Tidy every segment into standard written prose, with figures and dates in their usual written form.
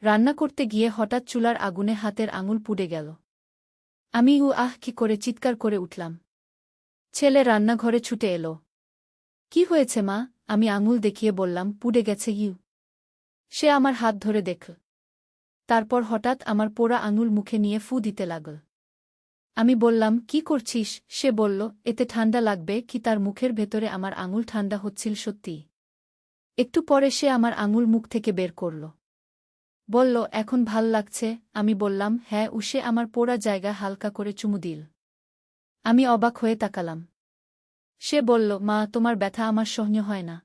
রান্না করতে গিয়ে হঠাৎ চুলার আগুনে হাতের আঙুল পুড়ে গেল। আমি আহ কি করে চিৎকার করে উঠলাম। ছেলে রান্নাঘরে ছুটে এলো। কি হয়েছে মা? আমি আঙুল দেখিয়ে বললাম, পুড়ে গেছে ইউ। সে আমার হাত ধরে দেখল। তারপর হঠাৎ আমার পোড়া আঙুল মুখে নিয়ে ফু দিতে লাগল। আমি বললাম, কি করছিস? সে বলল, এতে ঠান্ডা লাগবে কি? তার মুখের ভেতরে আমার আঙুল ঠান্ডা হচ্ছিল সত্যিই। একটু পরে সে আমার আঙুল মুখ থেকে বের করল। বলল, এখন ভাল লাগছে? আমি বললাম, হ্যাঁ। সে আমার পোড়া জায়গা হালকা করে চুমু দিল। আমি অবাক হয়ে তাকালাম। সে বলল, মা, তোমার ব্যথা আমার সহ্য হয় না।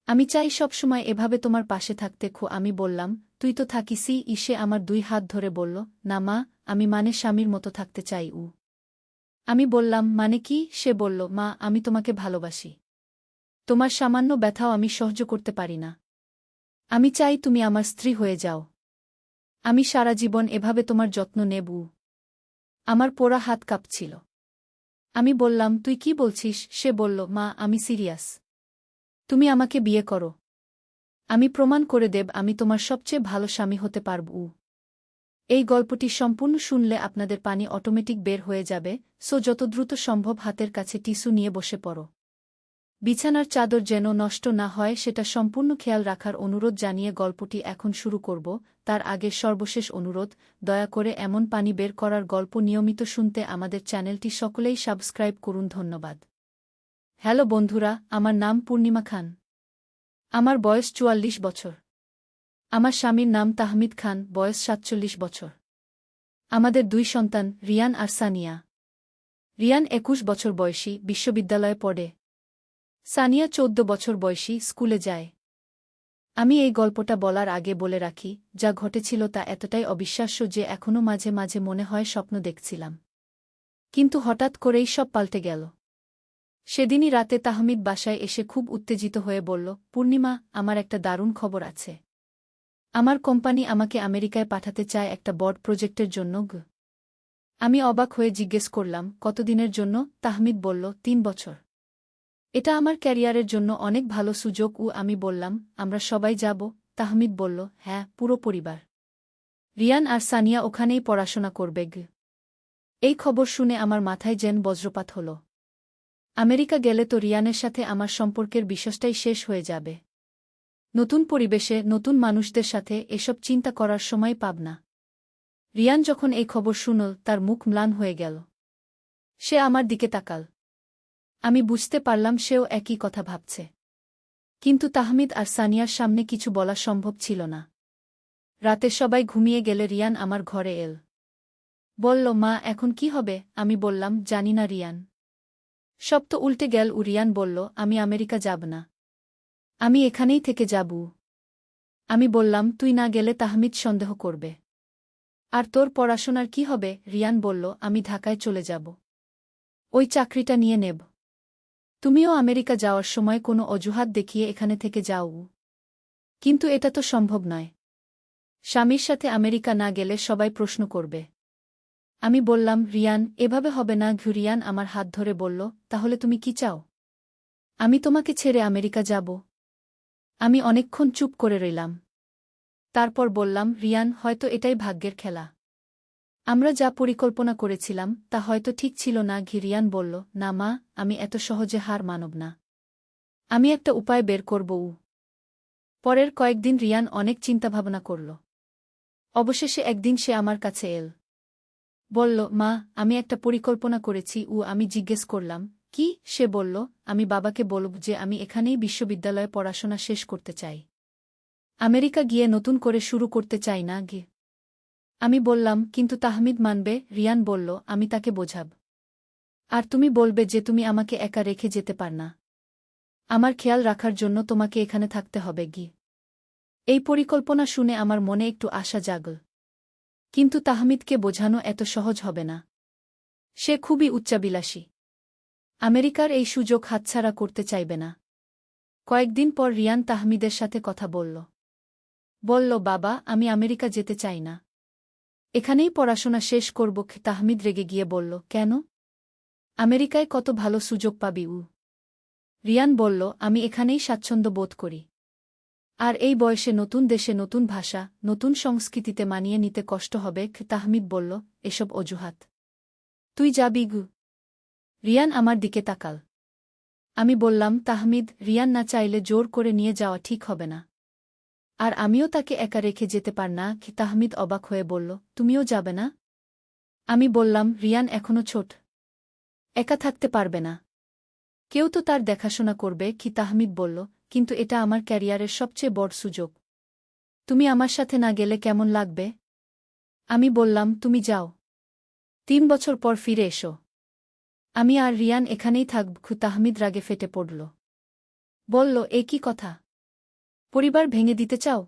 আমি চাই সবসময় এভাবে তোমার পাশে থাকতে। আমি বললাম, তুই তো থাকিসই। সে আমার 2 হাত ধরে বলল, না মা, আমি স্বামীর মতো থাকতে চাই। আমি বললাম, মানে কি? সে বলল, মা, আমি তোমাকে ভালোবাসি। তোমার সামান্য ব্যথাও আমি সহ্য করতে পারি না। আমি চাই তুমি আমার স্ত্রী হয়ে যাও। আমি সারা জীবন এভাবে তোমার যত্ন নেব। আমার পোড়া হাত কাঁপছিল। আমি বললাম, তুই কি বলছিস? সে বলল, মা, আমি সিরিয়াস। তুমি আমাকে বিয়ে করো। আমি প্রমাণ করে দেব আমি তোমার সবচেয়ে ভালো স্বামী হতে পারব। এই গল্পটি সম্পূর্ণ শুনলে আপনাদের পানি অটোমেটিক বের হয়ে যাবে, সো যত দ্রুত সম্ভব হাতের কাছে টিস্যু নিয়ে বসে পড়ো। বিছানার চাদর যেন নষ্ট না হয় সেটা সম্পূর্ণ খেয়াল রাখার অনুরোধ জানিয়ে গল্পটি এখন শুরু করব। তার আগে সর্বশেষ অনুরোধ, দয়া করে এমন পানি বের করার গল্প নিয়মিত শুনতে আমাদের চ্যানেলটি সকলেই সাবস্ক্রাইব করুন। ধন্যবাদ। হ্যালো বন্ধুরা, আমার নাম পূর্ণিমা খান। আমার বয়স 44 বছর। আমার স্বামীর নাম তাহমিদ খান, বয়স 47 বছর। আমাদের 2 সন্তান, রিয়ান আর সানিয়া। রিয়ান 21 বছর বয়সী, বিশ্ববিদ্যালয়ে পড়ে। সানিয়া 14 বছর বয়সী, স্কুলে যায়। আমি এই গল্পটা বলার আগে বলে রাখি, যা ঘটেছিল তা এতটাই অবিশ্বাস্য যে এখনও মাঝে মাঝে মনে হয় স্বপ্ন দেখছিলাম। কিন্তু হঠাৎ করেই সব পাল্টে গেল। সেদিনই রাতে তাহমিদ বাসায় এসে খুব উত্তেজিত হয়ে বলল, পূর্ণিমা, আমার একটা দারুণ খবর আছে। আমার কোম্পানি আমাকে আমেরিকায় পাঠাতে চায় একটা বড় প্রজেক্টের জন্য। আমি অবাক হয়ে জিজ্ঞেস করলাম, কতদিনের জন্য? তাহমিদ বলল, 3 বছর। এটা আমার ক্যারিয়ারের জন্য অনেক ভালো সুযোগ। আমি বললাম, আমরা সবাই যাব? তাহমিদ বলল, হ্যাঁ, পুরো পরিবার। রিয়ান আর সানিয়া ওখানেই পড়াশোনা করবে। এই খবর শুনে আমার মাথায় যেন বজ্রপাত হল। আমেরিকা গেলে তো রিয়ানের সাথে আমার সম্পর্কের বিশ্বাসটাই শেষ হয়ে যাবে। নতুন পরিবেশে, নতুন মানুষদের সাথে এসব চিন্তা করার সময় পাব না। রিয়ান যখন এই খবর শুনল, তার মুখ ম্লান হয়ে গেল। সে আমার দিকে তাকাল। আমি বুঝতে পারলাম সেও একই কথা ভাবছে। কিন্তু তাহমিদ আর সানিয়ার সামনে কিছু বলা সম্ভব ছিল না। রাতে সবাই ঘুমিয়ে গেলে রিয়ান আমার ঘরে এল। বলল, মা, এখন কি হবে? আমি বললাম, জানি না রিয়ান। সব তো উল্টে গেল। রিয়ান বলল, আমি আমেরিকা যাব না। আমি এখানেই থেকে যাব। আমি বললাম, তুই না গেলে তাহমিদ সন্দেহ করবে। আর তোর পড়াশোনার কি হবে? রিয়ান বলল, আমি ঢাকায় চলে যাব। ওই চাকরিটা নিয়ে নেব। তুমিও আমেরিকা যাওয়ার সময় কোনো অজুহাত দেখিয়ে এখানে থেকে যাও। কিন্তু এটা তো সম্ভব নয়। স্বামীর সাথে আমেরিকা না গেলে সবাই প্রশ্ন করবে। আমি বললাম, রিয়ান, এভাবে হবে না। রিয়ান আমার হাত ধরে বলল, তাহলে তুমি কি চাও? আমি তোমাকে ছেড়ে আমেরিকা যাব? আমি অনেকক্ষণ চুপ করে রইলাম। তারপর বললাম, রিয়ান, হয়তো এটাই ভাগ্যের খেলা। আমরা যা পরিকল্পনা করেছিলাম তা হয়তো ঠিক ছিল না। রিয়ান বলল, না মা, আমি এত সহজে হার মানব না। আমি একটা উপায় বের করব। পরের কয়েকদিন রিয়ান অনেক চিন্তাভাবনা করল। অবশেষে একদিন সে আমার কাছে এল। বলল, মা, আমি একটা পরিকল্পনা করেছি। আমি জিজ্ঞেস করলাম, কি? সে বলল, আমি বাবাকে বলব যে আমি এখানেই বিশ্ববিদ্যালয়ে পড়াশোনা শেষ করতে চাই। আমেরিকা গিয়ে নতুন করে শুরু করতে চাই না। আমি বললাম, কিন্তু তাহমিদ মানবে? রিয়ান বলল, আমি তাকে বোঝাব। আর তুমি বলবে যে তুমি আমাকে একা রেখে যেতে পার না। আমার খেয়াল রাখার জন্য তোমাকে এখানে থাকতে হবে। এই পরিকল্পনা শুনে আমার মনে একটু আশা জাগল। কিন্তু তাহমিদকে বোঝানো এত সহজ হবে না। সে খুবই উচ্চাবিলাসী। আমেরিকার এই সুযোগ হাতছাড়া করতে চাইবে না। কয়েকদিন পর রিয়ান তাহমিদের সাথে কথা বলল। বলল, বাবা, আমি আমেরিকা যেতে চাই না। এখানেই পড়াশোনা শেষ করব। তাহমিদ রেগে গিয়ে বলল, কেন? আমেরিকায় কত ভালো সুযোগ পাবি। রিয়ান বলল, আমি এখানেই স্বাচ্ছন্দ্য বোধ করি। আর এই বয়সে নতুন দেশে নতুন ভাষা, নতুন সংস্কৃতিতে মানিয়ে নিতে কষ্ট হবে। তাহমিদ বলল, এসব অজুহাত। তুই যাবি গু? রিয়ান আমার দিকে তাকাল। আমি বললাম, তাহমিদ, রিয়ান না চাইলে জোর করে নিয়ে যাওয়া ঠিক হবে না। আর আমিও তাকে একা রেখে যেতে পার না। তাহমিদ অবাক হয়ে বলল, তুমিও যাবে না? আমি বললাম, রিয়ান এখনো ছোট, একা থাকতে পারবে না। কেউ তো তার দেখাশোনা করবে। তাহমিদ বলল, কিন্তু এটা আমার ক্যারিয়ারের সবচেয়ে বড় সুযোগ। তুমি আমার সাথে না গেলে কেমন লাগবে? আমি বললাম, তুমি যাও, 3 বছর পর ফিরে এসো। আমি আর রিয়ান এখানেই থাকব। তাহমিদ রাগে ফেটে পড়ল। বলল, এ কি কথা? পরিবার ভেঙে দিতে চাও?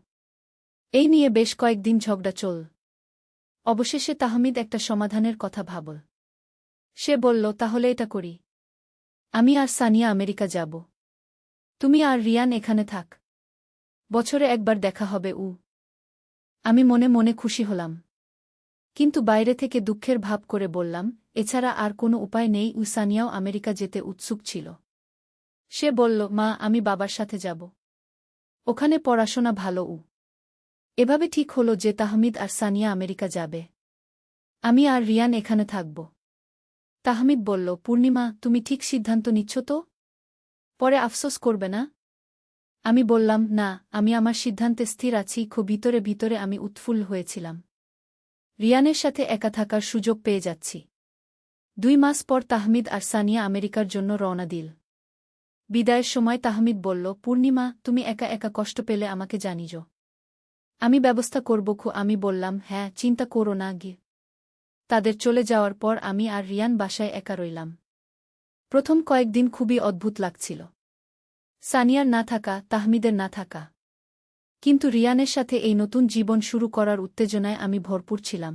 এই নিয়ে বেশ কয়েকদিন ঝগড়া চল। অবশেষে তাহমিদ একটা সমাধানের কথা ভাবল। সে বলল, তাহলে এটা করি। আমি আর সানিয়া আমেরিকা যাব। তুমি আর রিয়ান এখানে থাক। বছরে একবার দেখা হবে। আমি মনে মনে খুশি হলাম, কিন্তু বাইরে থেকে দুঃখের ভাব করে বললাম, এছাড়া আর কোনো উপায় নেই। সানিয়াও আমেরিকা যেতে উৎসুক ছিল। সে বলল, মা, আমি বাবার সাথে যাব। ওখানে পড়াশোনা ভালো। এভাবে ঠিক হলো যে তাহমিদ আর সানিয়া আমেরিকা যাবে। আমি আর রিয়ান এখানে থাকব। তাহমিদ বলল, পূর্ণিমা, তুমি ঠিক সিদ্ধান্ত নিচ্ছ তো? পরে আফসোস করবে না? আমি বললাম, না, আমি আমার সিদ্ধান্তে স্থির আছি। ভিতরে ভিতরে আমি উৎফুল্ল হয়েছিলাম। রিয়ানের সাথে একা থাকার সুযোগ পেয়ে যাচ্ছি। 2 মাস পর তাহমিদ আর সানিয়া আমেরিকার জন্য রওনা দিল। বিদায়ের সময় তাহমিদ বলল, পূর্ণিমা, তুমি একা একা কষ্ট পেলে আমাকে জানিও। আমি ব্যবস্থা করব। আমি বললাম, হ্যাঁ, চিন্তা করো না। তাদের চলে যাওয়ার পর আমি আর রিয়ান বাসায় একা রইলাম। প্রথম কয়েকদিন খুবই অদ্ভুত লাগছিল। সানিয়ার না থাকা, তাহমিদের না থাকা। কিন্তু রিয়ানের সাথে এই নতুন জীবন শুরু করার উত্তেজনায় আমি ভরপুর ছিলাম।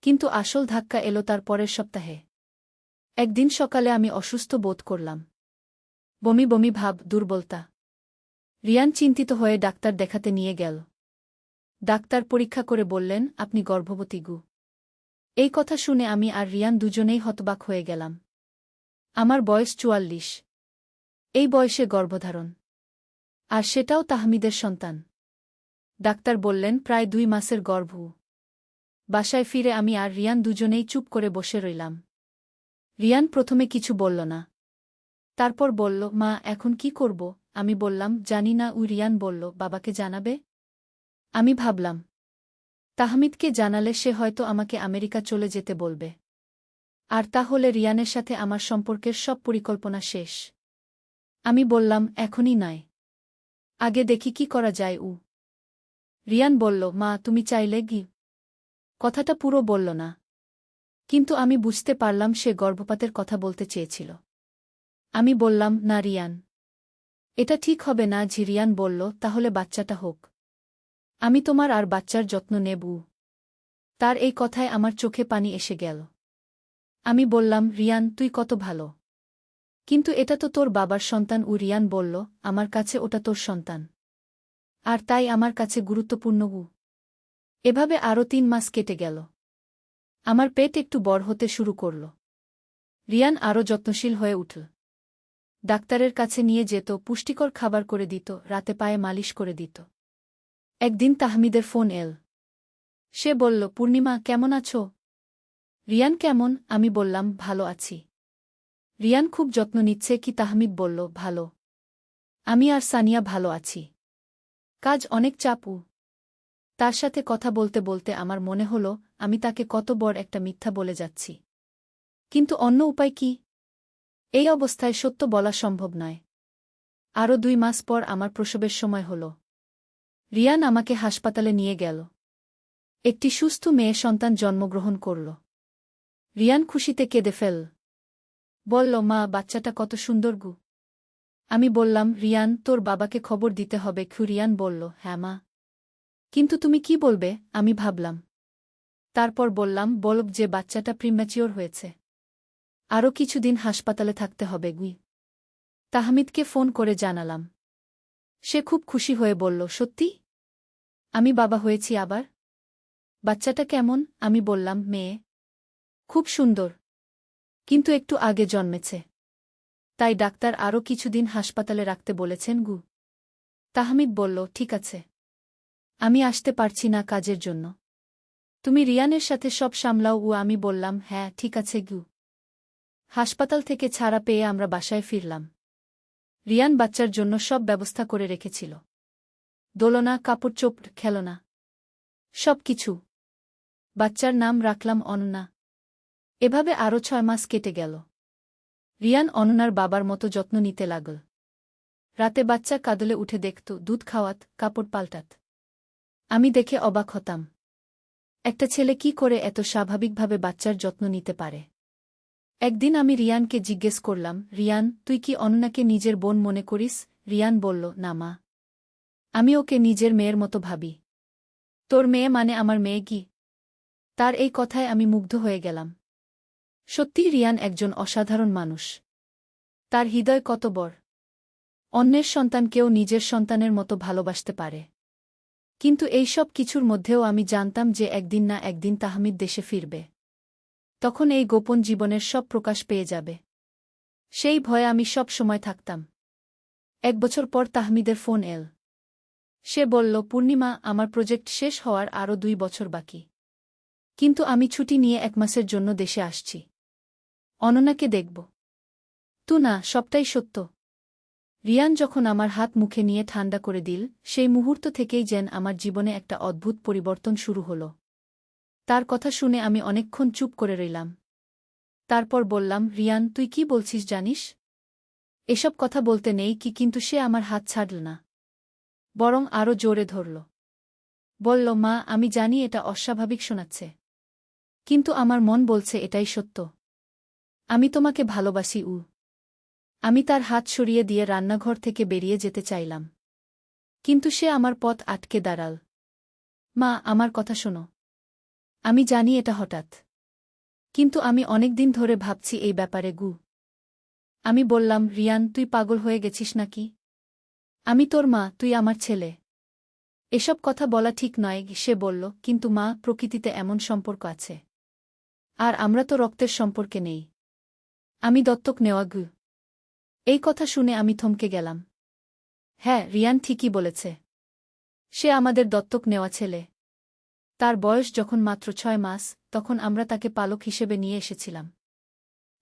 কিন্তু আসল ধাক্কা এলো তার পরের সপ্তাহে। একদিন সকালে আমি অসুস্থ বোধ করলাম। বমি বমি ভাব, দুর্বলতা। রিয়ান চিন্তিত হয়ে ডাক্তার দেখাতে নিয়ে গেল। ডাক্তার পরীক্ষা করে বললেন, আপনি গর্ভবতী। এই কথা শুনে আমি আর রিয়ান দুজনেই হতবাক হয়ে গেলাম। আমার বয়স 44। এই বয়সে গর্ভধারণ, আর সেটাও তাহমিদের সন্তান। ডাক্তার বললেন, প্রায় 2 মাসের গর্ভ। বাসায় ফিরে আমি আর রিয়ান দুজনেই চুপ করে বসে রইলাম। রিয়ান প্রথমে কিছু বলল না। তারপর বলল, মা, এখন কি করব? আমি বললাম, জানি না। রিয়ান বলল, বাবাকে জানাবে? আমি ভাবলাম, তাহমিদকে জানালে সে হয়তো আমাকে আমেরিকা চলে যেতে বলবে। আর তাহলে রিয়ানের সাথে আমার সম্পর্কের সব পরিকল্পনা শেষ। আমি বললাম, এখনই নয়, আগে দেখি কি করা যায়। রিয়ান বলল, মা, তুমি চাইলে কথাটা পুরো বলল না, কিন্তু আমি বুঝতে পারলাম সে গর্ভপাতের কথা বলতে চেয়েছিল। আমি বললাম, না রিয়ান, এটা ঠিক হবে না। রিয়ান বলল, তাহলে বাচ্চাটা হোক। আমি তোমার আর বাচ্চার যত্ন নেব। তার এই কথায় আমার চোখে পানি এসে গেল। আমি বললাম, রিয়ান, তুই কত ভালো, কিন্তু এটা তো তোর বাবার সন্তান। রিয়ান বলল, আমার কাছে ওটা তোর সন্তান, আর তাই আমার কাছে গুরুত্বপূর্ণ। এভাবে আরও 3 মাস কেটে গেল। আমার পেট একটু বড় হতে শুরু করল। রিয়ান আরও যত্নশীল হয়ে উঠল। ডাক্তারের কাছে নিয়ে যেত, পুষ্টিকর খাবার করে দিত, রাতে পায়ে মালিশ করে দিত। একদিন তাহমিদের ফোন এল। সে বলল, পূর্ণিমা, কেমন আছো? রিয়ান কেমন? আমি বললাম, ভালো আছি। রিয়ান খুব যত্ন নিচ্ছে। তাহমিদ বলল, ভালো। আমি আর সানিয়া ভালো আছি। কাজ অনেক চাপু। তার সাথে কথা বলতে বলতে আমার মনে হল, আমি তাকে কত বড় একটা মিথ্যা বলে যাচ্ছি। কিন্তু অন্য উপায় কি? এই অবস্থায় সত্য বলা সম্ভব নয়। আরও 2 মাস পর আমার প্রসবের সময় হল। রিয়ান আমাকে হাসপাতালে নিয়ে গেল। একটি সুস্থ মেয়ে সন্তান জন্মগ্রহণ করল। রিয়ান খুশিতে কেঁদে ফেল। বলল, মা, বাচ্চাটা কত সুন্দর। আমি বললাম, রিয়ান, তোর বাবাকে খবর দিতে হবে। রিয়ান বলল, হ্যাঁ মা। কিন্তু তুমি কি বলবে? আমি ভাবলাম। তারপর বললাম, বলব যে বাচ্চাটা প্রিম্যাচিওর হয়েছে। আরও কিছুদিন হাসপাতালে থাকতে হবে। তাহমিদকে ফোন করে জানালাম। সে খুব খুশি হয়ে বলল, সত্যি? আমি বাবা হয়েছি আবার? বাচ্চাটা কেমন? আমি বললাম, মেয়ে। খুব সুন্দর, কিন্তু একটু আগে জন্মেছে। তাই ডাক্তার আরও কিছুদিন হাসপাতালে রাখতে বলেছেন। তাহমিদ বলল, ঠিক আছে। আমি আসতে পারছি না কাজের জন্য। তুমি রিয়ানের সাথে সব সামলাও। আমি বললাম, হ্যাঁ ঠিক আছে গু। হাসপাতাল থেকে ছাড়া পেয়ে আমরা বাসায় ফিরলাম। রিয়ান বাচ্চার জন্য সব ব্যবস্থা করে রেখেছিল। দোলনা, কাপড়-চোপড়, খেলনা, সব কিছু। বাচ্চার নাম রাখলাম অনন্যা। এভাবে আরও 6 মাস কেটে গেল। রিয়ান অনন্যার বাবার মতো যত্ন নিতে লাগল। রাতে বাচ্চা কাঁদলে উঠে দেখত, দুধ খাওয়াত, কাপড় পাল্টাত। আমি দেখে অবাক হতাম। একটা ছেলে কি করে এত স্বাভাবিকভাবে বাচ্চার যত্ন নিতে পারে? একদিন আমি রিয়ানকে জিজ্ঞেস করলাম, রিয়ান, তুই কি অনন্যাকে নিজের বোন মনে করিস? রিয়ান বলল, না মা। আমি ওকে নিজের মেয়ের মতো ভাবি। তোর মেয়ে মানে আমার মেয়ে কি? তার এই কথায় আমি মুগ্ধ হয়ে গেলাম। সত্যি রিয়ান একজন অসাধারণ মানুষ। তার হৃদয় কত বড়। অন্যের সন্তানকেও নিজের সন্তানের মতো ভালোবাসতে পারে। কিন্তু এই সব কিছুর মধ্যেও আমি জানতাম যে একদিন না একদিন তাহমিদ দেশে ফিরবে। তখন এই গোপন জীবনের সব প্রকাশ পেয়ে যাবে। সেই ভয়ে আমি সব সময় থাকতাম। 1 বছর পর তাহমিদের ফোন এল। সে বলল, পূর্ণিমা, আমার প্রজেক্ট শেষ হওয়ার আরও 2 বছর বাকি। কিন্তু আমি ছুটি নিয়ে 1 মাসের জন্য দেশে আসছি। অনন্যাকে দেখব। না, সবটাই সত্য। রিয়ান যখন আমার হাত মুখে নিয়ে ঠান্ডা করে দিল, সেই মুহূর্ত থেকেই যেন আমার জীবনে একটা অদ্ভুত পরিবর্তন শুরু হলো। তার কথা শুনে আমি অনেকক্ষণ চুপ করে রইলাম। তারপর বললাম, রিয়ান, তুই কি বলছিস জানিস? এসব কথা বলতে নেই কি, কিন্তু সে আমার হাত ছাড়ল না। বরং আরও জোরে ধরল। বলল, মা, আমি জানি এটা অস্বাভাবিক শোনাচ্ছে। কিন্তু আমার মন বলছে এটাই সত্য। আমি তোমাকে ভালোবাসি। আমি তার হাত সরিয়ে দিয়ে রান্নাঘর থেকে বেরিয়ে যেতে চাইলাম। কিন্তু সে আমার পথ আটকে দাঁড়াল। মা, আমার কথা শোনো। আমি জানি এটা হঠাৎ। কিন্তু আমি অনেক দিন ধরে ভাবছি এই ব্যাপারে। আমি বললাম, রিয়ান, তুই পাগল হয়ে গেছিস নাকি? আমি তোর মা, তুই আমার ছেলে। এসব কথা বলা ঠিক নয়। সে বলল, কিন্তু মা, প্রকৃতিতে এমন সম্পর্ক আছে। আর আমরা তো রক্তের সম্পর্কে নেই। আমি দত্তক নেওয়া। এই কথা শুনে আমি থমকে গেলাম। হ্যাঁ, রিয়ান ঠিকই বলেছে। সে আমাদের দত্তক নেওয়া ছেলে। তার বয়স যখন মাত্র 6 মাস, তখন আমরা তাকে পালক হিসেবে নিয়ে এসেছিলাম।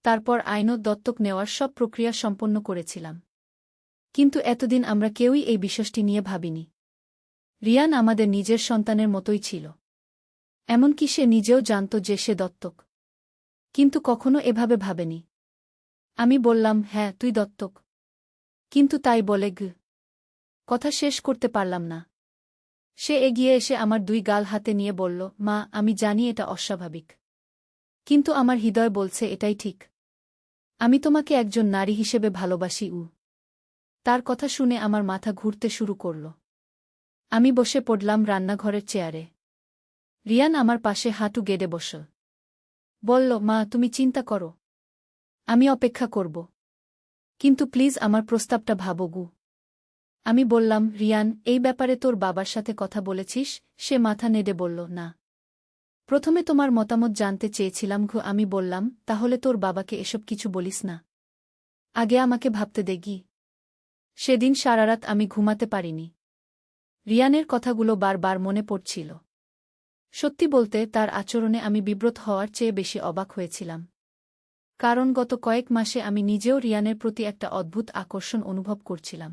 তারপর আইনত দত্তক নেওয়ার সব প্রক্রিয়া সম্পন্ন করেছিলাম। কিন্তু এতদিন আমরা কেউই এই বিষয়টি নিয়ে ভাবিনি। রিয়ান আমাদের নিজের সন্তানের মতোই ছিল। এমনকি সে নিজেও জানত যে সে দত্তক। কিন্তু কখনো এভাবে ভাবেনি। আমি বললাম, হ্যাঁ, তুই দত্তক। কিন্তু তাই বলে কথা শেষ করতে পারলাম না। সে এগিয়ে এসে আমার 2 গাল হাতে নিয়ে বলল, মা, আমি জানি এটা অস্বাভাবিক। কিন্তু আমার হৃদয় বলছে এটাই ঠিক। আমি তোমাকে একজন নারী হিসেবে ভালোবাসি। তার কথা শুনে আমার মাথা ঘুরতে শুরু করল। আমি বসে পড়লাম রান্নাঘরের চেয়ারে। রিয়ান আমার পাশে হাঁটু গেড়ে বসল। বলল, মা, তুমি চিন্তা করো। আমি অপেক্ষা করব। কিন্তু প্লিজ আমার প্রস্তাবটা ভাবো। আমি বললাম, রিয়ান, এই ব্যাপারে তোর বাবার সাথে কথা বলেছিস? সে মাথা নেড়ে বলল, না। প্রথমে তোমার মতামত জানতে চেয়েছিলাম। আমি বললাম, তাহলে তোর বাবাকে এসব কিছু বলিস না। আগে আমাকে ভাবতে দে। সেদিন সারারাত আমি ঘুমাতে পারিনি। রিয়ানের কথাগুলো বারবার মনে পড়ছিল। সত্যি বলতে, তার আচরণে আমি বিব্রত হওয়ার চেয়ে বেশি অবাক হয়েছিলাম। কারণ গত কয়েক মাসে আমি নিজেও রিয়ানের প্রতি একটা অদ্ভুত আকর্ষণ অনুভব করছিলাম।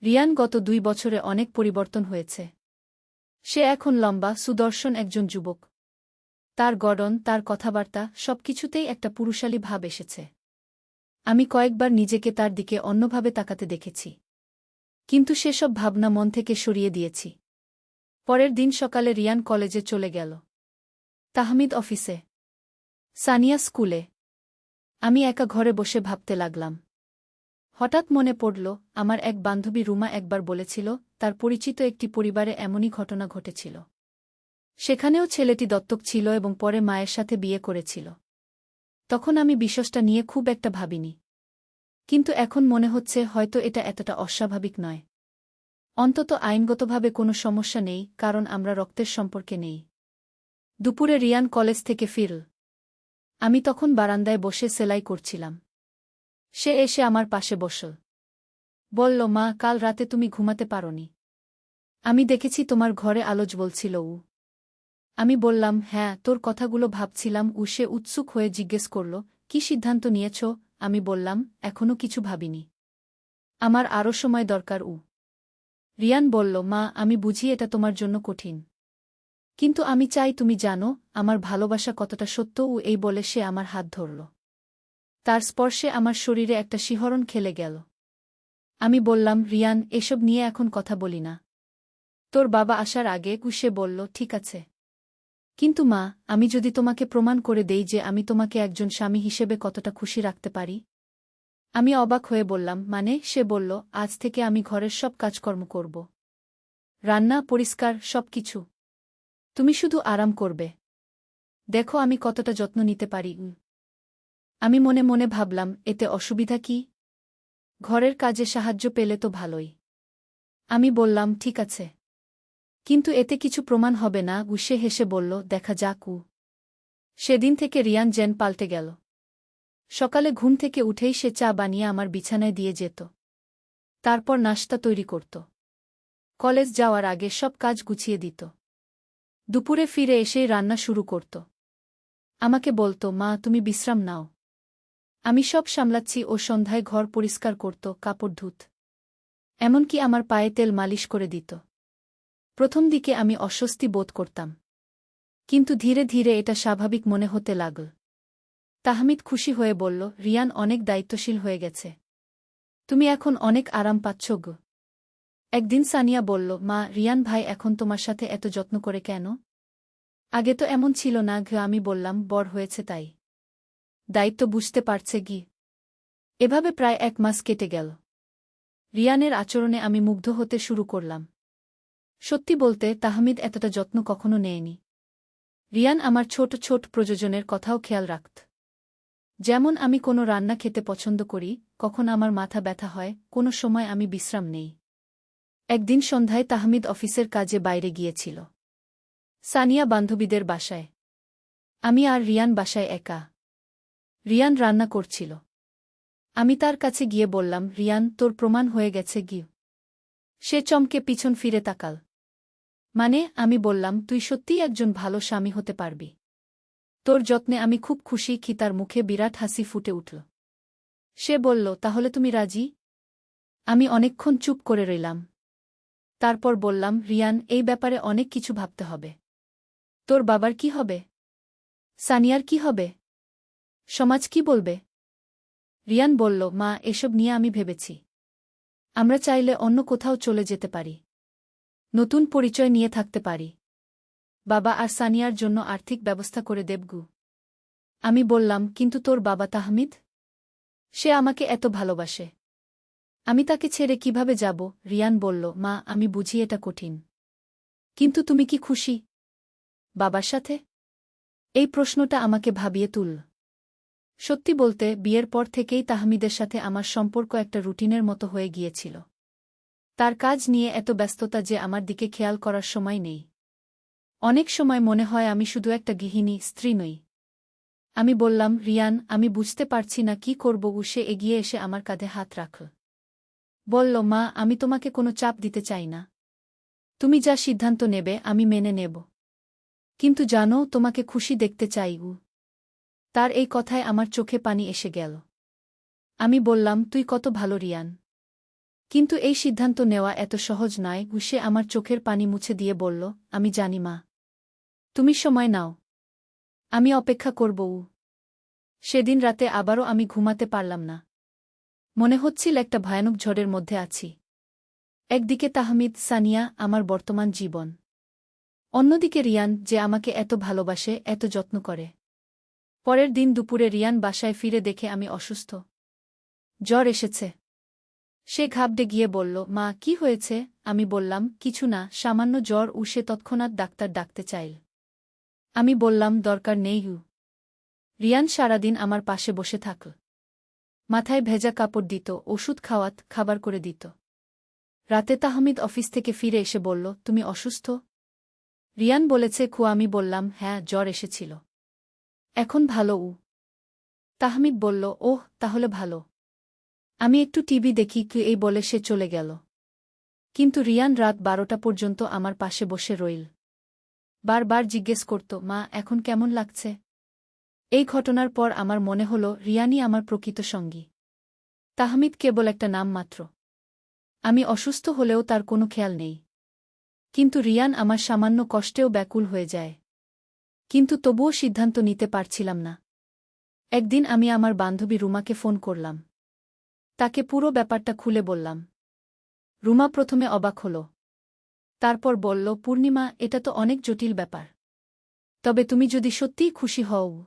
রিয়ান গত 2 বছরে অনেক পরিবর্তন হয়েছে। সে এখন লম্বা, সুদর্শন একজন যুবক। তার গড়ন, তার কথাবার্তা, সবকিছুতেই একটা পুরুষালী ভাব এসেছে। আমি কয়েকবার নিজেকে তার দিকে অন্যভাবে তাকাতে দেখেছি। কিন্তু সেসব ভাবনা মন থেকে সরিয়ে দিয়েছি। পরের দিন সকালে রিয়ান কলেজে চলে গেল। তাহমিদ অফিসে। সানিয়া স্কুলে। আমি একা ঘরে বসে ভাবতে লাগলাম। হঠাৎ মনে পড়ল, আমার এক বান্ধবী রুমা একবার বলেছিল, তার পরিচিত একটি পরিবারে এমনই ঘটনা ঘটেছিল। সেখানেও ছেলেটি দত্তক ছিল এবং পরে মায়ের সাথে বিয়ে করেছিল। তখন আমি বিষয়টা নিয়ে খুব একটা ভাবিনি। কিন্তু এখন মনে হচ্ছে হয়তো এটা এতটা অস্বাভাবিক নয়। অন্তত আইনগতভাবে কোনো সমস্যা নেই, কারণ আমরা রক্তের সম্পর্কে নেই। দুপুরে রিয়ান কলেজ থেকে ফিরল। আমি তখন বারান্দায় বসে সেলাই করছিলাম। সে এসে আমার পাশে বসল। বলল, মা কাল রাতে তুমি ঘুমাতে পারোনি। আমি দেখেছি তোমার ঘরে আলো জ্বলছিল। আমি বললাম, হ্যাঁ, তোর কথাগুলো ভাবছিলাম। সে উৎসুক হয়ে জিজ্ঞেস করল, কি সিদ্ধান্ত নিয়েছ? আমি বললাম, এখনো কিছু ভাবিনি। আমার আরও সময় দরকার। রিয়ান বলল, মা আমি বুঝি এটা তোমার জন্য কঠিন। কিন্তু আমি চাই তুমি জানো আমার ভালোবাসা কতটা সত্য। এই বলে সে আমার হাত ধরল। তার স্পর্শে আমার শরীরে একটা শিহরণ খেলে গেল। আমি বললাম, রিয়ান, এসব নিয়ে এখন কথা বলি না। তোর বাবা আসার আগে সে বলল, ঠিক আছে। কিন্তু মা, আমি যদি তোমাকে প্রমাণ করে দেই যে আমি তোমাকে একজন স্বামী হিসেবে কতটা খুশি রাখতে পারি? আমি অবাক হয়ে বললাম, মানে? সে বলল, আজ থেকে আমি ঘরের সব কাজকর্ম করব। রান্না, পরিষ্কার, সবকিছু। তুমি শুধু আরাম করবে। দেখো আমি কতটা যত্ন নিতে পারি। আমি মনে মনে ভাবলাম, এতে অসুবিধা কি? ঘরের কাজে সাহায্য পেলে তো ভালোই। আমি বললাম, ঠিক আছে। কিন্তু এতে কিছু প্রমাণ হবে না। সে হেসে বলল, দেখা যাক। সেদিন থেকে রিয়ান যেন পাল্টে গেল। সকালে ঘুম থেকে উঠেই সে চা বানিয়ে আমার বিছানায় দিয়ে যেত। তারপর নাশতা তৈরি করত। কলেজ যাওয়ার আগে সব কাজ গুছিয়ে দিত। দুপুরে ফিরে এসেই রান্না শুরু করত। আমাকে বলতো, মা তুমি বিশ্রাম নাও, আমি সব সামলাচ্ছি। ও সন্ধ্যায় ঘর পরিষ্কার করত, কাপড় ধুত, এমনকি আমার পায়ে তেল মালিশ করে দিত। প্রথম দিকে আমি অস্বস্তি বোধ করতাম, কিন্তু ধীরে ধীরে এটা স্বাভাবিক মনে হতে লাগল। তাহমিদ খুশি হয়ে বলল, রিয়ান অনেক দায়িত্বশীল হয়ে গেছে। তুমি এখন অনেক আরাম পাচ্ছ গো। একদিন সানিয়া বলল, মা রিয়ান ভাই এখন তোমার সাথে এত যত্ন করে কেন? আগে তো এমন ছিল না। আমি বললাম, বড় হয়েছে তাই। দায়িত্ব বুঝতে পারছে গি। এভাবে প্রায় 1 মাস কেটে গেল। রিয়ানের আচরণে আমি মুগ্ধ হতে শুরু করলাম। সত্যি বলতে তাহমিদ এতটা যত্ন কখনো নেয়নি। রিয়ান আমার ছোট ছোট প্রয়োজনের কথাও খেয়াল রাখত। যেমন আমি কোনো রান্না খেতে পছন্দ করি, কখন আমার মাথা ব্যথা হয়, কোনো সময় আমি বিশ্রাম নেই। একদিন সন্ধ্যায় তাহমিদ অফিসের কাজে বাইরে গিয়েছিল। সানিয়া বান্ধবীদের বাসায়। আমি আর রিয়ান বাসায় একা। রিয়ান রান্না করছিল। আমি তার কাছে গিয়ে বললাম, রিয়ান তোর প্রমাণ হয়ে গেছে গি। সে চমকে পিছন ফিরে তাকাল। মানে? আমি বললাম, তুই সত্যিই একজন ভালো স্বামী হতে পারবি। তোর যত্নে আমি খুব খুশি। তার মুখে বিরাট হাসি ফুটে উঠল। সে বলল, তাহলে তুমি রাজি? আমি অনেকক্ষণ চুপ করে রইলাম। তারপর বললাম, রিয়ান এই ব্যাপারে অনেক কিছু ভাবতে হবে। তোর বাবার কি হবে? সানিয়ার কি হবে? সমাজ কি বলবে? রিয়ান বলল, মা এসব নিয়ে আমি ভেবেছি। আমরা চাইলে অন্য কোথাও চলে যেতে পারি, নতুন পরিচয় নিয়ে থাকতে পারি। বাবা আর সানিয়ার জন্য আর্থিক ব্যবস্থা করে দেবগু। আমি বললাম, কিন্তু তোর বাবা তাহমিদ? সে আমাকে এত ভালোবাসে, আমি তাকে ছেড়ে কিভাবে যাব? রিয়ান বলল, মা আমি বুঝি এটা কঠিন। কিন্তু তুমি কি খুশি বাবার সাথে? এই প্রশ্নটা আমাকে ভাবিয়ে তুলল। সত্যি বলতে বিয়ের পর থেকেই তাহমিদের সাথে আমার সম্পর্ক একটা রুটিনের মতো হয়ে গিয়েছিল। তার কাজ নিয়ে এত ব্যস্ততা যে আমার দিকে খেয়াল করার সময় নেই। অনেক সময় মনে হয় আমি শুধু একটা গৃহিণী, স্ত্রী নই। আমি বললাম, রিয়ান আমি বুঝতে পারছি না কি করব। সে এগিয়ে এসে আমার কাঁধে হাত রাখল। বলল, মা আমি তোমাকে কোনো চাপ দিতে চাই না। তুমি যা সিদ্ধান্ত নেবে আমি মেনে নেব। কিন্তু জানো, তোমাকে খুশি দেখতে চাই। তার এই কথায় আমার চোখে পানি এসে গেল। আমি বললাম, তুই কত ভালো রিয়ান। কিন্তু এই সিদ্ধান্ত নেওয়া এত সহজ নয়। সে আমার চোখের পানি মুছে দিয়ে বলল, আমি জানি মা। তুমি সময় নাও, আমি অপেক্ষা করব। সেদিন রাতে আবারও আমি ঘুমাতে পারলাম না। মনে হচ্ছিল একটা ভয়ানক ঝড়ের মধ্যে আছি। একদিকে তাহমিদ, সানিয়া, আমার বর্তমান জীবন। অন্যদিকে রিয়ান, যে আমাকে এত ভালোবাসে, এত যত্ন করে। পরের দিন দুপুরে রিয়ান বাসায় ফিরে দেখে আমি অসুস্থ। জ্বর এসেছে। সে ঘাবড়ে গিয়ে বলল, মা কি হয়েছে? আমি বললাম, কিছু না, সামান্য জ্বর। সে তৎক্ষণাৎ ডাক্তার ডাকতে চাইল। আমি বললাম, দরকার নেই। রিয়ান সারাদিন আমার পাশে বসে থাকল। মাথায় ভেজা কাপড় দিত, ওষুধ খাওয়াত, খাবার করে দিত। রাতে তাহমিদ অফিস থেকে ফিরে এসে বলল, তুমি অসুস্থ? রিয়ান বলেছে আমি বললাম, হ্যাঁ জ্বর এসেছিল। এখন ভালো। তাহমিদ বলল, ওহ তাহলে ভালো। আমি একটু টিভি দেখি এই বলে সে চলে গেল। কিন্তু রিয়ান রাত 12টা পর্যন্ত আমার পাশে বসে রইল। বারবার জিজ্ঞেস করত, মা এখন কেমন লাগছে? এই ঘটনার পর আমার মনে হল রিয়ানই আমার প্রকৃত সঙ্গী। তাহমিদ কেবল একটা নাম মাত্র। আমি অসুস্থ হলেও তার কোনো খেয়াল নেই। কিন্তু রিয়ান আমার সামান্য কষ্টেও ব্যাকুল হয়ে যায়। কিন্তু তবুও সিদ্ধান্ত নিতে পারছিলাম না। একদিন আমি আমার বান্ধবী রুমাকে ফোন করলাম। তাকে পুরো ব্যাপারটা খুলে বললাম। রুমা প্রথমে অবাক হল। তারপর বলল, পূর্ণিমা, এটা তো অনেক জটিল ব্যাপার। তবে তুমি যদি সত্যিই খুশি হও।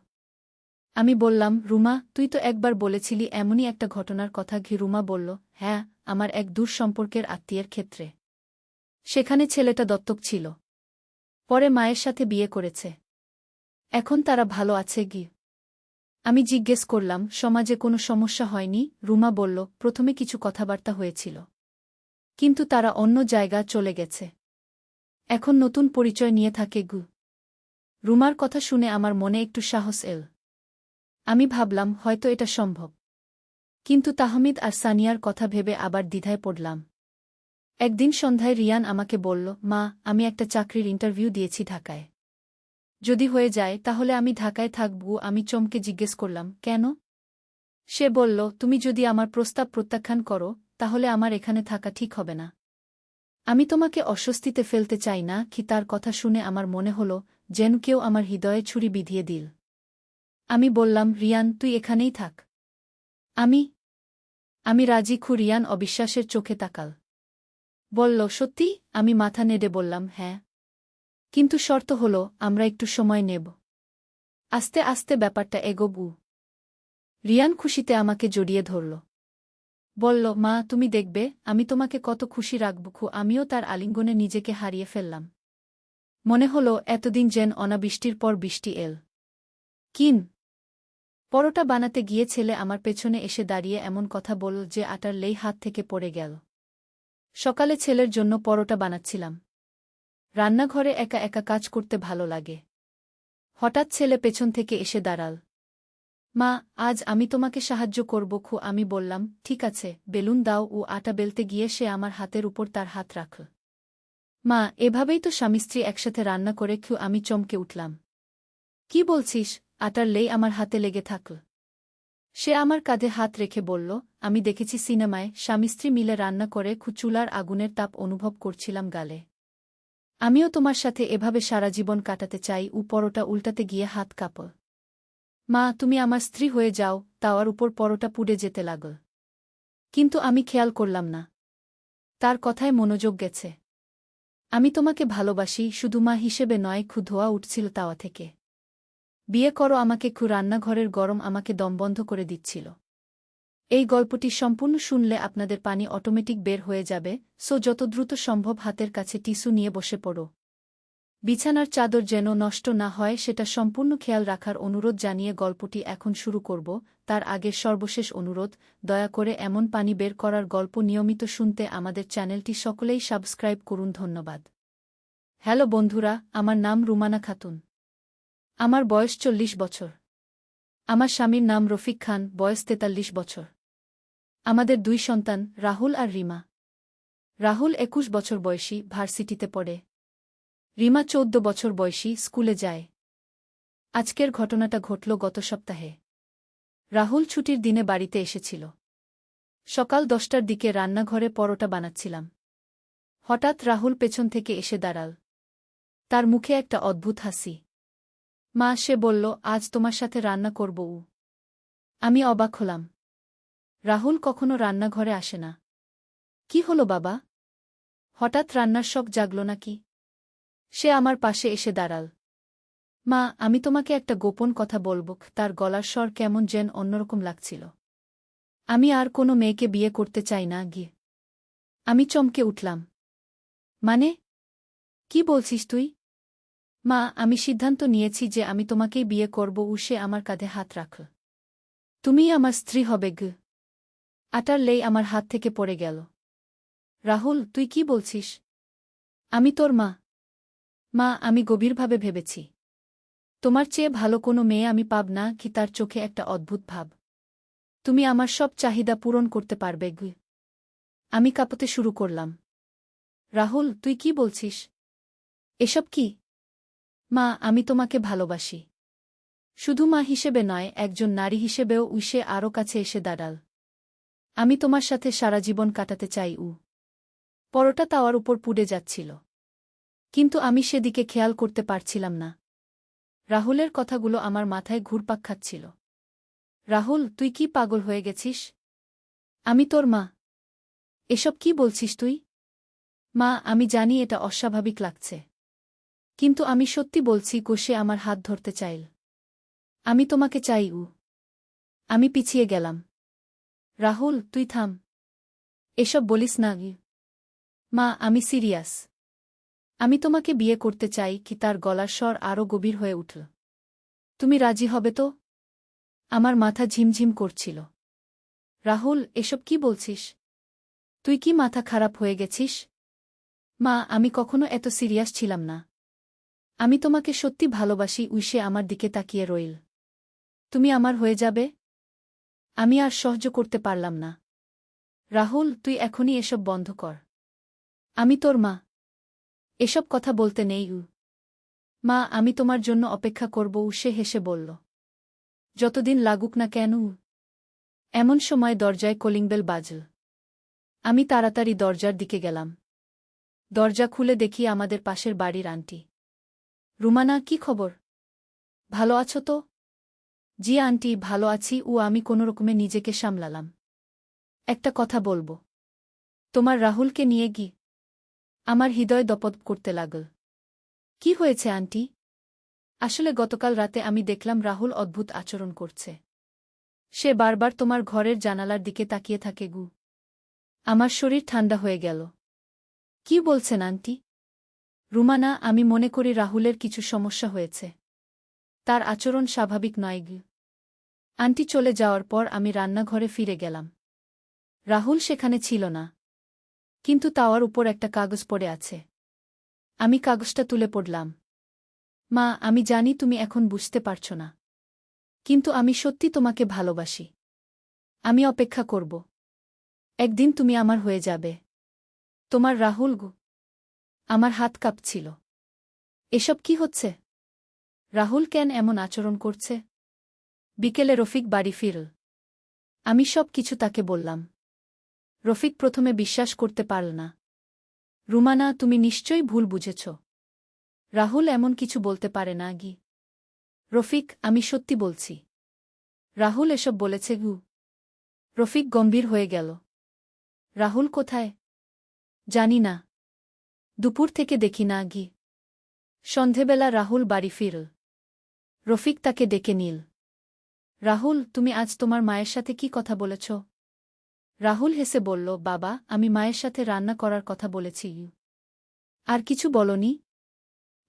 আমি বললাম, রুমা, তুই তো একবার বলেছিলি এমনই একটা ঘটনার কথা। রুমা বলল, হ্যাঁ, আমার এক দূর সম্পর্কের আত্মীয়ের ক্ষেত্রে। সেখানে ছেলেটা দত্তক ছিল। পরে মায়ের সাথে বিয়ে করেছে। এখন তারা ভালো আছে। আমি জিজ্ঞেস করলাম, সমাজে কোনো সমস্যা হয়নি? রুমা বলল, প্রথমে কিছু কথাবার্তা হয়েছিল। কিন্তু তারা অন্য জায়গা চলে গেছে। এখন নতুন পরিচয় নিয়ে থাকে। রুমার কথা শুনে আমার মনে একটু সাহস এল। আমি ভাবলাম হয়তো এটা সম্ভব। কিন্তু তাহমিদ আর সানিয়ার কথা ভেবে আবার দ্বিধায় পড়লাম। একদিন সন্ধ্যায় রিয়ান আমাকে বলল, মা, আমি একটা চাকরির ইন্টারভিউ দিয়েছি ঢাকায়। যদি হয়ে যায় তাহলে আমি ঢাকায় থাকব। আমি চমকে জিজ্ঞেস করলাম, কেন? সে বলল, তুমি যদি আমার প্রস্তাব প্রত্যাখ্যান করো তাহলে আমার এখানে থাকা ঠিক হবে না। আমি তোমাকে অস্বস্তিতে ফেলতে চাই না। তার কথা শুনে আমার মনে হল যেন কেউ আমার হৃদয়ে ছুরি বিধিয়ে দিল। আমি বললাম, রিয়ান, তুই এখানেই থাক। আমি আমি রাজি। রিয়ান অবিশ্বাসের চোখে তাকাল। বলল, সত্যি? আমি মাথা নেড়ে বললাম, হ্যাঁ। কিন্তু শর্ত হল আমরা একটু সময় নেব। আস্তে আস্তে ব্যাপারটা এগোবু। রিয়ান খুশিতে আমাকে জড়িয়ে ধরল। বলল, মা, তুমি দেখবে আমি তোমাকে কত খুশি রাখব। আমিও তার আলিঙ্গনে নিজেকে হারিয়ে ফেললাম। মনে হল এতদিন যেন অনাবৃষ্টির পর বৃষ্টি এল। কিন পরোটা বানাতে গিয়ে ছেলে আমার পেছনে এসে দাঁড়িয়ে এমন কথা বলল যে আটার লেই হাত থেকে পড়ে গেল। সকালে ছেলের জন্য পরোটা বানাচ্ছিলাম। রান্নাঘরে একা একা কাজ করতে ভালো লাগে। হঠাৎ ছেলে পেছন থেকে এসে দাঁড়াল। মা, আজ আমি তোমাকে সাহায্য করব। আমি বললাম, ঠিক আছে, বেলুন দাও। আটা বেলতে গিয়ে সে আমার হাতের উপর তার হাত রাখল। মা, এভাবেই তো স্বামী স্ত্রী একসাথে রান্না করে। আমি চমকে উঠলাম। কি বলছিস? আটার লেই আমার হাতে লেগে থাকল। সে আমার কাঁধে হাত রেখে বলল, আমি দেখেছি সিনেমায় স্বামী স্ত্রী মিলে রান্না করে চুলার আগুনের তাপ অনুভব করছিলাম গালে। আমিও তোমার সাথে এভাবে সারা জীবন কাটাতে চাই। পরোটা উল্টাতে গিয়ে হাত কাঁপল। মা, তুমি আমার স্ত্রী হয়ে যাও। তাওয়ার উপর পরোটা পুড়ে যেতে লাগল। কিন্তু আমি খেয়াল করলাম না। তার কথায় মনোযোগ গেছে। আমি তোমাকে ভালোবাসি, শুধু মা হিসেবে নয়। ধোয়া উঠছিল তাওয়া থেকে। বিয়ে করো আমাকে। রান্নাঘরের গরম আমাকে দমবন্ধ করে দিচ্ছিল। এই গল্পটি সম্পূর্ণ শুনলে আপনাদের পানি অটোমেটিক বের হয়ে যাবে। যত দ্রুত সম্ভব হাতের কাছে টিস্যু নিয়ে বসে পড়ো। বিছানার চাদর যেন নষ্ট না হয় সেটা সম্পূর্ণ খেয়াল রাখার অনুরোধ জানিয়ে গল্পটি এখন শুরু করব। তার আগে সর্বশেষ অনুরোধ, দয়া করে এমন পানি বের করার গল্প নিয়মিত শুনতে আমাদের চ্যানেলটি সকলেই সাবস্ক্রাইব করুন। ধন্যবাদ। হ্যালো বন্ধুরা, আমার নাম রুমানা খাতুন। আমার বয়স 40 বছর। আমার স্বামীর নাম রফিক খান, বয়স 43 বছর। আমাদের 2 সন্তান, রাহুল আর রিমা। রাহুল 21 বছর বয়সী, ভার্সিটিতে পড়ে। রিমা 14 বছর বয়সী, স্কুলে যায়। আজকের ঘটনাটা ঘটল গত সপ্তাহে। রাহুল ছুটির দিনে বাড়িতে এসেছিল। সকাল 10টার দিকে রান্নাঘরে পরোটা বানাচ্ছিলাম। হঠাৎ রাহুল পেছন থেকে এসে দাঁড়াল। তার মুখে একটা অদ্ভুত হাসি। মা, সে বলল, আজ তোমার সাথে রান্না করব। আমি অবাক হলাম। রাহুল কখনো রান্নাঘরে আসে না। কি হলো বাবা? হঠাৎ রান্নার শখ জাগল নাকি? সে আমার পাশে এসে দাঁড়াল। মা, আমি তোমাকে একটা গোপন কথা বলব। তার গলার স্বর কেমন যেন অন্যরকম লাগছিল। আমি আর কোনো মেয়েকে বিয়ে করতে চাই না। আমি চমকে উঠলাম। মানে? কি বলছিস তুই? মা, আমি সিদ্ধান্ত নিয়েছি যে আমি তোমাকেই বিয়ে করব। সে আমার কাঁধে হাত রাখল। তুমিই আমার স্ত্রী হবে। আটার লেই আমার হাত থেকে পড়ে গেল। রাহুল, তুই কি বলছিস? আমি তোর মা। মা, আমি গভীরভাবে ভেবেছি। তোমার চেয়ে ভালো কোনো মেয়ে আমি পাব না। তার চোখে একটা অদ্ভুত ভাব। তুমি আমার সব চাহিদা পূরণ করতে পারবে গু। আমি কাঁপতে শুরু করলাম। রাহুল, তুই কি বলছিস? এসব কি? মা, আমি তোমাকে ভালোবাসি। শুধু মা হিসেবে নয়, একজন নারী হিসেবেও। উইসে আরও কাছে এসে দাঁড়াল। আমি তোমার সাথে সারা জীবন কাটাতে চাই। পরোটা তাওয়ার উপর পুড়ে যাচ্ছিল, কিন্তু আমি সেদিকে খেয়াল করতে পারছিলাম না। রাহুলের কথাগুলো আমার মাথায় ঘুরপাক খাচ্ছিল। রাহুল, তুই কি পাগল হয়ে গেছিস? আমি তোর মা। এসব কি বলছিস তুই? মা, আমি জানি এটা অস্বাভাবিক লাগছে, কিন্তু আমি সত্যি বলছি। কোষে আমার হাত ধরতে চাইল। আমি তোমাকে চাই। আমি পিছিয়ে গেলাম। রাহুল, তুই থাম। এসব বলিস না। মা, আমি সিরিয়াস। আমি তোমাকে বিয়ে করতে চাই। কি? তার গলার স্বর আরও গভীর হয়ে উঠল। তুমি রাজি হবে তো? আমার মাথা ঝিমঝিম করছিল। রাহুল, এসব কি বলছিস? তুই কি মাথা খারাপ হয়ে গেছিস? মা, আমি কখনো এত সিরিয়াস ছিলাম না। আমি তোমাকে সত্যি ভালোবাসি। উইসে আমার দিকে তাকিয়ে রইল। তুমি আমার হয়ে যাবে? আমি আর সহ্য করতে পারলাম না। রাহুল, তুই এখনই এসব বন্ধ কর। আমি তোর মা। এসব কথা বলতে নেই। মা, আমি তোমার জন্য অপেক্ষা করব। সে হেসে বলল। যতদিন লাগুক না কেন। এমন সময় দরজায় কলিং বেল বাজল। আমি তাড়াতাড়ি দরজার দিকে গেলাম। দরজা খুলে দেখি আমাদের পাশের বাড়ির আন্টি। রুমানা, কি খবর? ভালো আছো তো? জি আন্টি, ভালো আছি। আমি কোনোরকমে নিজেকে সামলালাম। একটা কথা বলবো। তোমার রাহুলকে নিয়ে গি। আমার হৃদয় দপদ করতে লাগল। কি হয়েছে আন্টি? আসলে গতকাল রাতে আমি দেখলাম রাহুল অদ্ভুত আচরণ করছে। সে বারবার তোমার ঘরের জানালার দিকে তাকিয়ে থাকে। আমার শরীর ঠান্ডা হয়ে গেল। কি বলছেন আন্টি? রুমানা, আমি মনে করি রাহুলের কিছু সমস্যা হয়েছে। তার আচরণ স্বাভাবিক নয়। আন্টি চলে যাওয়ার পর আমি রান্নাঘরে ফিরে গেলাম। রাহুল সেখানে ছিল না, কিন্তু তাওয়ার উপর একটা কাগজ পড়ে আছে। আমি কাগজটা তুলে পড়লাম। মা, আমি জানি তুমি এখন বুঝতে পারছ না, কিন্তু আমি সত্যি তোমাকে ভালোবাসি। আমি অপেক্ষা করব। একদিন তুমি আমার হয়ে যাবে। তোমার রাহুল। আমার হাত কাঁপছিল। এসব কি হচ্ছে? রাহুল কেন এমন আচরণ করছে? বিকেলে রফিক বাড়ি ফিরল। আমি সব কিছু তাকে বললাম। রফিক প্রথমে বিশ্বাস করতে পারল না। রুমানা, তুমি নিশ্চয়ই ভুল বুঝেছ। রাহুল এমন কিছু বলতে পারে না। রফিক, আমি সত্যি বলছি। রাহুল এসব বলেছে। রফিক গম্ভীর হয়ে গেল। রাহুল কোথায়? জানি না। দুপুর থেকে দেখি না। সন্ধেবেলা রাহুল বাড়ি ফিরল। রফিক তাকে ডেকে নিল। রাহুল, তুমি আজ তোমার মায়ের সাথে কি কথা বলেছ? রাহুল হেসে বলল, বাবা, আমি মায়ের সাথে রান্না করার কথা বলেছি। আর কিছু বলনি?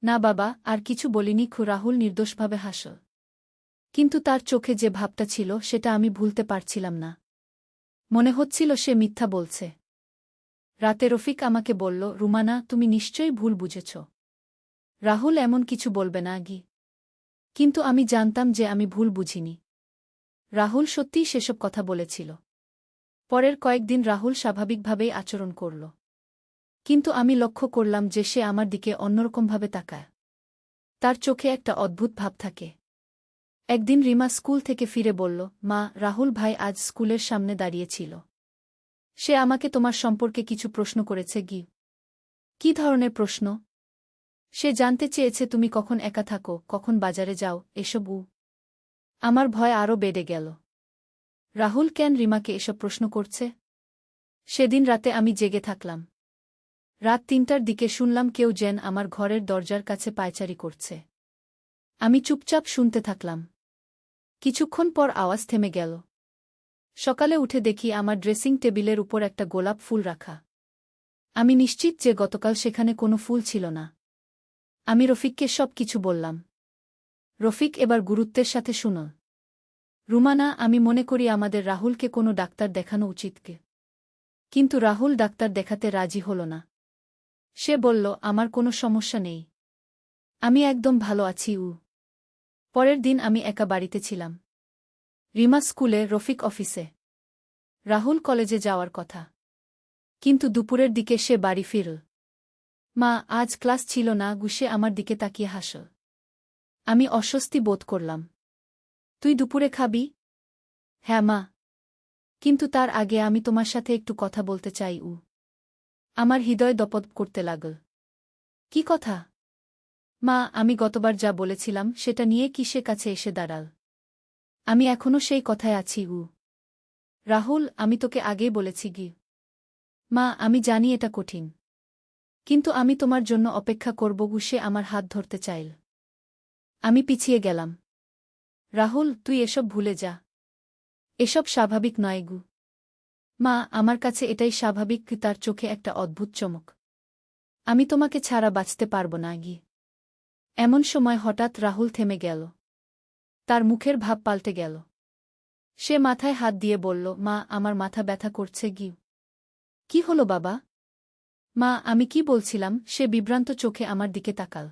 না বাবা, আর কিছু বলিনি। রাহুল নির্দোষভাবে হাসল, কিন্তু তার চোখে যে ভাবটা ছিল সেটা আমি ভুলতে পারছিলাম না। মনে হচ্ছিল সে মিথ্যা বলছে। রাতে রফিক আমাকে বলল, রুমানা, তুমি নিশ্চয়ই ভুল বুঝেছ। রাহুল এমন কিছু বলবে না। কিন্তু আমি জানতাম যে আমি ভুল বুঝিনি। রাহুল সত্যিই সেসব কথা বলেছিল। পরের কয়েকদিন রাহুল স্বাভাবিকভাবেই আচরণ করল, কিন্তু আমি লক্ষ্য করলাম যে সে আমার দিকে অন্যরকমভাবে তাকায়। তার চোখে একটা অদ্ভুত ভাব থাকে। একদিন রিমা স্কুল থেকে ফিরে বলল, মা, রাহুল ভাই আজ স্কুলের সামনে দাঁড়িয়েছিল। সে আমাকে তোমার সম্পর্কে কিছু প্রশ্ন করেছে। কি ধরনের প্রশ্ন? সে জানতে চেয়েছে তুমি কখন একা থাকো, কখন বাজারে যাও, এসব। আমার ভয় আরও বেড়ে গেল। রাহুল কেন রিমাকে এসব প্রশ্ন করছে? সেদিন রাতে আমি জেগে থাকলাম। রাত ৩টার দিকে শুনলাম কেউ যেন আমার ঘরের দরজার কাছে পায়চারি করছে। আমি চুপচাপ শুনতে থাকলাম। কিছুক্ষণ পর আওয়াজ থেমে গেল। সকালে উঠে দেখি আমার ড্রেসিং টেবিলের উপর একটা গোলাপ ফুল রাখা। আমি নিশ্চিত যে গতকাল সেখানে কোনো ফুল ছিল না। আমি রফিককে সব কিছু বললাম। রফিক এবার গুরুত্বের সাথে শুনল। রুমানা, আমি মনে করি আমাদের রাহুলকে কোনো ডাক্তার দেখানো উচিত। কিন্তু রাহুল ডাক্তার দেখাতে রাজি হল না। সে বলল, আমার কোনো সমস্যা নেই। আমি একদম ভালো আছি। পরের দিন আমি একা বাড়িতে ছিলাম। রিমা স্কুলে, রফিক অফিসে, রাহুল কলেজে যাওয়ার কথা। কিন্তু দুপুরের দিকে সে বাড়ি ফিরল। মা, আজ ক্লাস ছিল না। গুসে আমার দিকে তাকিয়ে হাসল। আমি অস্বস্তি বোধ করলাম। তুই দুপুরে খাবি? হ্যাঁ মা, কিন্তু তার আগে আমি তোমার সাথে একটু কথা বলতে চাই। আমার হৃদয় দপদ করতে লাগল। কি কথা? মা, আমি গতবার যা বলেছিলাম সেটা নিয়ে কি সে কাছে এসে দাঁড়াল? আমি এখনও সেই কথায় আছি। রাহুল, আমি তোকে আগেই বলেছি কি। মা, আমি জানি এটা কঠিন, কিন্তু আমি তোমার জন্য অপেক্ষা করব। সে আমার হাত ধরতে চাইল। আমি পিছিয়ে গেলাম। রাহুল, তুই এসব ভুলে যা। এসব স্বাভাবিক নয়। মা, আমার কাছে এটাই স্বাভাবিক। তার চোখে একটা অদ্ভুত চমক। আমি তোমাকে ছাড়া বাঁচতে পারব না। এমন সময় হঠাৎ রাহুল থেমে গেল। তার মুখের ভাব পাল্টে গেল। সে মাথায় হাত দিয়ে বলল, মা, আমার মাথা ব্যথা করছে। কি হলো বাবা? মা, আমি কি বলছিলাম? সে বিভ্রান্ত চোখে আমার দিকে তাকাল।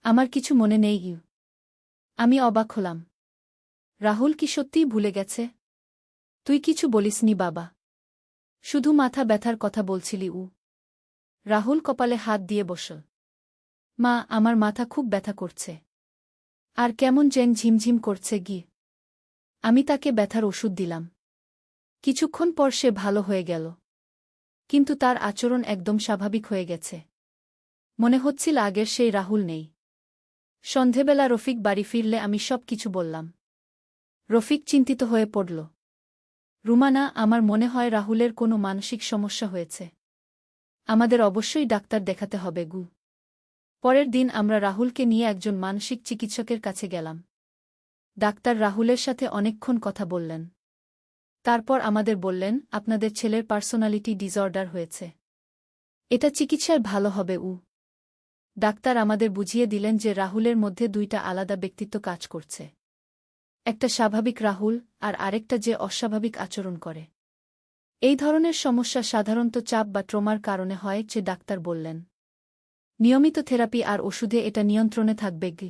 আমার কিছু মনে নেই। আমি অবাক হলাম। রাহুল কি সত্যিই ভুলে গেছে? তুই কিছু বলিসনি বাবা? শুধু মাথা ব্যথার কথা বলছিলি। রাহুল কপালে হাত দিয়ে বসল। মা, আমার মাথা খুব ব্যথা করছে। আর কেমন যেন ঝিমঝিম করছে। আমি তাকে ব্যথার ওষুধ দিলাম। কিছুক্ষণ পর সে ভালো হয়ে গেল। কিন্তু তার আচরণ একদম স্বাভাবিক হয়ে গেছে। মনে হচ্ছিল আগের সেই রাহুল নেই। সন্ধেবেলা রফিক বাড়ি ফিরলে আমি সব কিছু বললাম। রফিক চিন্তিত হয়ে পড়ল। রুমানা, আমার মনে হয় রাহুলের কোনো মানসিক সমস্যা হয়েছে। আমাদের অবশ্যই ডাক্তার দেখাতে হবে। পরের দিন আমরা রাহুলকে নিয়ে একজন মানসিক চিকিৎসকের কাছে গেলাম। ডাক্তার রাহুলের সাথে অনেকক্ষণ কথা বললেন। তারপর আমাদের বললেন, আপনাদের ছেলের পার্সোনালিটি ডিসঅর্ডার হয়েছে। এটা চিকিৎসায় ভালো হবে। ডাক্তার আমাদের বুঝিয়ে দিলেন যে রাহুলের মধ্যে দুইটা আলাদা ব্যক্তিত্ব কাজ করছে। একটা স্বাভাবিক রাহুল, আর আরেকটা যে অস্বাভাবিক আচরণ করে। এই ধরনের সমস্যা সাধারণত চাপ বা ট্রমার কারণে হয়, যে ডাক্তার বললেন। নিয়মিত থেরাপি আর ওষুধে এটা নিয়ন্ত্রণে থাকবে।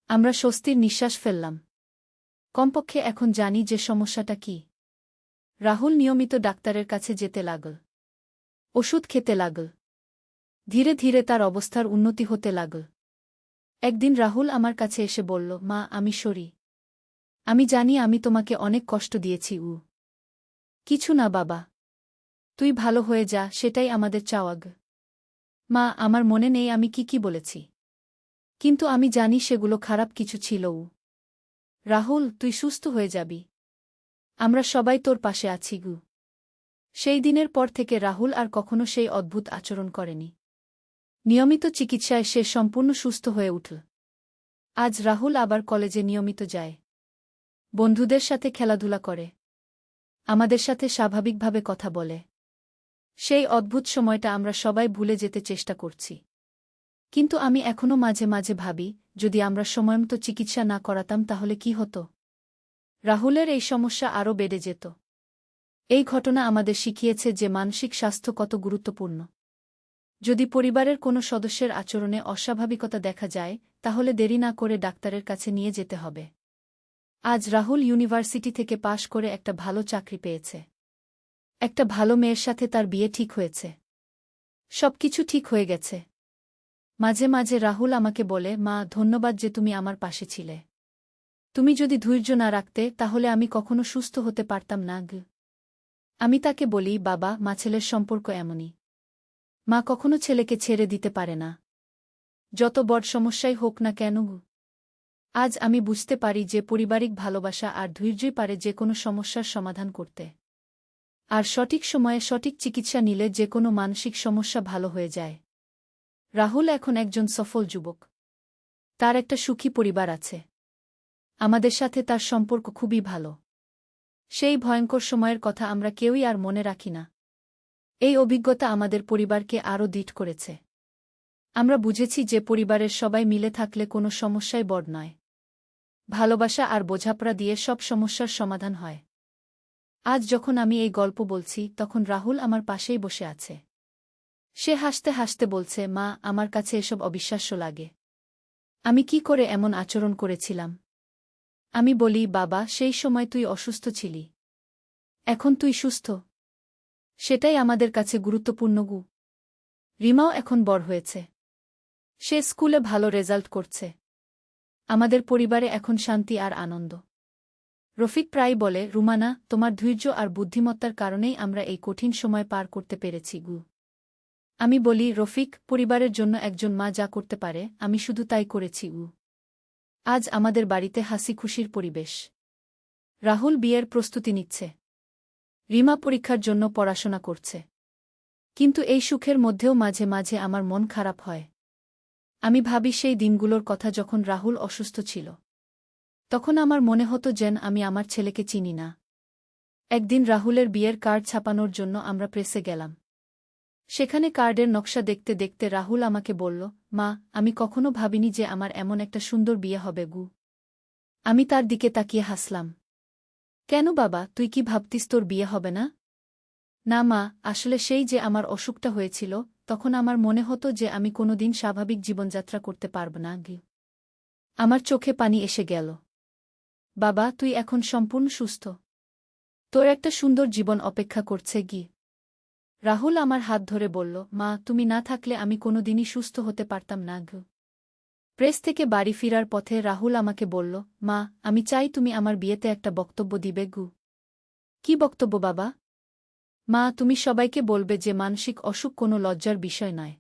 আমরা স্বস্তির নিঃশ্বাস ফেললাম। কমপক্ষে এখন জানি যে সমস্যাটা কি। রাহুল নিয়মিত ডাক্তারের কাছে যেতে লাগল। ওষুধ খেতে লাগল। ধীরে ধীরে তার অবস্থার উন্নতি হতে লাগল। একদিন রাহুল আমার কাছে এসে বলল, মা, আমি সরি। আমি জানি আমি তোমাকে অনেক কষ্ট দিয়েছি। কিছু না বাবা, তুই ভালো হয়ে যা, সেটাই আমাদের চাওয়া। মা, আমার মনে নেই আমি কি বলেছি, কিন্তু আমি জানি সেগুলো খারাপ কিছু ছিল। রাহুল, তুই সুস্থ হয়ে যাবি। আমরা সবাই তোর পাশে আছি। সেই দিনের পর থেকে রাহুল আর কখনো সেই অদ্ভুত আচরণ করেনি। নিয়মিত চিকিৎসায় সে সম্পূর্ণ সুস্থ হয়ে উঠল। আজ রাহুল আবার কলেজে নিয়মিত যায়। বন্ধুদের সাথে খেলাধুলা করে। আমাদের সাথে স্বাভাবিকভাবে কথা বলে। সেই অদ্ভুত সময়টা আমরা সবাই ভুলে যেতে চেষ্টা করছি। কিন্তু আমি এখনও মাঝে মাঝে ভাবি, যদি আমরা সময়মতো চিকিৎসা না করাতাম তাহলে কি হতো? রাহুলের এই সমস্যা আরও বেড়ে যেত। এই ঘটনা আমাদের শিখিয়েছে যে মানসিক স্বাস্থ্য কত গুরুত্বপূর্ণ। যদি পরিবারের কোনো সদস্যের আচরণে অস্বাভাবিকতা দেখা যায়, তাহলে দেরি না করে ডাক্তারের কাছে নিয়ে যেতে হবে। আজ রাহুল ইউনিভার্সিটি থেকে পাশ করে একটা ভালো চাকরি পেয়েছে। একটা ভালো মেয়ের সাথে তার বিয়ে ঠিক হয়েছে। সবকিছু ঠিক হয়ে গেছে। মাঝে মাঝে রাহুল আমাকে বলে, মা, ধন্যবাদ যে তুমি আমার পাশে ছিলে। তুমি যদি ধৈর্য না রাখতে তাহলে আমি কখনো সুস্থ হতে পারতাম না। আমি তাকে বলি, বাবা, মা ছেলের সম্পর্ক এমনই। মা কখনো ছেলেকে ছেড়ে দিতে পারে না, যত বড় সমস্যাই হোক না কেন। আজ আমি বুঝতে পারি যে পারিবারিক ভালোবাসা আর ধৈর্যই পারে যে কোনো সমস্যার সমাধান করতে। আর সঠিক সময়ে সঠিক চিকিৎসা নিলে যে কোনো মানসিক সমস্যা ভালো হয়ে যায়। রাহুল এখন একজন সফল যুবক। তার একটা সুখী পরিবার আছে। আমাদের সাথে তার সম্পর্ক খুবই ভালো। সেই ভয়ঙ্কর সময়ের কথা আমরা কেউই আর মনে রাখি না। এই অভিজ্ঞতা আমাদের পরিবারকে আরও দৃঢ় করেছে। আমরা বুঝেছি যে পরিবারের সবাই মিলে থাকলে কোনো সমস্যাই বড় নয়। ভালোবাসা আর বোঝাপড়া দিয়ে সব সমস্যার সমাধান হয়। আজ যখন আমি এই গল্প বলছি তখন রাহুল আমার পাশেই বসে আছে। সে হাসতে হাসতে বলছে, মা, আমার কাছে এসব অবিশ্বাস্য লাগে। আমি কি করে এমন আচরণ করেছিলাম? আমি বলি, বাবা, সেই সময় তুই অসুস্থ ছিলি। এখন তুই সুস্থ। সেটাই আমাদের কাছে গুরুত্বপূর্ণ গু। রিমাও এখন বড় হয়েছে। সে স্কুলে ভালো রেজাল্ট করছে। আমাদের পরিবারে এখন শান্তি আর আনন্দ। রফিক প্রায় বলে, রুমানা, তোমার ধৈর্য আর বুদ্ধিমত্তার কারণেই আমরা এই কঠিন সময় পার করতে পেরেছি গু। আমি বলি, রফিক, পরিবারের জন্য একজন মা যা করতে পারে আমি শুধু তাই করেছি গু। আজ আমাদের বাড়িতে হাসি খুশির পরিবেশ। রাহুল বিয়ের প্রস্তুতি নিচ্ছে। রিমা পরীক্ষার জন্য পড়াশোনা করছে। কিন্তু এই সুখের মধ্যেও মাঝে মাঝে আমার মন খারাপ হয়। আমি ভাবি সেই দিনগুলোর কথা যখন রাহুল অসুস্থ ছিল। তখন আমার মনে হতো যেন আমি আমার ছেলেকে চিনি না। একদিন রাহুলের বিয়ের কার্ড ছাপানোর জন্য আমরা প্রেসে গেলাম। সেখানে কার্ডের নকশা দেখতে দেখতে রাহুল আমাকে বলল, মা, আমি কখনো ভাবিনি যে আমার এমন একটা সুন্দর বিয়ে হবে গু। আমি তার দিকে তাকিয়ে হাসলাম। কেন বাবা, তুই কি ভাবতিস তোর বিয়ে হবে না? না মা, আসলে সেই যে আমার অসুখটা হয়েছিল, তখন আমার মনে হতো যে আমি কোনোদিন স্বাভাবিক জীবনযাত্রা করতে পারব না গি। আমার চোখে পানি এসে গেল। বাবা, তুই এখন সম্পূর্ণ সুস্থ। তোর একটা সুন্দর জীবন অপেক্ষা করছে গি। রাহুল আমার হাত ধরে বলল, মা, তুমি না থাকলে আমি কোনোদিনই সুস্থ হতে পারতাম না গু। প্রেস থেকে বাড়ি ফিরার পথে রাহুল আমাকে বলল, মা, আমি চাই তুমি আমার বিয়েতে একটা বক্তব্য দিবে গু। কি বক্তব্য বাবা? মা, তুমি সবাইকে বলবে যে মানসিক অসুখ কোনো লজ্জার বিষয় নয়।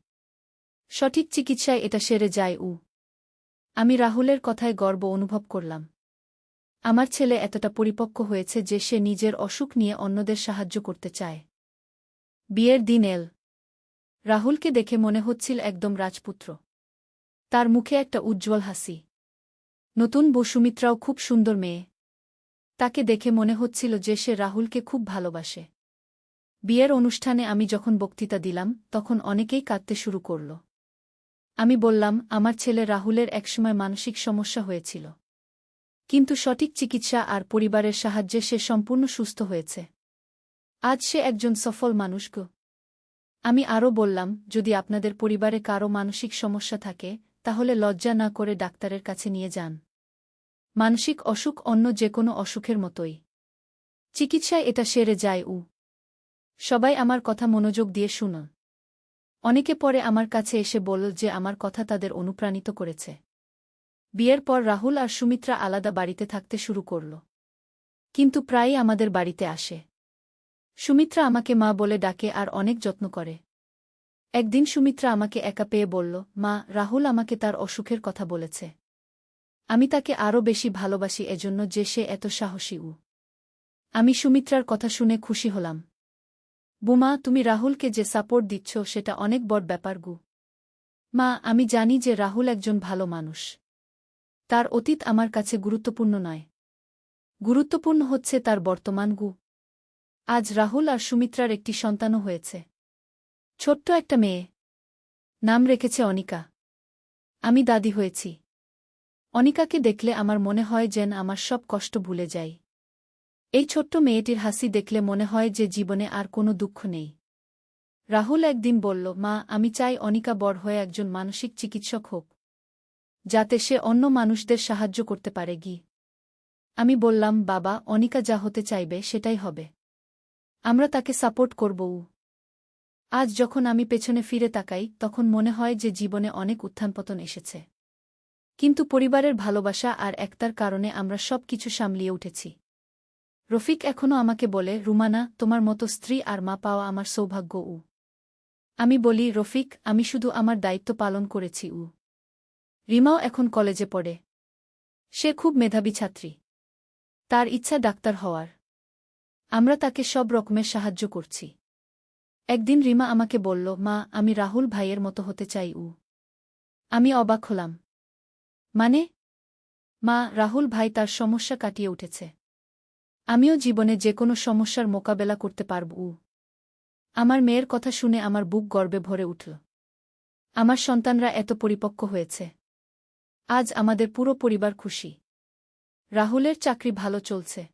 সঠিক চিকিৎসায় এটা সেরে যায়। আমি রাহুলের কথায় গর্ব অনুভব করলাম। আমার ছেলে এতটা পরিপক্ক হয়েছে যে সে নিজের অসুখ নিয়ে অন্যদের সাহায্য করতে চায়। বিয়ের দিন এল। রাহুলকে দেখে মনে হচ্ছিল একদম রাজপুত্র। তার মুখে একটা উজ্জ্বল হাসি। নতুন বউ সুমিত্রাও খুব সুন্দর মেয়ে। তাকে দেখে মনে হচ্ছিল যে সে রাহুলকে খুব ভালোবাসে। বিয়ের অনুষ্ঠানে আমি যখন বক্তৃতা দিলাম তখন অনেকেই কাঁদতে শুরু করল। আমি বললাম, আমার ছেলে রাহুলের একসময় মানসিক সমস্যা হয়েছিল। কিন্তু সঠিক চিকিৎসা আর পরিবারের সাহায্যে সে সম্পূর্ণ সুস্থ হয়েছে। আজ সে একজন সফল মানুষ গো। আমি আরও বললাম, যদি আপনাদের পরিবারে কারও মানসিক সমস্যা থাকে তাহলে লজ্জা না করে ডাক্তারের কাছে নিয়ে যান। মানসিক অসুখ অন্য যে কোনো অসুখের মতোই। চিকিৎসায় এটা সেরে যায়। সবাই আমার কথা মনোযোগ দিয়ে শুনো। অনেকে পরে আমার কাছে এসে বলল যে আমার কথা তাদের অনুপ্রাণিত করেছে। বিয়ের পর রাহুল আর সুমিত্রা আলাদা বাড়িতে থাকতে শুরু করল। কিন্তু প্রায়ই আমাদের বাড়িতে আসে। সুমিত্রা আমাকে মা বলে ডাকে আর অনেক যত্ন করে। একদিন সুমিত্রা আমাকে একা পেয়ে বলল, মা, রাহুল আমাকে তার অসুখের কথা বলেছে। আমি তাকে আরও বেশি ভালোবাসি এজন্য যে সে এত সাহসী। আমি সুমিত্রার কথা শুনে খুশি হলাম। বুমা, তুমি রাহুলকে যে সাপোর্ট দিচ্ছ সেটা অনেক বড় ব্যাপার গু। মা, আমি জানি যে রাহুল একজন ভালো মানুষ। তার অতীত আমার কাছে গুরুত্বপূর্ণ নয়। গুরুত্বপূর্ণ হচ্ছে তার বর্তমান গু। আজ রাহুল আর সুমিত্রার একটি সন্তানও হয়েছে। ছোট্ট একটা মেয়ে। নাম রেখেছে অনিকা। আমি দাদি হয়েছি। অনিকাকে দেখলে আমার মনে হয় যেন আমার সব কষ্ট ভুলে যাই। এই ছোট্ট মেয়েটির হাসি দেখলে মনে হয় যে জীবনে আর কোনো দুঃখ নেই। রাহুল একদিন বলল, মা, আমি চাই অনিকা বড় হয়ে একজন মানসিক চিকিৎসক হোক, যাতে সে অন্য মানুষদের সাহায্য করতে পারে গি। আমি বললাম, বাবা, অনিকা যা হতে চাইবে সেটাই হবে। আমরা তাকে সাপোর্ট করব। আজ যখন আমি পেছনে ফিরে তাকাই তখন মনে হয় যে জীবনে অনেক উত্থানপতন এসেছে। কিন্তু পরিবারের ভালোবাসা আর একতার কারণে আমরা সব কিছু সামলিয়ে উঠেছি। রফিক এখনও আমাকে বলে, রুমানা, তোমার মতো স্ত্রী আর মা পাওয়া আমার সৌভাগ্য। আমি বলি, রফিক, আমি শুধু আমার দায়িত্ব পালন করেছি। রিমাও এখন কলেজে পড়ে। সে খুব মেধাবী ছাত্রী। তার ইচ্ছা ডাক্তার হওয়ার। আমরা তাকে সব রকমের সাহায্য করছি। একদিন রিমা আমাকে বলল, মা, আমি রাহুল ভাইয়ের মতো হতে চাই। আমি অবাক হলাম। মানে? মা, রাহুল ভাই তার সমস্যা কাটিয়ে উঠেছে। আমিও জীবনে যে কোনো সমস্যার মোকাবেলা করতে পারব। আমার মেয়ের কথা শুনে আমার বুক গর্বে ভরে উঠল। আমার সন্তানরা এত পরিপক্ক হয়েছে। আজ আমাদের পুরো পরিবার খুশি। রাহুলের চাকরি ভালো চলছে।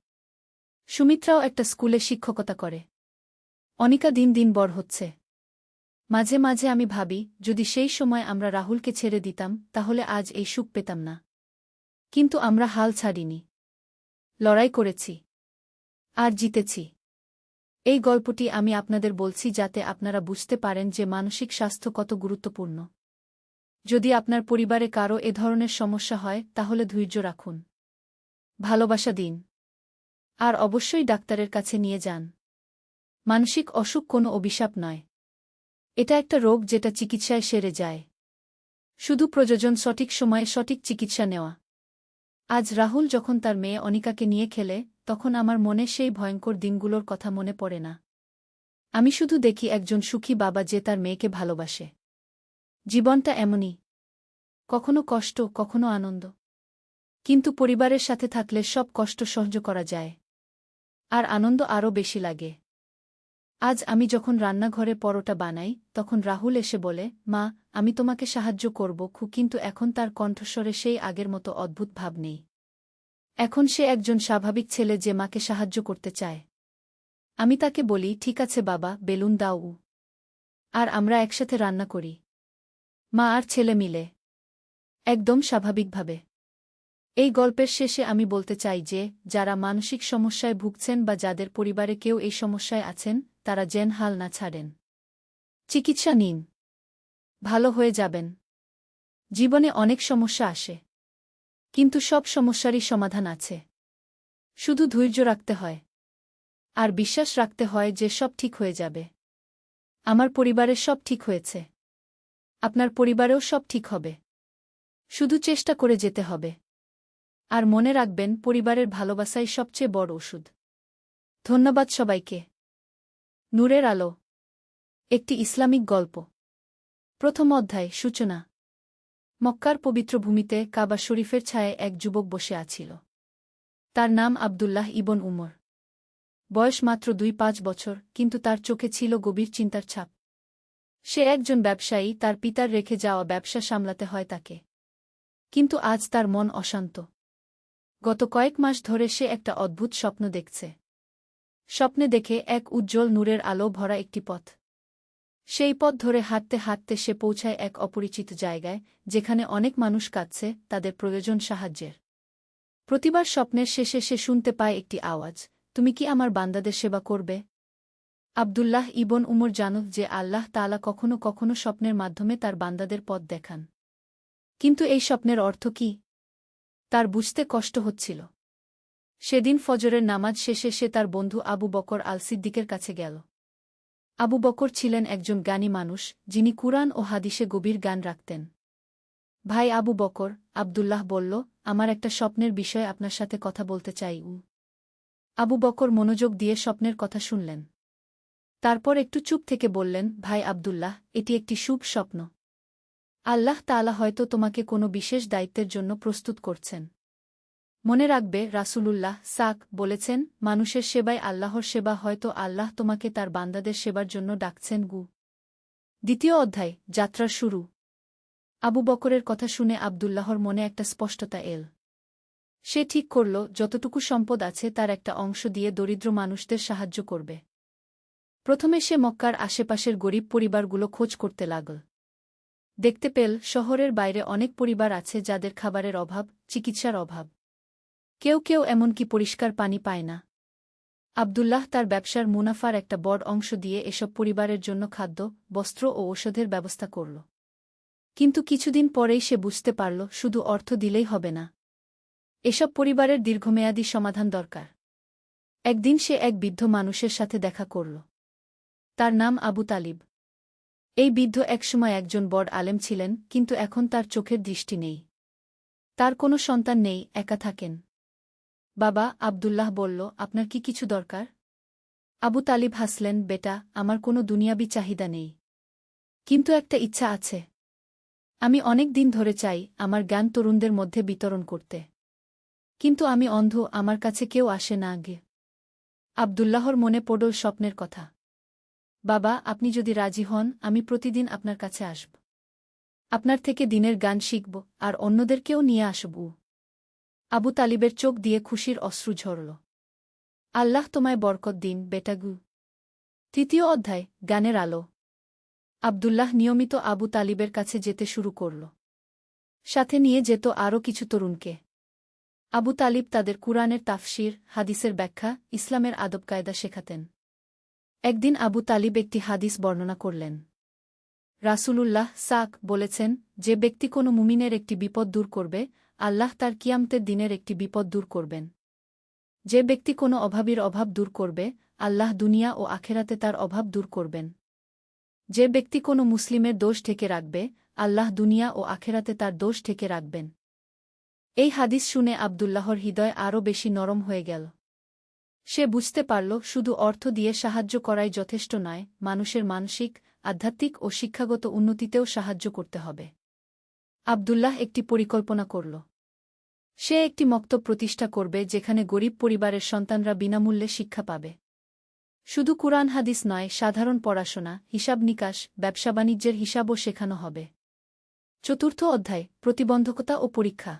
সুমিত্রাও একটা স্কুলে শিক্ষকতা করে। অনিকা দিন দিন বড় হচ্ছে। মাঝে মাঝে আমি ভাবি, যদি সেই সময় আমরা রাহুলকে ছেড়ে দিতাম তাহলে আজ এই সুখ পেতাম না। কিন্তু আমরা হাল ছাড়িনি। লড়াই করেছি। আর জিতেছি। এই গল্পটি আমি আপনাদের বলছি যাতে আপনারা বুঝতে পারেন যে মানসিক স্বাস্থ্য কত গুরুত্বপূর্ণ। যদি আপনার পরিবারে কারও এ ধরনের সমস্যা হয় তাহলে ধৈর্য রাখুন। ভালোবাসা দিন। আর অবশ্যই ডাক্তারের কাছে নিয়ে যান। মানসিক অসুখ কোনো অভিশাপ নয়। এটা একটা রোগ যেটা চিকিৎসায় সেরে যায়। শুধু প্রয়োজন সঠিক সময়ে সঠিক চিকিৎসা নেওয়া। আজ রাহুল যখন তার মেয়ে অনিকাকে নিয়ে খেলে তখন আমার মনে সেই ভয়ঙ্কর দিনগুলোর কথা মনে পড়ে না। আমি শুধু দেখি একজন সুখী বাবা যে তার মেয়েকে ভালোবাসে। জীবনটা এমনই। কখনো কষ্ট, কখনো আনন্দ। কিন্তু পরিবারের সাথে থাকলে সব কষ্ট সহ্য করা যায়। আর আনন্দ আরও বেশি লাগে। আজ আমি যখন রান্নাঘরে পরোটা বানাই তখন রাহুল এসে বলে, মা, আমি তোমাকে সাহায্য করব কিন্তু এখন তার কণ্ঠস্বরে সেই আগের মতো অদ্ভুত ভাব নেই। এখন সে একজন স্বাভাবিক ছেলে যে মাকে সাহায্য করতে চায়। আমি তাকে বলি, ঠিক আছে বাবা, বেলুন দাও। আর আমরা একসাথে রান্না করি। মা আর ছেলে মিলে। একদম স্বাভাবিকভাবে। এই গল্পের শেষে আমি বলতে চাই যে যারা মানসিক সমস্যায় ভুগছেন বা যাদের পরিবারে কেউ এই সমস্যায় আছেন তারা যেন হাল না ছাড়েন। চিকিৎসা নিন। ভালো হয়ে যাবেন। জীবনে অনেক সমস্যা আসে। কিন্তু সব সমস্যারই সমাধান আছে। শুধু ধৈর্য রাখতে হয়। আর বিশ্বাস রাখতে হয় যে সব ঠিক হয়ে যাবে। আমার পরিবারের সব ঠিক হয়েছে। আপনার পরিবারেও সব ঠিক হবে। শুধু চেষ্টা করে যেতে হবে। আর মনে রাখবেন, পরিবারের ভালোবাসাই সবচেয়ে বড় ওষুধ। ধন্যবাদ সবাইকে। নূরের আলো। একটি ইসলামিক গল্প। প্রথম অধ্যায়, সূচনা। মক্কার পবিত্র ভূমিতে কাবা শরীফের ছায়ায় এক যুবক বসে আছিল। তার নাম আবদুল্লাহ ইবন উমর। বয়স মাত্র ২-৫ বছর, কিন্তু তার চোখে ছিল গভীর চিন্তার ছাপ। সে একজন ব্যবসায়ী, তার পিতার রেখে যাওয়া ব্যবসা সামলাতে হয় তাকে। কিন্তু আজ তার মন অশান্ত। গত কয়েক মাস ধরে সে একটা অদ্ভুত স্বপ্ন দেখছে। স্বপ্নে দেখে এক উজ্জ্বল নূরের আলো ভরা একটি পথ। সেই পথ ধরে হাঁটতে হাঁটতে সে পৌঁছায় এক অপরিচিত জায়গায়, যেখানে অনেক মানুষ কাঁদছে, তাদের প্রয়োজন সাহায্যের। প্রতিবার স্বপ্নের শেষে সে শুনতে পায় একটি আওয়াজ, তুমি কি আমার বান্দাদের সেবা করবে? আবদুল্লাহ ইবন উমর জানত যে আল্লাহ তাআলা কখনো কখনো স্বপ্নের মাধ্যমে তার বান্দাদের পথ দেখান। কিন্তু এই স্বপ্নের অর্থ কি? তার বুঝতে কষ্ট হচ্ছিল। সেদিন ফজরের নামাজ শেষে সে তার বন্ধু আবু বকর আল সিদ্দিকের কাছে গেল। আবু বকর ছিলেন একজন জ্ঞানী মানুষ, যিনি কুরআন ও হাদিসে গভীর জ্ঞান রাখতেন। ভাই আবু বকর, আবদুল্লাহ বলল, আমার একটা স্বপ্নের বিষয়ে আপনার সাথে কথা বলতে চাই। আবু বকর মনোযোগ দিয়ে স্বপ্নের কথা শুনলেন। তারপর একটু চুপ থেকে বললেন, ভাই আবদুল্লাহ, এটি একটি শুভ স্বপ্ন। আল্লাহ তাআলা হয়তো তোমাকে কোনো বিশেষ দায়িত্বের জন্য প্রস্তুত করছেন। মনে রাখবে, রাসূলুল্লাহ বলেছেন, মানুষের সেবায় আল্লাহর সেবা। হয়তো আল্লাহ তোমাকে তার বান্দাদের সেবার জন্য ডাকছেন। দ্বিতীয় অধ্যায়, যাত্রার শুরু। আবু বকরের কথা শুনে আবদুল্লাহর মনে একটা স্পষ্টতা এল। সে ঠিক করল, যতটুকু সম্পদ আছে তার একটা অংশ দিয়ে দরিদ্র মানুষদের সাহায্য করবে। প্রথমে সে মক্কার আশেপাশের গরিব পরিবারগুলো খোঁজ করতে লাগল। দেখতে পেল, শহরের বাইরে অনেক পরিবার আছে যাদের খাবারের অভাব, চিকিৎসার অভাব। কেউ কেউ এমনকি পরিষ্কার পানি পায় না। আবদুল্লাহ তার ব্যবসার মুনাফার একটা বড় অংশ দিয়ে এসব পরিবারের জন্য খাদ্য, বস্ত্র ও ঔষধের ব্যবস্থা করল। কিন্তু কিছুদিন পরেই সে বুঝতে পারল, শুধু অর্থ দিলেই হবে না। এসব পরিবারের দীর্ঘমেয়াদী সমাধান দরকার। একদিন সে এক বৃদ্ধ মানুষের সাথে দেখা করল। তার নাম আবু তালিব। এই বৃদ্ধ একসময় একজন বড় আলেম ছিলেন, কিন্তু এখন তার চোখের দৃষ্টি নেই। তার কোনো সন্তান নেই, একা থাকেন। বাবা, আবদুল্লাহ বলল, আপনার কি কিছু দরকার? আবু তালিব হাসলেন, বেটা, আমার কোনো দুনিয়াবি চাহিদা নেই। কিন্তু একটা ইচ্ছা আছে। আমি অনেক দিন ধরে চাই আমার জ্ঞান তরুণদের মধ্যে বিতরণ করতে। কিন্তু আমি অন্ধ, আমার কাছে কেউ আসে না আগে। আবদুল্লাহর মনে পড়ল স্বপ্নের কথা। বাবা, আপনি যদি রাজি হন, আমি প্রতিদিন আপনার কাছে আসব। আপনার থেকে দিনের গান শিখব, আর অন্যদেরকেও নিয়ে আসব। আবু তালিবের চোখ দিয়ে খুশির অশ্রু ঝরল। আল্লাহ তোমায় বরকত দিন, বেটাগু। তৃতীয় অধ্যায়, জ্ঞানের আলো। আবদুল্লাহ নিয়মিত আবু তালিবের কাছে যেতে শুরু করল। সাথে নিয়ে যেত আরও কিছু তরুণকে। আবু তালিব তাদের কুরআনের তাফসির, হাদিসের ব্যাখ্যা, ইসলামের আদব-কায়দা শেখাতেন। একদিন আবু তালিব একটি হাদিস বর্ণনা করলেন। রাসূলুল্লাহ বলেছেন, যে ব্যক্তি কোনো মুমিনের একটি বিপদ দূর করবে, আল্লাহ তার কিয়ামতের দিনের একটি বিপদ দূর করবেন। যে ব্যক্তি কোনো অভাবীর অভাব দূর করবে, আল্লাহ দুনিয়া ও আখেরাতে তার অভাব দূর করবেন। যে ব্যক্তি কোনো মুসলিমের দোষ ঢেকে রাখবে, আল্লাহ দুনিয়া ও আখেরাতে তার দোষ ঢেকে রাখবেন। এই হাদিস শুনে আবদুল্লাহর হৃদয় আরও বেশি নরম হয়ে গেল। সে বুঝতে পারল, শুধু অর্থ দিয়ে সাহায্য করাই যথেষ্ট নয়, মানুষের মানসিক, আধ্যাত্মিক ও শিক্ষাগত উন্নতিতেও সাহায্য করতে হবে। আবদুল্লাহ একটি পরিকল্পনা করল। সে একটি মক্তব প্রতিষ্ঠা করবে যেখানে গরিব পরিবারের সন্তানরা বিনামূল্যে শিক্ষা পাবে। শুধু কুরআন হাদিস নয়, সাধারণ পড়াশোনা, হিসাব নিকাশ, ব্যবসা বাণিজ্যের হিসাবও শেখানো হবে। চতুর্থ অধ্যায়, প্রতিবন্ধকতা ও পরীক্ষা।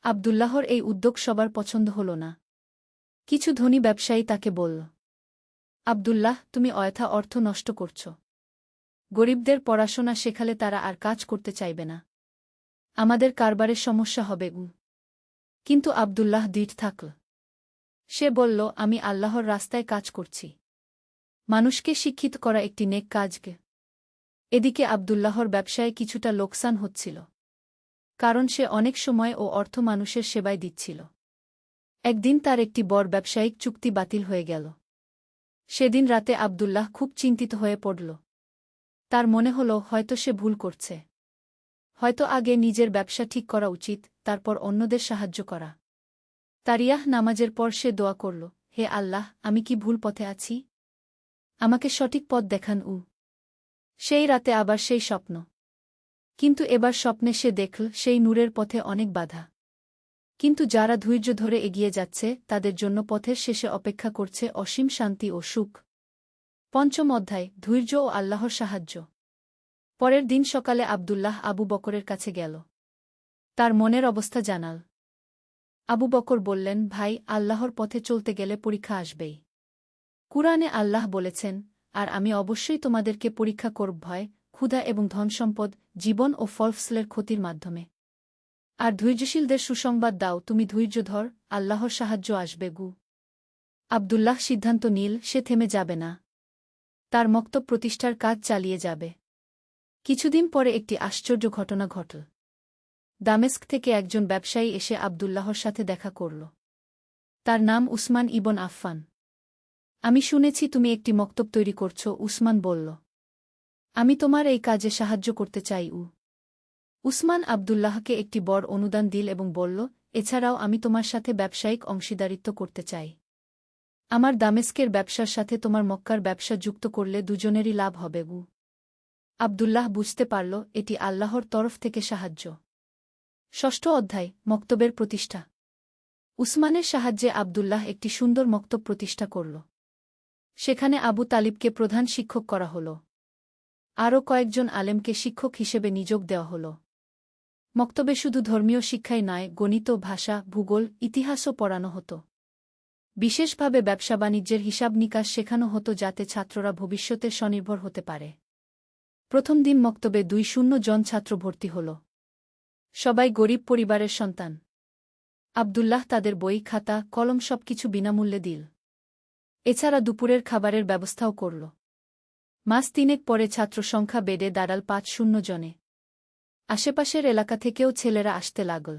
আবদুল্লাহর এই উদ্যোগ সবার পছন্দ হল না। কিছু ধনী ব্যবসায়ী তাকে বলল, আবদুল্লাহ, তুমি অযথা অর্থ নষ্ট করছ। গরিবদের পড়াশোনা শেখালে তারা আর কাজ করতে চাইবে না। আমাদের কারবারের সমস্যা হবে। কিন্তু আবদুল্লাহ দৃঢ় থাকল। সে বলল, আমি আল্লাহর রাস্তায় কাজ করছি। মানুষকে শিক্ষিত করা একটি নেক কাজকে। এদিকে আবদুল্লাহর ব্যবসায় কিছুটা লোকসান হচ্ছিল, কারণ সে অনেক সময় ও অর্থ মানুষের সেবায় দিচ্ছিল। একদিন তার একটি বড় ব্যবসায়িক চুক্তি বাতিল হয়ে গেল। সেদিন রাতে আবদুল্লাহ খুব চিন্তিত হয়ে পড়ল। তার মনে হল, হয়তো সে ভুল করছে। হয়তো আগে নিজের ব্যবসা ঠিক করা উচিত, তারপর অন্যদের সাহায্য করা। তারিয়াহ নামাজের পর সে দোয়া করল, হে আল্লাহ, আমি কি ভুল পথে আছি? আমাকে সঠিক পথ দেখান। সেই রাতে আবার সেই স্বপ্ন। কিন্তু এবার স্বপ্নে সে দেখল, সেই নূরের পথে অনেক বাধা। কিন্তু যারা ধৈর্য ধরে এগিয়ে যাচ্ছে, তাদের জন্য পথের শেষে অপেক্ষা করছে অসীম শান্তি ও সুখ। পঞ্চম অধ্যায়, ধৈর্য ও আল্লাহর সাহায্য। পরের দিন সকালে আবদুল্লাহ আবু বকরের কাছে গেল। তার মনের অবস্থা জানাল। আবু বকর বললেন, ভাই, আল্লাহর পথে চলতে গেলে পরীক্ষা আসবেই। কুরআনে আল্লাহ বলেছেন, আর আমি অবশ্যই তোমাদেরকে পরীক্ষা করব ভয়, ক্ষুধা এবং ধনসম্পদ, জীবন ও ফলফসলের ক্ষতির মাধ্যমে। আর ধৈর্যশীলদের সুসংবাদ দাও, তুমি ধৈর্য ধর, আল্লাহর সাহায্য আসবে। আবদুল্লাহ সিদ্ধান্ত নিল, সে থেমে যাবে না। তার মক্তব প্রতিষ্ঠার কাজ চালিয়ে যাবে। কিছুদিন পরে একটি আশ্চর্য ঘটনা ঘটল। দামেস্ক থেকে একজন ব্যবসায়ী এসে আবদুল্লাহর সাথে দেখা করল। তার নাম উসমান ইবন আফফান। আমি শুনেছি তুমি একটি মক্তব তৈরি করছ, উসমান বলল। আমি তোমার এই কাজে সাহায্য করতে চাই। উসমান আবদুল্লাহকে একটি বড় অনুদান দিল এবং বলল, এছাড়াও আমি তোমার সাথে ব্যবসায়িক অংশীদারিত্ব করতে চাই। আমার দামেস্কের ব্যবসার সাথে তোমার মক্কার ব্যবসা যুক্ত করলে দুজনেরই লাভ হবে। আবদুল্লাহ বুঝতে পারল, এটি আল্লাহর তরফ থেকে সাহায্য। ষষ্ঠ অধ্যায়, মক্তবের প্রতিষ্ঠা। উসমানের সাহায্যে আবদুল্লাহ একটি সুন্দর মক্তব প্রতিষ্ঠা করল। সেখানে আবু তালিবকে প্রধান শিক্ষক করা হল। আরও কয়েকজন আলেমকে শিক্ষক হিসেবে নিযোগ দেওয়া হল। মক্তবে শুধু ধর্মীয় শিক্ষাই নয়, গণিত, ভাষা, ভূগোল, ইতিহাসও পড়ানো হতো। বিশেষভাবে ব্যবসা বাণিজ্যের হিসাব নিকাশ শেখানো হতো, যাতে ছাত্ররা ভবিষ্যতে স্বনির্ভর হতে পারে। প্রথম দিন মক্তবে 200 জন ছাত্র ভর্তি হল। সবাই গরিব পরিবারের সন্তান। আবদুল্লাহ তাদের বই, খাতা, কলম সবকিছু বিনামূল্যে দিল। এছাড়া দুপুরের খাবারের ব্যবস্থাও করল। মাস তিনেক পরে ছাত্র সংখ্যা বেড়ে দাঁড়াল 500 জনে। আশেপাশের এলাকা থেকেও ছেলেরা আসতে লাগল।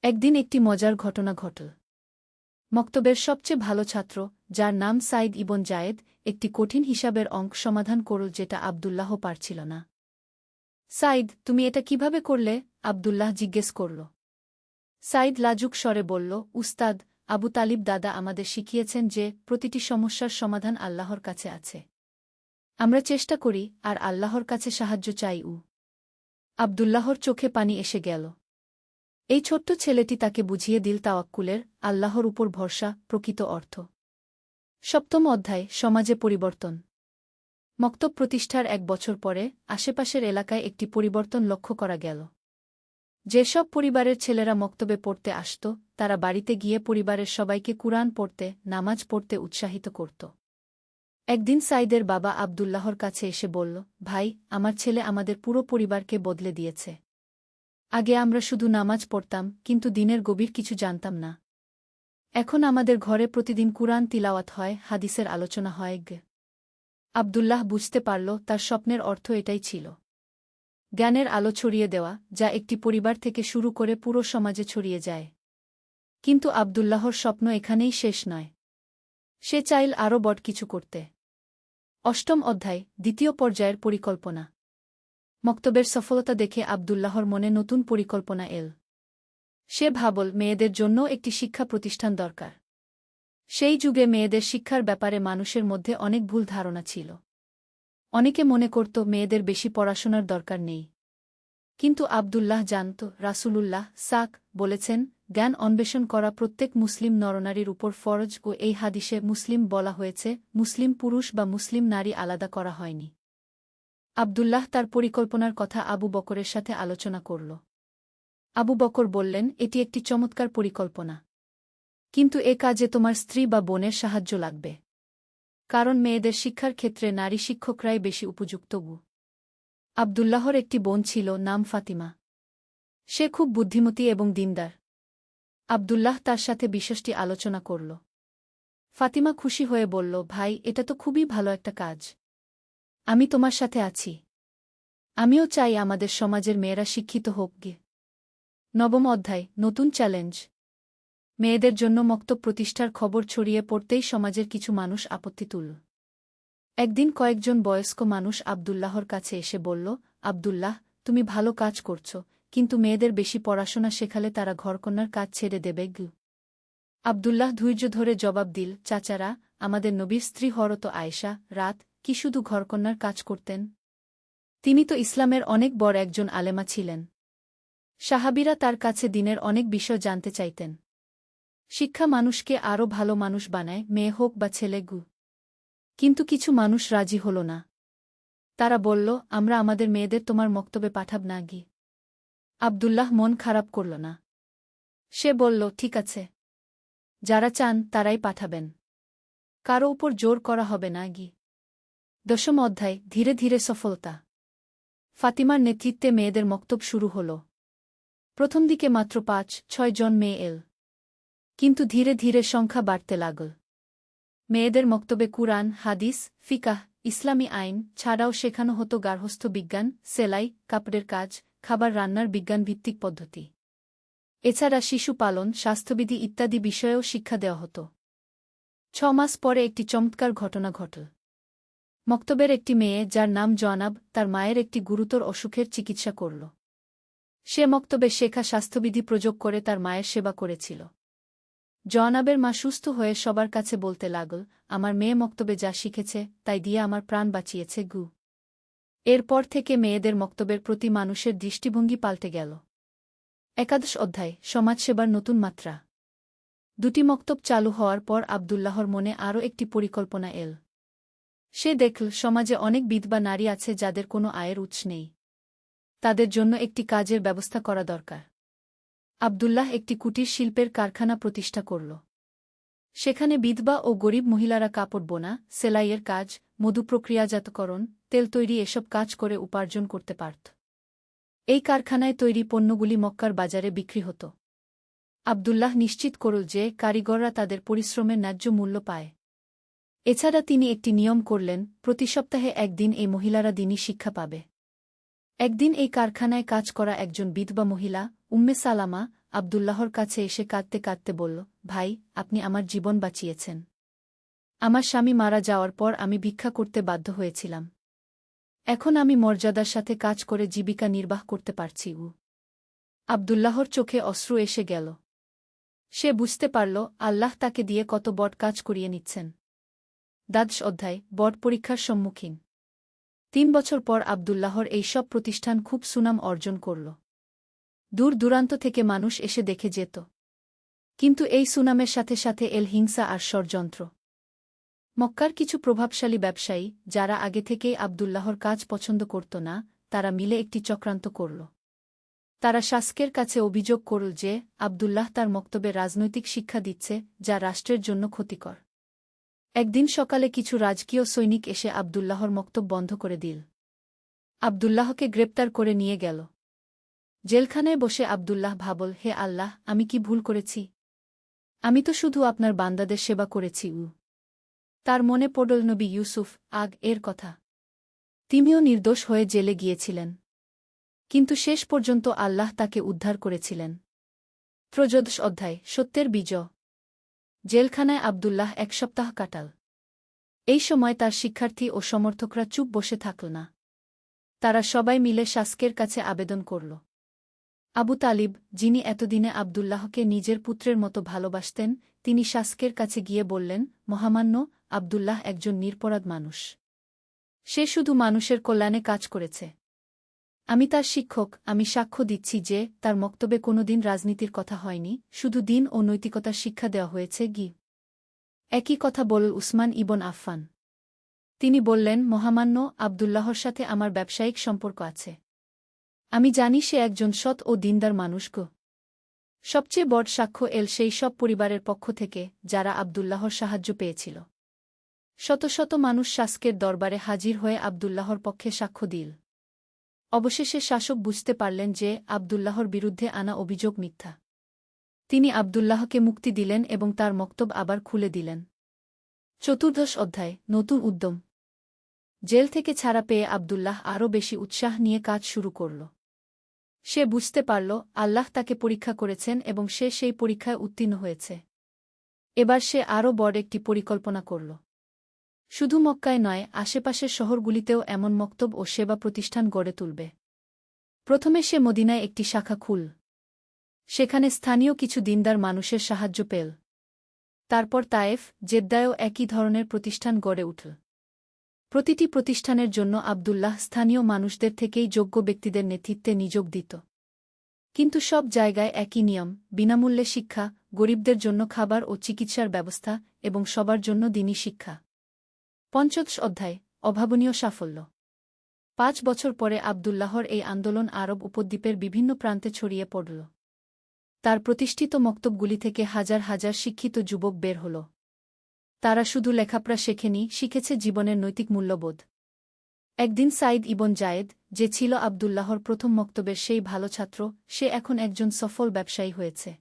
একদিন একটি মজার ঘটনা ঘটল। মক্তবের সবচেয়ে ভালো ছাত্র, যার নাম সাইদ ইবন জায়েদ, একটি কঠিন হিসাবের অঙ্ক সমাধান করল যেটা আবদুল্লাহ পারছিল না। সাইদ, তুমি এটা কিভাবে করলে? আবদুল্লাহ জিজ্ঞেস করল। সাইদ লাজুক স্বরে বলল, উস্তাদ, আবু তালিব দাদা আমাদের শিখিয়েছেন যে প্রতিটি সমস্যার সমাধান আল্লাহর কাছে আছে। আমরা চেষ্টা করি আর আল্লাহর কাছে সাহায্য চাই। আবদুল্লাহর চোখে পানি এসে গেল। এই ছোট্ট ছেলেটি তাকে বুঝিয়ে দিল তাওয়াক্কুলের, আল্লাহর উপর ভরসা, প্রকৃত অর্থ। সপ্তম অধ্যায়, সমাজে পরিবর্তন। মক্তব প্রতিষ্ঠার 1 বছর পরে আশেপাশের এলাকায় একটি পরিবর্তন লক্ষ্য করা গেল। যেসব পরিবারের ছেলেরা মক্তবে পড়তে আসত, তারা বাড়িতে গিয়ে পরিবারের সবাইকে কুরআন পড়তে, নামাজ পড়তে উৎসাহিত করত। একদিন সাইদের বাবা আবদুল্লাহর কাছে এসে বলল, ভাই, আমার ছেলে আমাদের পুরো পরিবারকে বদলে দিয়েছে। আগে আমরা শুধু নামাজ পড়তাম, কিন্তু দিনের গভীর কিছু জানতাম না। এখন আমাদের ঘরে প্রতিদিন কুরআন তিলাওয়াত হয়, হাদিসের আলোচনা হয়। আব্দুল্লাহ বুঝতে পারল তার স্বপ্নের অর্থ এটাই ছিল। জ্ঞানের আলো ছড়িয়ে দেওয়া, যা একটি পরিবার থেকে শুরু করে পুরো সমাজে ছড়িয়ে যায়। কিন্তু আব্দুল্লাহর স্বপ্ন এখানেই শেষ নয়। সে চাইল আরও বড় কিছু করতে। অষ্টম অধ্যায়, দ্বিতীয় পর্যায়ের পরিকল্পনা। মক্তবের সফলতা দেখে আব্দুল্লাহর মনে নতুন পরিকল্পনা এল। সে ভাবল মেয়েদের জন্য একটি শিক্ষা প্রতিষ্ঠান দরকার। সেই যুগে মেয়েদের শিক্ষার ব্যাপারে মানুষের মধ্যে অনেক ভুল ধারণা ছিল। অনেকে মনে করত মেয়েদের বেশি পড়াশোনার দরকার নেই। কিন্তু আব্দুল্লাহ জানত রাসূলুল্লাহ বলেছেন, জ্ঞান অন্বেষণ করা প্রত্যেক মুসলিম নরনারীর উপর ফরজ, ও এই হাদিসে মুসলিম বলা হয়েছে, মুসলিম পুরুষ বা মুসলিম নারী আলাদা করা হয়নি। আব্দুল্লাহ তার পরিকল্পনার কথা আবু বকরের সাথে আলোচনা করল। আবু বকর বললেন, এটি একটি চমৎকার পরিকল্পনা। কিন্তু এ কাজে তোমার স্ত্রী বা বোনের সাহায্য লাগবে। কারণ মেয়েদের শিক্ষার ক্ষেত্রে নারী শিক্ষকরাই বেশি উপযুক্ত। আব্দুল্লাহর একটি বোন ছিল, নাম ফাতিমা। সে খুব বুদ্ধিমতী এবং দিনদার। আব্দুল্লাহ তার সাথে বিষয়টি আলোচনা করল। ফাতিমা খুশি হয়ে বলল, ভাই, এটা তো খুবই ভালো একটা কাজ। আমি তোমার সাথে আছি। আমিও চাই আমাদের সমাজের মেয়েরা শিক্ষিত হোক। নবম অধ্যায়, নতুন চ্যালেঞ্জ। মেয়েদের জন্য মক্তব প্রতিষ্ঠার খবর ছড়িয়ে পড়তেই সমাজের কিছু মানুষ আপত্তি তুলল। একদিন কয়েকজন বয়স্ক মানুষ আব্দুল্লাহর কাছে এসে বলল, আব্দুল্লাহ, তুমি ভালো কাজ করছ, কিন্তু মেয়েদের বেশি পড়াশোনা শেখালে তারা ঘরকন্যার কাজ ছেড়ে দেবে। আব্দুল্লাহ ধৈর্য ধরে জবাব দিল, চাচারা, আমাদের নবীর স্ত্রী হরত আয়েশা কি শুধু ঘরকন্যার কাজ করতেন? তিনি তো ইসলামের অনেক বড় একজন আলেমা ছিলেন। সাহাবীরা তার কাছে দিনের অনেক বিষয় জানতে চাইতেন। শিক্ষা মানুষকে আরও ভালো মানুষ বানায়, মেয়ে হোক বা ছেলে। কিন্তু কিছু মানুষ রাজি হল না। তারা বলল, আমরা আমাদের মেয়েদের তোমার মক্তবে পাঠাব না। আব্দুল্লাহ মন খারাপ করল না। সে বলল, ঠিক আছে, যারা চান তারাই পাঠাবেন। কারো উপর জোর করা হবে না। দশম অধ্যায়, ধীরে ধীরে সফলতা। ফাতিমার নেতৃত্বে মেয়েদের মক্তব শুরু হল। প্রথম দিকে মাত্র 5-6 জন মেয়ে এল। কিন্তু ধীরে ধীরে সংখ্যা বাড়তে লাগল। মেয়েদের মক্তবে কুরআন, হাদিস, ফিকাহ, ইসলামী আইন ছাড়াও শেখানো হতো গার্হস্থ্য বিজ্ঞান, সেলাই, কাপড়ের কাজ, খাবার রান্নার বিজ্ঞানভিত্তিক পদ্ধতি। এছাড়া শিশু পালন, স্বাস্থ্যবিধি ইত্যাদি বিষয়েও শিক্ষা দেওয়া হতো। 6 মাস পরে একটি চমৎকার ঘটনা ঘটল। মক্তবের একটি মেয়ে, যার নাম জনাব, তার মায়ের একটি গুরুতর অসুখের চিকিৎসা করল। সে মক্তবে শেখা স্বাস্থ্যবিধি প্রয়োগ করে তার মায়ের সেবা করেছিল। জনাবের মা সুস্থ হয়ে সবার কাছে বলতে লাগল, আমার মেয়ে মক্তবে যা শিখেছে তাই দিয়ে আমার প্রাণ বাঁচিয়েছে। এরপর থেকে মেয়েদের মক্তবের প্রতি মানুষের দৃষ্টিভঙ্গি পাল্টে গেল। একাদশ অধ্যায়, সমাজসেবার নতুন মাত্রা। 2টি মক্তব চালু হওয়ার পর আব্দুল্লাহর মনে আরও একটি পরিকল্পনা এল। সে দেখল সমাজে অনেক বিধবা নারী আছে যাদের কোনো আয়ের উৎস নেই। তাদের জন্য একটি কাজের ব্যবস্থা করা দরকার। আব্দুল্লাহ একটি কুটির শিল্পের কারখানা প্রতিষ্ঠা করল। সেখানে বিধবা ও গরিব মহিলারা কাপড় বোনা, সেলাইয়ের কাজ, মধু প্রক্রিয়াজাতকরণ, তেল তৈরি এসব কাজ করে উপার্জন করতে পারত। এই কারখানায় তৈরি পণ্যগুলি মক্কার বাজারে বিক্রি হতো। আব্দুল্লাহ নিশ্চিত করল যে কারিগররা তাদের পরিশ্রমের ন্যায্য মূল্য পায়। এছাড়া তিনি একটি নিয়ম করলেন, প্রতি সপ্তাহে একদিন এই মহিলারা দিনই শিক্ষা পাবে। একদিন এই কারখানায় কাজ করা একজন বিধবা মহিলা, উম্মে সালামা, আব্দুল্লাহর কাছে এসে কাঁদতে কাঁদতে বলল, ভাই, আপনি আমার জীবন বাঁচিয়েছেন। আমার স্বামী মারা যাওয়ার পর আমি ভিক্ষা করতে বাধ্য হয়েছিলাম। এখন আমি মর্যাদার সাথে কাজ করে জীবিকা নির্বাহ করতে পারছি। আব্দুল্লাহর চোখে অশ্রু এসে গেল। সে বুঝতে পারল আল্লাহ তাকে দিয়ে কত বড় কাজ করিয়ে নিচ্ছেন। দ্বাদশ অধ্যায়, বড় পরীক্ষার সম্মুখীন। 3 বছর পর আব্দুল্লাহর এই সব প্রতিষ্ঠান খুব সুনাম অর্জন করল। দূর দূরান্ত থেকে মানুষ এসে দেখে যেত। কিন্তু এই সুনামের সাথে সাথে এল হিংসা আর ষড়যন্ত্র। মক্কার কিছু প্রভাবশালী ব্যবসায়ী, যারা আগে থেকেই আব্দুল্লাহর কাজ পছন্দ করত না, তারা মিলে একটি চক্রান্ত করল। তারা শাসকের কাছে অভিযোগ করল যে আব্দুল্লাহ তার মক্তবে রাজনৈতিক শিক্ষা দিচ্ছে, যা রাষ্ট্রের জন্য ক্ষতিকর। একদিন সকালে কিছু রাজকীয় সৈনিক এসে আব্দুল্লাহর মক্তব বন্ধ করে দিল। আব্দুল্লাহকে গ্রেপ্তার করে নিয়ে গেল। জেলখানায় বসে আব্দুল্লাহ ভাবল, হে আল্লাহ, আমি কি ভুল করেছি? আমি তো শুধু আপনার বান্দাদের সেবা করেছি। তার মনে পড়ল নবী ইউসুফ এর কথা। তিনিও নির্দোষ হয়ে জেলে গিয়েছিলেন, কিন্তু শেষ পর্যন্ত আল্লাহ তাকে উদ্ধার করেছিলেন। ত্রয়োদশ অধ্যায়, সত্যের বিজয়। জেলখানায় আব্দুল্লাহ 1 সপ্তাহ কাটাল। এই সময় তার শিক্ষার্থী ও সমর্থকরা চুপ বসে থাকল না। তারা সবাই মিলে শাসকের কাছে আবেদন করল। আবু তালিব, যিনি এতদিনে আব্দুল্লাহকে নিজের পুত্রের মতো ভালোবাসতেন, তিনি শাসকের কাছে গিয়ে বললেন, মহামান্য, আব্দুল্লাহ একজন নিরপরাধ মানুষ। সে শুধু মানুষের কল্যাণে কাজ করেছে। আমি তার শিক্ষক, আমি সাক্ষ্য দিচ্ছি যে তার মক্তবে কোনোদিন রাজনীতির কথা হয়নি, শুধু দিন ও নৈতিকতার শিক্ষা দেওয়া হয়েছে। একই কথা বলল উসমান ইবন আফফান। তিনি বললেন, মহামান্য, আব্দুল্লাহর সাথে আমার ব্যবসায়িক সম্পর্ক আছে। আমি জানি সে একজন সৎ ও দিনদার মানুষ। সবচেয়ে বড় সাক্ষ্য সেই সব পরিবারের পক্ষ থেকে যারা আব্দুল্লাহর সাহায্য পেয়েছিল। শত শত মানুষ শাসকের দরবারে হাজির হয়ে আব্দুল্লাহর পক্ষে সাক্ষ্য দিল। অবশেষে শাসক বুঝতে পারলেন যে আব্দুল্লাহর বিরুদ্ধে আনা অভিযোগ মিথ্যা। তিনি আব্দুল্লাহকে মুক্তি দিলেন এবং তার মক্তব আবার খুলে দিলেন। চতুর্দশ অধ্যায়, নতুন উদ্যম। জেল থেকে ছাড়া পেয়ে আব্দুল্লাহ আরও বেশি উৎসাহ নিয়ে কাজ শুরু করল। সে বুঝতে পারল আল্লাহ তাকে পরীক্ষা করেছেন এবং সে সেই পরীক্ষায় উত্তীর্ণ হয়েছে। এবার সে আরও বড় একটি পরিকল্পনা করল। শুধু মক্কায় নয়, আশেপাশের শহরগুলিতেও এমন মক্তব ও সেবা প্রতিষ্ঠান গড়ে তুলবে। প্রথমে সে মদিনায় একটি শাখা খুল। সেখানে স্থানীয় কিছু দিনদার মানুষের সাহায্য পেল। তারপর তায়েফ, জেদ্দায়ও একই ধরনের প্রতিষ্ঠান গড়ে উঠল। প্রতিটি প্রতিষ্ঠানের জন্য আব্দুল্লাহ স্থানীয় মানুষদের থেকেই যোগ্য ব্যক্তিদের নেতৃত্বে নিয়োগ দিত। কিন্তু সব জায়গায় একই নিয়ম, বিনামূল্যে শিক্ষা, গরিবদের জন্য খাবার ও চিকিৎসার ব্যবস্থা, এবং সবার জন্য দ্বীনি শিক্ষা। পঞ্চদশ অধ্যায়, অভাবনীয় সাফল্য। 5 বছর পরে আব্দুল্লাহর এই আন্দোলন আরব উপদ্বীপের বিভিন্ন প্রান্তে ছড়িয়ে পড়ল। তার প্রতিষ্ঠিত মক্তবগুলি থেকে হাজার হাজার শিক্ষিত যুবক বের হল। তারা শুধু লেখাপড়া শেখেনি, শিখেছে জীবনের নৈতিক মূল্যবোধ। একদিন সাইদ ইবন জায়েদ, যে ছিল আব্দুল্লাহর প্রথম মক্তবের সেই ভালো ছাত্র, সে এখন একজন সফল ব্যবসায়ী হয়েছে।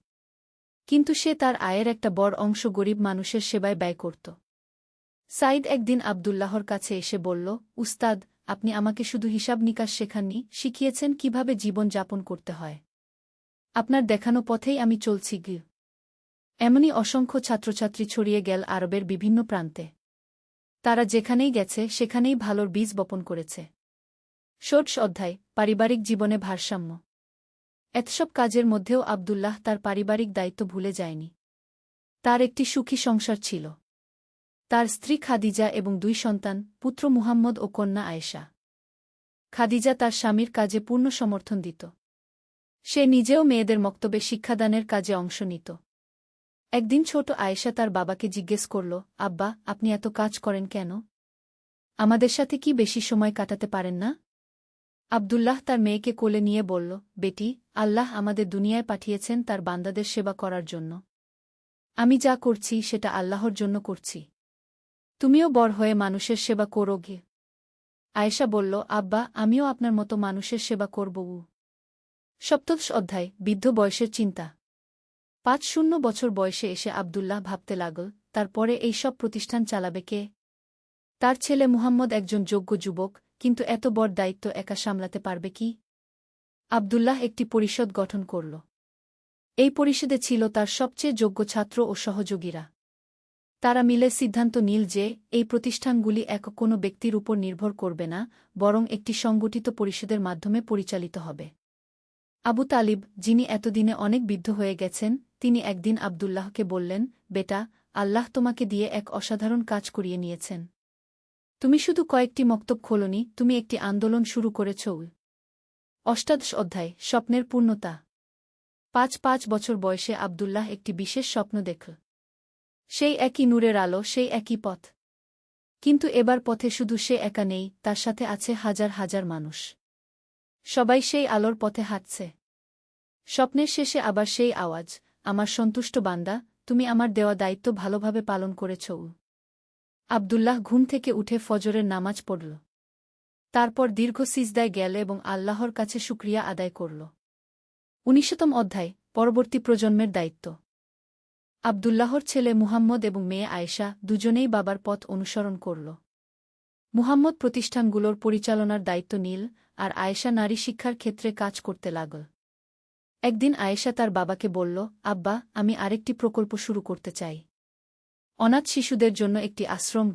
কিন্তু সে তার আয়ের একটা বড় অংশ গরিব মানুষের সেবায় ব্যয় করত। সাইদ একদিন আব্দুল্লাহর কাছে এসে বলল, উস্তাদ, আপনি আমাকে শুধু হিসাব নিকাশ শেখাননি, শিখিয়েছেন কিভাবে জীবন যাপন করতে হয়। আপনার দেখানো পথেই আমি চলছি। এমনই অসংখ্য ছাত্রছাত্রী ছড়িয়ে গেল আরবের বিভিন্ন প্রান্তে। তারা যেখানেই গেছে সেখানেই ভালোর বীজ বপন করেছে। ষোড়শ অধ্যায়, পারিবারিক জীবনে ভারসাম্য। এতসব কাজের মধ্যেও আব্দুল্লাহ তার পারিবারিক দায়িত্ব ভুলে যায়নি। তার একটি সুখী সংসার ছিল। তার স্ত্রী খাদিজা এবং 2 সন্তান, পুত্র মুহাম্মদ ও কন্যা আয়েশা। খাদিজা তার স্বামীর কাজে পূর্ণ সমর্থন দিত। সে নিজেও মেয়েদের মক্তবে শিক্ষাদানের কাজে অংশ নিত। একদিন ছোট আয়েশা তার বাবাকে জিজ্ঞেস করল, আব্বা, আপনি এত কাজ করেন কেন? আমাদের সাথে কি বেশি সময় কাটাতে পারেন না? আব্দুল্লাহ তার মেয়েকে কোলে নিয়ে বলল, বেটি, আল্লাহ আমাদের দুনিয়ায় পাঠিয়েছেন তার বান্দাদের সেবা করার জন্য। আমি যা করছি সেটা আল্লাহর জন্য করছি। তুমিও বড় হয়ে মানুষের সেবা করো। আয়েশা বলল, আব্বা, আমিও আপনার মতো মানুষের সেবা করব। সপ্তদশ অধ্যায়, বৃদ্ধ বয়সের চিন্তা। 5 বছর বয়সে এসে আব্দুল্লাহ ভাবতে লাগল, তারপরে এই সব প্রতিষ্ঠান চালাবে কে? তার ছেলে মুহাম্মদ একজন যোগ্য যুবক, কিন্তু এত বড় দায়িত্ব একা সামলাতে পারবে কি? আব্দুল্লাহ একটি পরিষদ গঠন করল। এই পরিষদে ছিল তার সবচেয়ে যোগ্য ছাত্র ও সহযোগীরা। তারা মিলে সিদ্ধান্ত নিল যে এই প্রতিষ্ঠানগুলি একক কোনো ব্যক্তির উপর নির্ভর করবে না, বরং একটি সংগঠিত পরিষদের মাধ্যমে পরিচালিত হবে। আবু তালিব, যিনি এতদিনে অনেক বৃদ্ধ হয়ে গেছেন, তিনি একদিন আব্দুল্লাহকে বললেন, বেটা, আল্লাহ তোমাকে দিয়ে এক অসাধারণ কাজ করিয়ে নিয়েছেন। তুমি শুধু কয়েকটি মক্তব খোলনি, তুমি একটি আন্দোলন শুরু করেছ। অষ্টাদশ অধ্যায়, স্বপ্নের পূর্ণতা। 5 বছর বয়সে আব্দুল্লাহ একটি বিশেষ স্বপ্ন দেখল। সেই একই নূরের আলো, সেই একই পথ। কিন্তু এবার পথে শুধু সে একা নেই, তার সাথে আছে হাজার হাজার মানুষ। সবাই সেই আলোর পথে হাঁটছে। স্বপ্নের শেষে আবার সেই আওয়াজ, আমার সন্তুষ্ট বান্দা, তুমি আমার দেওয়া দায়িত্ব ভালোভাবে পালন করেছ। আব্দুল্লাহ ঘুম থেকে উঠে ফজরের নামাজ পড়ল। তারপর দীর্ঘ সিজদায় গেল এবং আল্লাহর কাছে শুকরিয়া আদায় করল। 19তম অধ্যায় পরবর্তী প্রজন্মের দায়িত্ব। আবদুল্লাহর ছেলে মুহাম্মদ এবং মেয়ে আয়েশা দুজনেই বাবার পথ অনুসরণ করল। মুহাম্মদ প্রতিষ্ঠানগুলোর পরিচালনার দায়িত্ব নিল, আর আয়েশা নারী শিক্ষার ক্ষেত্রে কাজ করতে লাগল। একদিন আয়েশা তার বাবাকে বলল, আব্বা, আমি আরেকটি প্রকল্প শুরু করতে চাই। অনাথ শিশুদের জন্য একটি আশ্রম।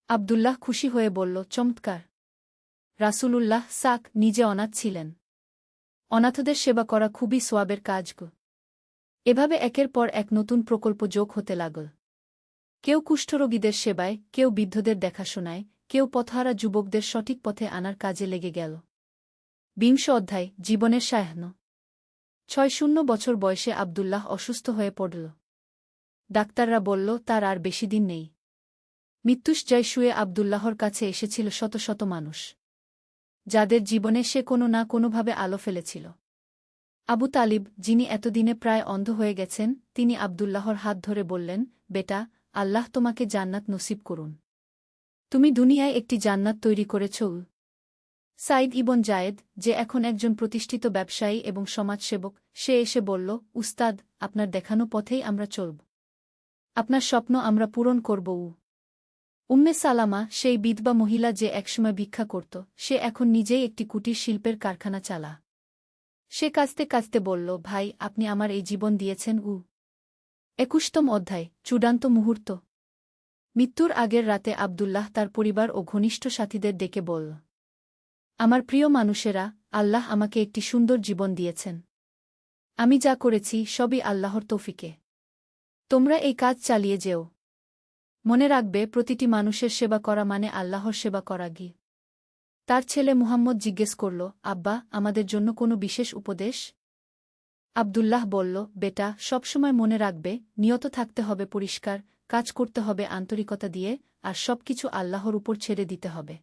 আবদুল্লাহ খুশি হয়ে বলল, চমৎকার। রাসূলুল্লাহ নিজে অনাথ ছিলেন। অনাথদের সেবা করা খুবই সোয়াবের কাজ। এভাবে একের পর এক নতুন প্রকল্প যোগ হতে লাগল। কেউ কুষ্ঠরোগীদের সেবায়, কেউ বৃদ্ধদের দেখাশোনায়, কেউ পথহারা যুবকদের সঠিক পথে আনার কাজে লেগে গেল। 20 অধ্যায় জীবনের সায়াহ্ন। 6 বছর বয়সে আবদুল্লাহ অসুস্থ হয়ে পড়ল। ডাক্তাররা বলল তার আর বেশি দিন নেই। মৃত্যুশয্যায় শুয়ে আবদুল্লাহর কাছে এসেছিল শত শত মানুষ, যাদের জীবনে সে কোনো না কোনোভাবে আলো ফেলেছিল। আবু তালিব, যিনি এতদিনে প্রায় অন্ধ হয়ে গেছেন, তিনি আবদুল্লাহর হাত ধরে বললেন, বেটা, আল্লাহ তোমাকে জান্নাত নসিব করুন। তুমি দুনিয়ায় একটি জান্নাত তৈরি করেছ। সাইদ ইবন জায়েদ, যে এখন একজন প্রতিষ্ঠিত ব্যবসায়ী এবং সমাজসেবক, সে এসে বলল, উস্তাদ, আপনার দেখানো পথেই আমরা চলব। আপনার স্বপ্ন আমরা পূরণ করব। উম্মে সালামা, সেই বিধবা মহিলা যে একসময় ভিক্ষা করত, সে এখন নিজেই একটি কুটির শিল্পের কারখানা চালা। সে কাঁদতে কাঁদতে বলল, ভাই, আপনি আমার এই জীবন দিয়েছেন। 21তম অধ্যায় চূড়ান্ত মুহূর্ত। মৃত্যুর আগের রাতে আবদুল্লাহ তার পরিবার ও ঘনিষ্ঠ সাথীদের ডেকে বলল, আমার প্রিয় মানুষেরা, আল্লাহ আমাকে একটি সুন্দর জীবন দিয়েছেন। আমি যা করেছি সবই আল্লাহর তৌফিকে। তোমরা এই কাজ চালিয়ে যেও। মনে রাখবে, প্রতিটি মানুষের সেবা করা মানে আল্লাহর সেবা করা। তার ছেলে মুহাম্মদ জিজ্ঞেস করল, আব্বা, আমাদের জন্য কোনো বিশেষ উপদেশ? আবদুল্লাহ বলল, বেটা, সবসময় মনে রাখবে, নিয়ত থাকতে হবে পরিষ্কার, কাজ করতে হবে আন্তরিকতা দিয়ে, আর সবকিছু আল্লাহর উপর ছেড়ে দিতে হবে।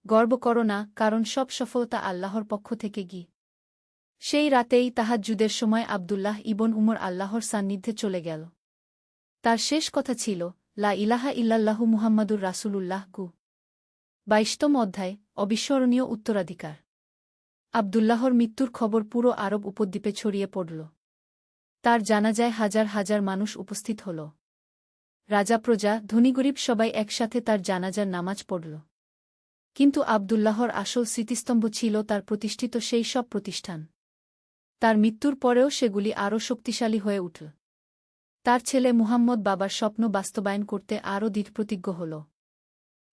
গর্ব করো না, কারণ সব সফলতা আল্লাহর পক্ষ থেকে। সেই রাতেই তাহাজ্জুদের সময় আবদুল্লাহ ইবন উমর আল্লাহর সান্নিধ্যে চলে গেল। তার শেষ কথা ছিল, লা ইলাহা ইল্লাল্লাহু মুহাম্মাদুর রাসূলুল্লাহ। 22তম অধ্যায় অবিস্মরণীয় উত্তরাধিকার। আবদুল্লাহর মৃত্যুর খবর পুরো আরব উপদ্বীপে ছড়িয়ে পড়ল। তার জানাজায় হাজার হাজার মানুষ উপস্থিত হল। রাজা, প্রজা, ধনীগরিব সবাই একসাথে তার জানাজার নামাজ পড়ল। কিন্তু আবদুল্লাহর আসল স্মৃতিস্তম্ভ ছিল তার প্রতিষ্ঠিত সেই সব প্রতিষ্ঠান। তার মৃত্যুর পরেও সেগুলি আরও শক্তিশালী হয়ে উঠল। তার ছেলে মুহাম্মদ বাবার স্বপ্ন বাস্তবায়ন করতে আরও দৃঢ়প্রতিজ্ঞ হল।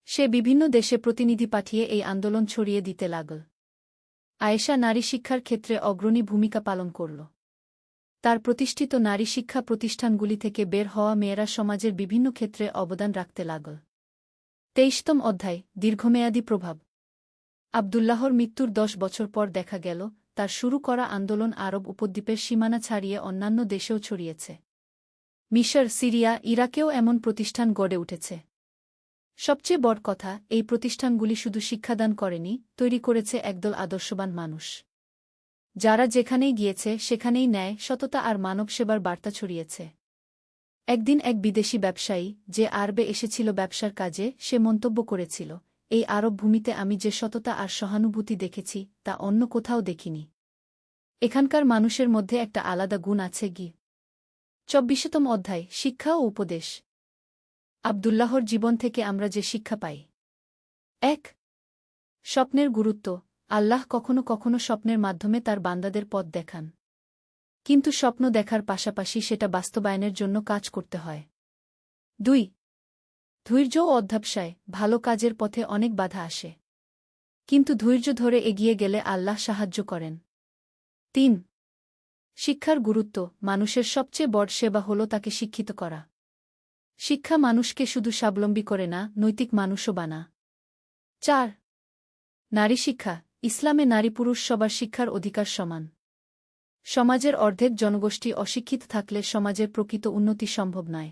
সে বিভিন্ন দেশে প্রতিনিধি পাঠিয়ে এই আন্দোলন ছড়িয়ে দিতে লাগল। আয়েশা নারী শিক্ষার ক্ষেত্রে অগ্রণী ভূমিকা পালন করল। তার প্রতিষ্ঠিত নারী শিক্ষা প্রতিষ্ঠানগুলি থেকে বের হওয়া মেয়েরা সমাজের বিভিন্ন ক্ষেত্রে অবদান রাখতে লাগল। 23তম অধ্যায় দীর্ঘমেয়াদী প্রভাব। আবদুল্লাহর মৃত্যুর 10 বছর পর দেখা গেল, তার শুরু করা আন্দোলন আরব উপদ্বীপের সীমানা ছাড়িয়ে অন্যান্য দেশেও ছড়িয়েছে। মিশর, সিরিয়া, ইরাকেও এমন প্রতিষ্ঠান গড়ে উঠেছে। সবচেয়ে বড় কথা, এই প্রতিষ্ঠানগুলি শুধু শিক্ষাদান করেনি, তৈরি করেছে একদল আদর্শবান মানুষ, যারা যেখানেই গিয়েছে সেখানেই ন্যায়, সততা আর মানব সেবার বার্তা ছড়িয়েছে। একদিন এক বিদেশি ব্যবসায়ী, যে আরবে এসেছিল ব্যবসার কাজে, সে মন্তব্য করেছিল, এই আরব ভূমিতে আমি যে সততা আর সহানুভূতি দেখেছি, তা অন্য কোথাও দেখিনি। এখানকার মানুষের মধ্যে একটা আলাদা গুণ আছে। 24তম অধ্যায় শিক্ষা ও উপদেশ। আবদুল্লাহর জীবন থেকে আমরা যে শিক্ষা পাই। 1. স্বপ্নের গুরুত্ব। আল্লাহ কখনো কখনো স্বপ্নের মাধ্যমে তার বান্দাদের পথ দেখান, কিন্তু স্বপ্ন দেখার পাশাপাশি সেটা বাস্তবায়নের জন্য কাজ করতে হয়। 2. ধৈর্য ও অধ্যবসায়। ভালো কাজের পথে অনেক বাধা আসে, কিন্তু ধৈর্য ধরে এগিয়ে গেলে আল্লাহ সাহায্য করেন। 3. শিক্ষার গুরুত্ব। মানুষের সবচেয়ে বড় সেবা হল তাকে শিক্ষিত করা। শিক্ষা মানুষকে শুধু স্বাবলম্বী করে না, নৈতিক মানুষও বানা। 4. নারী শিক্ষা। ইসলামে নারী পুরুষ সবার শিক্ষার অধিকার সমান। সমাজের অর্ধেক জনগোষ্ঠী অশিক্ষিত থাকলে সমাজের প্রকৃত উন্নতি সম্ভব নয়।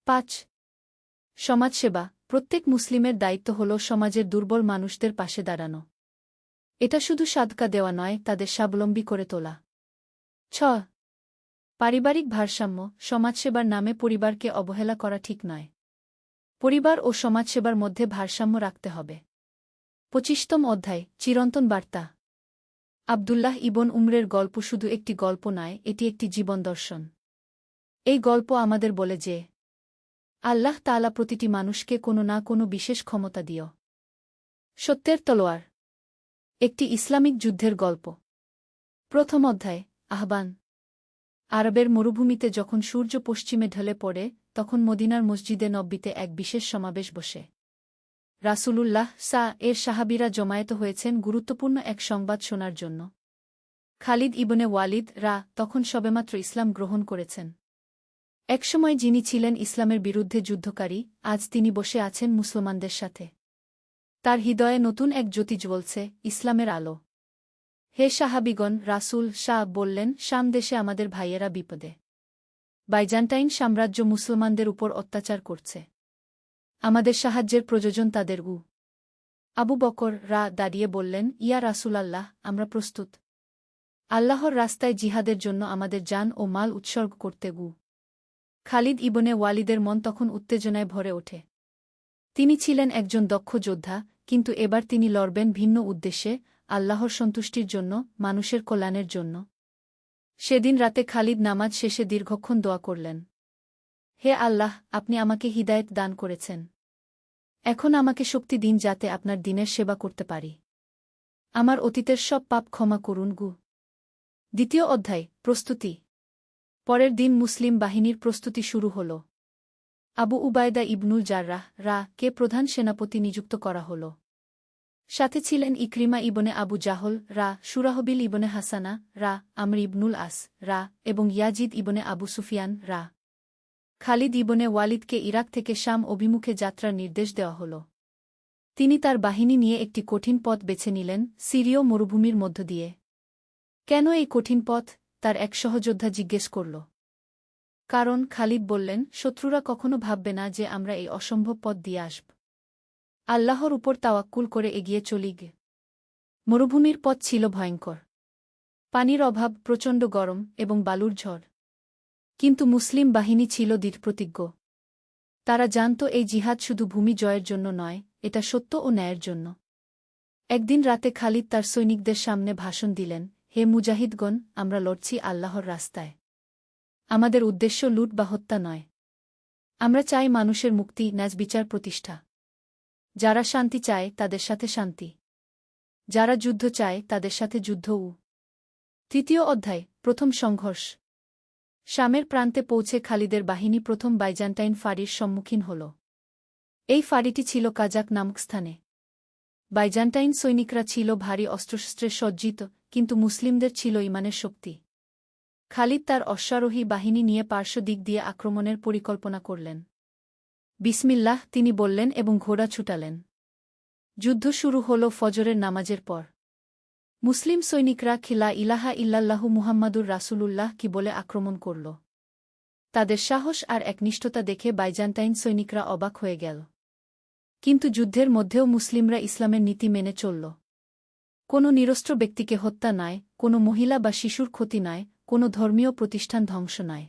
5. সমাজসেবা। প্রত্যেক মুসলিমের দায়িত্ব হল সমাজের দুর্বল মানুষদের পাশে দাঁড়ানো। এটা শুধু সাদকা দেওয়া নয়, তাদের স্বাবলম্বী করে তোলা। 6. পারিবারিক ভারসাম্য। সমাজসেবার নামে পরিবারকে অবহেলা করা ঠিক নয়। পরিবার ও সমাজসেবার মধ্যে ভারসাম্য রাখতে হবে। 25তম অধ্যায় চিরন্তন বার্তা। আব্দুল্লাহ ইবন উমরের গল্প শুধু একটি গল্প নয়, এটি একটি জীবন দর্শন। এই গল্প আমাদের বলে যে আল্লাহ তাআলা প্রতিটি মানুষকে কোনো না কোনো বিশেষ ক্ষমতা দিও। সত্যের তলোয়ার। একটি ইসলামিক যুদ্ধের গল্প। প্রথম অধ্যায়, আহ্বান। আরবের মরুভূমিতে যখন সূর্য পশ্চিমে ঢলে পড়ে, তখন মদিনার মসজিদে নব্বীতে এক বিশেষ সমাবেশ বসে। রাসূলুল্লাহ এর সাহাবীরা জমায়েত হয়েছেন গুরুত্বপূর্ণ এক সংবাদ শোনার জন্য। খালিদ ইবনে ওয়ালিদ তখন সবেমাত্র ইসলাম গ্রহণ করেছেন। একসময় যিনি ছিলেন ইসলামের বিরুদ্ধে যুদ্ধকারী, আজ তিনি বসে আছেন মুসলমানদের সাথে। তার হৃদয়ে নতুন এক জ্যোতি জ্বলছে, ইসলামের আলো। হে সাহাবীগণ, রাসূল বললেন, শাম দেশে আমাদের ভাইয়েরা বিপদে। বাইজান্টাইন সাম্রাজ্য মুসলমানদের উপর অত্যাচার করছে। আমাদের সাহায্যের প্রয়োজন তাদের। আবু বকর দাঁড়িয়ে বললেন, ইয়া রাসূলাল্লাহ, আমরা প্রস্তুত। আল্লাহর রাস্তায় জিহাদের জন্য আমাদের জান ও মাল উৎসর্গ করতে। খালিদ ইবনে ওয়ালিদের মন তখন উত্তেজনায় ভরে ওঠে। তিনি ছিলেন একজন দক্ষ যোদ্ধা, কিন্তু এবার তিনি লড়বেন ভিন্ন উদ্দেশ্যে, আল্লাহর সন্তুষ্টির জন্য, মানুষের কল্যাণের জন্য। সেদিন রাতে খালিদ নামাজ শেষে দীর্ঘক্ষণ দোয়া করলেন। হে আল্লাহ, আপনি আমাকে হিদায়েত দান করেছেন। এখন আমাকে শক্তি দিন যাতে আপনার দিনের সেবা করতে পারি। আমার অতীতের সব পাপ ক্ষমা করুন। দ্বিতীয় অধ্যায়, প্রস্তুতি। পরের দিন মুসলিম বাহিনীর প্রস্তুতি শুরু হল। আবু উবায়দা ইবনুল জাররাহ কে প্রধান সেনাপতি নিযুক্ত করা হল। সাথে ছিলেন ইকরিমা ইবনে আবু জাহল সুরাহবিল ইবনে হাসানা আমর ইবনুল আস এবং ইয়াজিদ ইবনে আবু সুফিয়ান খালিদ ইবনে ওয়ালিদকে ইরাক থেকে শাম অভিমুখে যাত্রার নির্দেশ দেওয়া হল। তিনি তার বাহিনী নিয়ে একটি কঠিন পথ বেছে নিলেন, সিরীয় মরুভূমির মধ্য দিয়ে। কেন এই কঠিন পথ? তার এক সহযোদ্ধা জিজ্ঞেস করল। কারণ, খালিদ বললেন, শত্রুরা কখনো ভাববে না যে আমরা এই অসম্ভব পথ দিয়ে আসব। আল্লাহর উপর তাওয়াক্কুল করে এগিয়ে চলি। মরুভূমির পথ ছিল ভয়ঙ্কর। পানির অভাব, প্রচণ্ড গরম এবং বালুর ঝড়। কিন্তু মুসলিম বাহিনী ছিল দৃঢ়প্রতিজ্ঞ। তারা জানত এই জিহাদ শুধু ভূমি জয়ের জন্য নয়, এটা সত্য ও ন্যায়ের জন্য। একদিন রাতে খালিদ তার সৈনিকদের সামনে ভাষণ দিলেন, হে মুজাহিদগণ, আমরা লড়ছি আল্লাহর রাস্তায়। আমাদের উদ্দেশ্য লুট বা হত্যা নয়। আমরা চাই মানুষের মুক্তি, ন্যায় বিচার প্রতিষ্ঠা। যারা শান্তি চায় তাদের সাথে শান্তি, যারা যুদ্ধ চায় তাদের সাথে যুদ্ধ। তৃতীয় অধ্যায়, প্রথম সংঘর্ষ। শামের প্রান্তে পৌঁছে খালিদের বাহিনী প্রথম বাইজান্টাইন ফাঁড়ির সম্মুখীন হল। এই ফাঁড়িটি ছিল কাজাক নামক স্থানে। বাইজান্টাইন সৈনিকরা ছিল ভারী অস্ত্রশস্ত্রে সজ্জিত, কিন্তু মুসলিমদের ছিল ঈমানের শক্তি। খালিদ তার অশ্বারোহী বাহিনী নিয়ে পার্শ্ব দিক দিয়ে আক্রমণের পরিকল্পনা করলেন। বিসমিল্লাহ, তিনি বললেন এবং ঘোড়া ছুটালেন। যুদ্ধ শুরু হল ফজরের নামাজের পর। মুসলিম সৈনিকরা লা ইলাহা ইল্লাল্লাহু মুহাম্মাদুর রাসূলুল্লাহ কি বলে আক্রমণ করল। তাদের সাহস আর একনিষ্ঠতা দেখে বাইজান্টাইন সৈনিকরা অবাক হয়ে গেল। কিন্তু যুদ্ধের মধ্যেও মুসলিমরা ইসলামের নীতি মেনে চলল। কোনো নিরস্ত্র ব্যক্তিকে হত্যা নয়, কোনো মহিলা বা শিশুর ক্ষতি নয়, কোনো ধর্মীয় প্রতিষ্ঠান ধ্বংস নয়।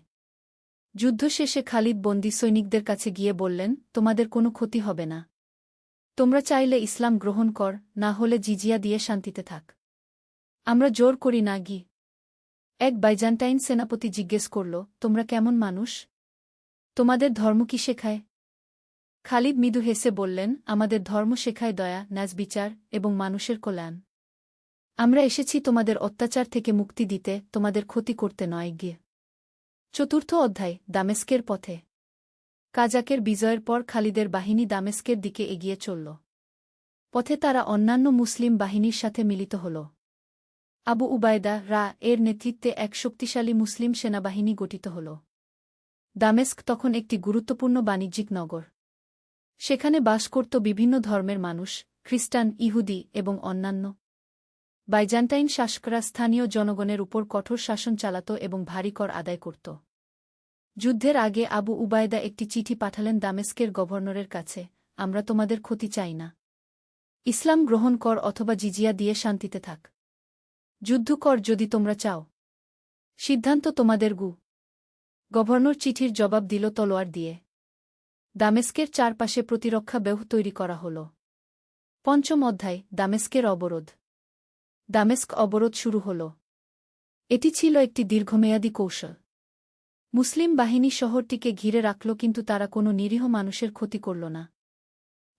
যুদ্ধ শেষে খালিদ বন্দী সৈনিকদের কাছে গিয়ে বললেন, তোমাদের কোনো ক্ষতি হবে না। তোমরা চাইলে ইসলাম গ্রহণ কর, না হলে জিজিয়া দিয়ে শান্তিতে থাক। আমরা জোর করি না। এক বাইজান্টাইন সেনাপতি জিজ্ঞেস করল, তোমরা কেমন মানুষ? তোমাদের ধর্ম কি শেখায়? খালিদ মৃদু হেসে বললেন, আমাদের ধর্ম শেখায় দয়া, ন্যায় বিচার এবং মানুষের কল্যাণ। আমরা এসেছি তোমাদের অত্যাচার থেকে মুক্তি দিতে, তোমাদের ক্ষতি করতে নয়। চতুর্থ অধ্যায়, দামেস্কের পথে। কাজাকের বিজয়ের পর খালিদের বাহিনী দামেস্কের দিকে এগিয়ে চলল। পথে তারা অন্যান্য মুসলিম বাহিনীর সাথে মিলিত হল। আবু উবায়দা এর নেতৃত্বে এক শক্তিশালী মুসলিম সেনাবাহিনী গঠিত হল। দামেস্ক তখন একটি গুরুত্বপূর্ণ বাণিজ্যিক নগর। সেখানে বাস করত বিভিন্ন ধর্মের মানুষ, খ্রিস্টান, ইহুদি এবং অন্যান্য। বাইজান্টাইন শাসকরা স্থানীয় জনগণের উপর কঠোর শাসন চালাত এবং ভারী কর আদায় করত। যুদ্ধের আগে আবু উবায়দা একটি চিঠি পাঠালেন দামেস্কের গভর্নরের কাছে, আমরা তোমাদের ক্ষতি চাই না। ইসলাম গ্রহণ কর অথবা জিজিয়া দিয়ে শান্তিতে থাক। যুদ্ধ কর যদি তোমরা চাও। সিদ্ধান্ত তোমাদের। গভর্নর চিঠির জবাব দিল তলোয়ার দিয়ে। দামেস্কের চারপাশে প্রতিরক্ষা ব্যূহ তৈরি করা হল। পঞ্চম অধ্যায়, দামেস্কের অবরোধ। দামেস্ক অবরোধ শুরু হল। এটি ছিল একটি দীর্ঘমেয়াদী কৌশল। মুসলিম বাহিনী শহরটিকে ঘিরে রাখল, কিন্তু তারা কোনো নিরীহ মানুষের ক্ষতি করল না।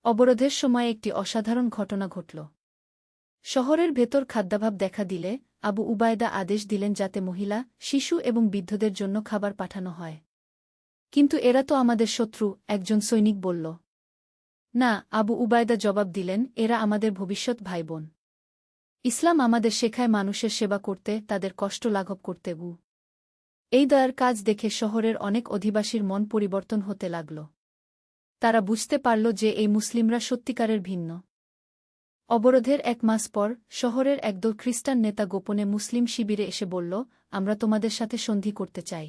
অবরোধের সময় একটি অসাধারণ ঘটনা ঘটল। শহরের ভেতর খাদ্যাভাব দেখা দিলে আবু উবায়দা আদেশ দিলেন যাতে মহিলা, শিশু এবং বৃদ্ধদের জন্য খাবার পাঠানো হয়। কিন্তু এরা তো আমাদের শত্রু, একজন সৈনিক বলল। না, আবু উবায়দা জবাব দিলেন, এরা আমাদের ভবিষ্যৎ ভাইবোন। ইসলাম আমাদের শেখায় মানুষের সেবা করতে, তাদের কষ্ট লাঘব করতে। এই দয়ার কাজ দেখে শহরের অনেক অধিবাসীর মন পরিবর্তন হতে লাগল। তারা বুঝতে পারল যে এই মুসলিমরা সত্যিকারের ভিন্ন। অবরোধের 1 মাস পর শহরের একদল খ্রিস্টান নেতা গোপনে মুসলিম শিবিরে এসে বলল, আমরা তোমাদের সাথে সন্ধি করতে চাই।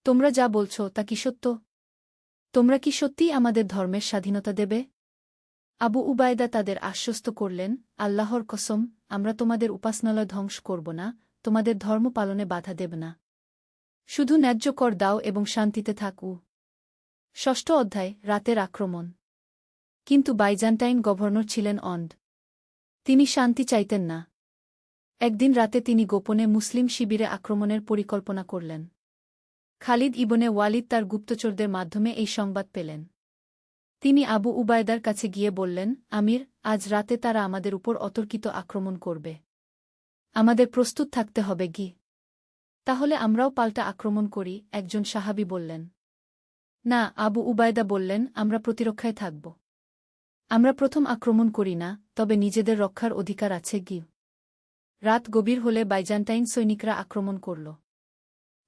তোমরা যা বলছ তা কি সত্য? তোমরা কি সত্যিই আমাদের ধর্মের স্বাধীনতা দেবে? আবু উবায়দা তাদের আশ্বস্ত করলেন, আল্লাহর কসম, আমরা তোমাদের উপাসনালয় ধ্বংস করব না, তোমাদের ধর্ম পালনে বাধা দেব না। শুধু ন্যায্য কর দাও এবং শান্তিতে থাকু। 6ষ্ঠ অধ্যায়, রাতের আক্রমণ। কিন্তু বাইজান্টাইন গভর্নর ছিলেন অন্ধ। তিনি শান্তি চাইতেন না। একদিন রাতে তিনি গোপনে মুসলিম শিবিরে আক্রমণের পরিকল্পনা করলেন। খালিদ ইবনে ওয়ালিদ তার গুপ্তচরদের মাধ্যমে এই সংবাদ পেলেন। তিনি আবু উবায়দার কাছে গিয়ে বললেন, আমির, আজ রাতে তারা আমাদের উপর অতর্কিত আক্রমণ করবে। আমাদের প্রস্তুত থাকতে হবে কি? তাহলে আমরাও পাল্টা আক্রমণ করি, একজন সাহাবী বললেন। না, আবু উবায়দা বললেন, আমরা প্রতিরক্ষায় থাকব। আমরা প্রথম আক্রমণ করি না, তবে নিজেদের রক্ষার অধিকার আছে কি? রাত গভীর হলে বাইজান্টাইন সৈনিকরা আক্রমণ করল।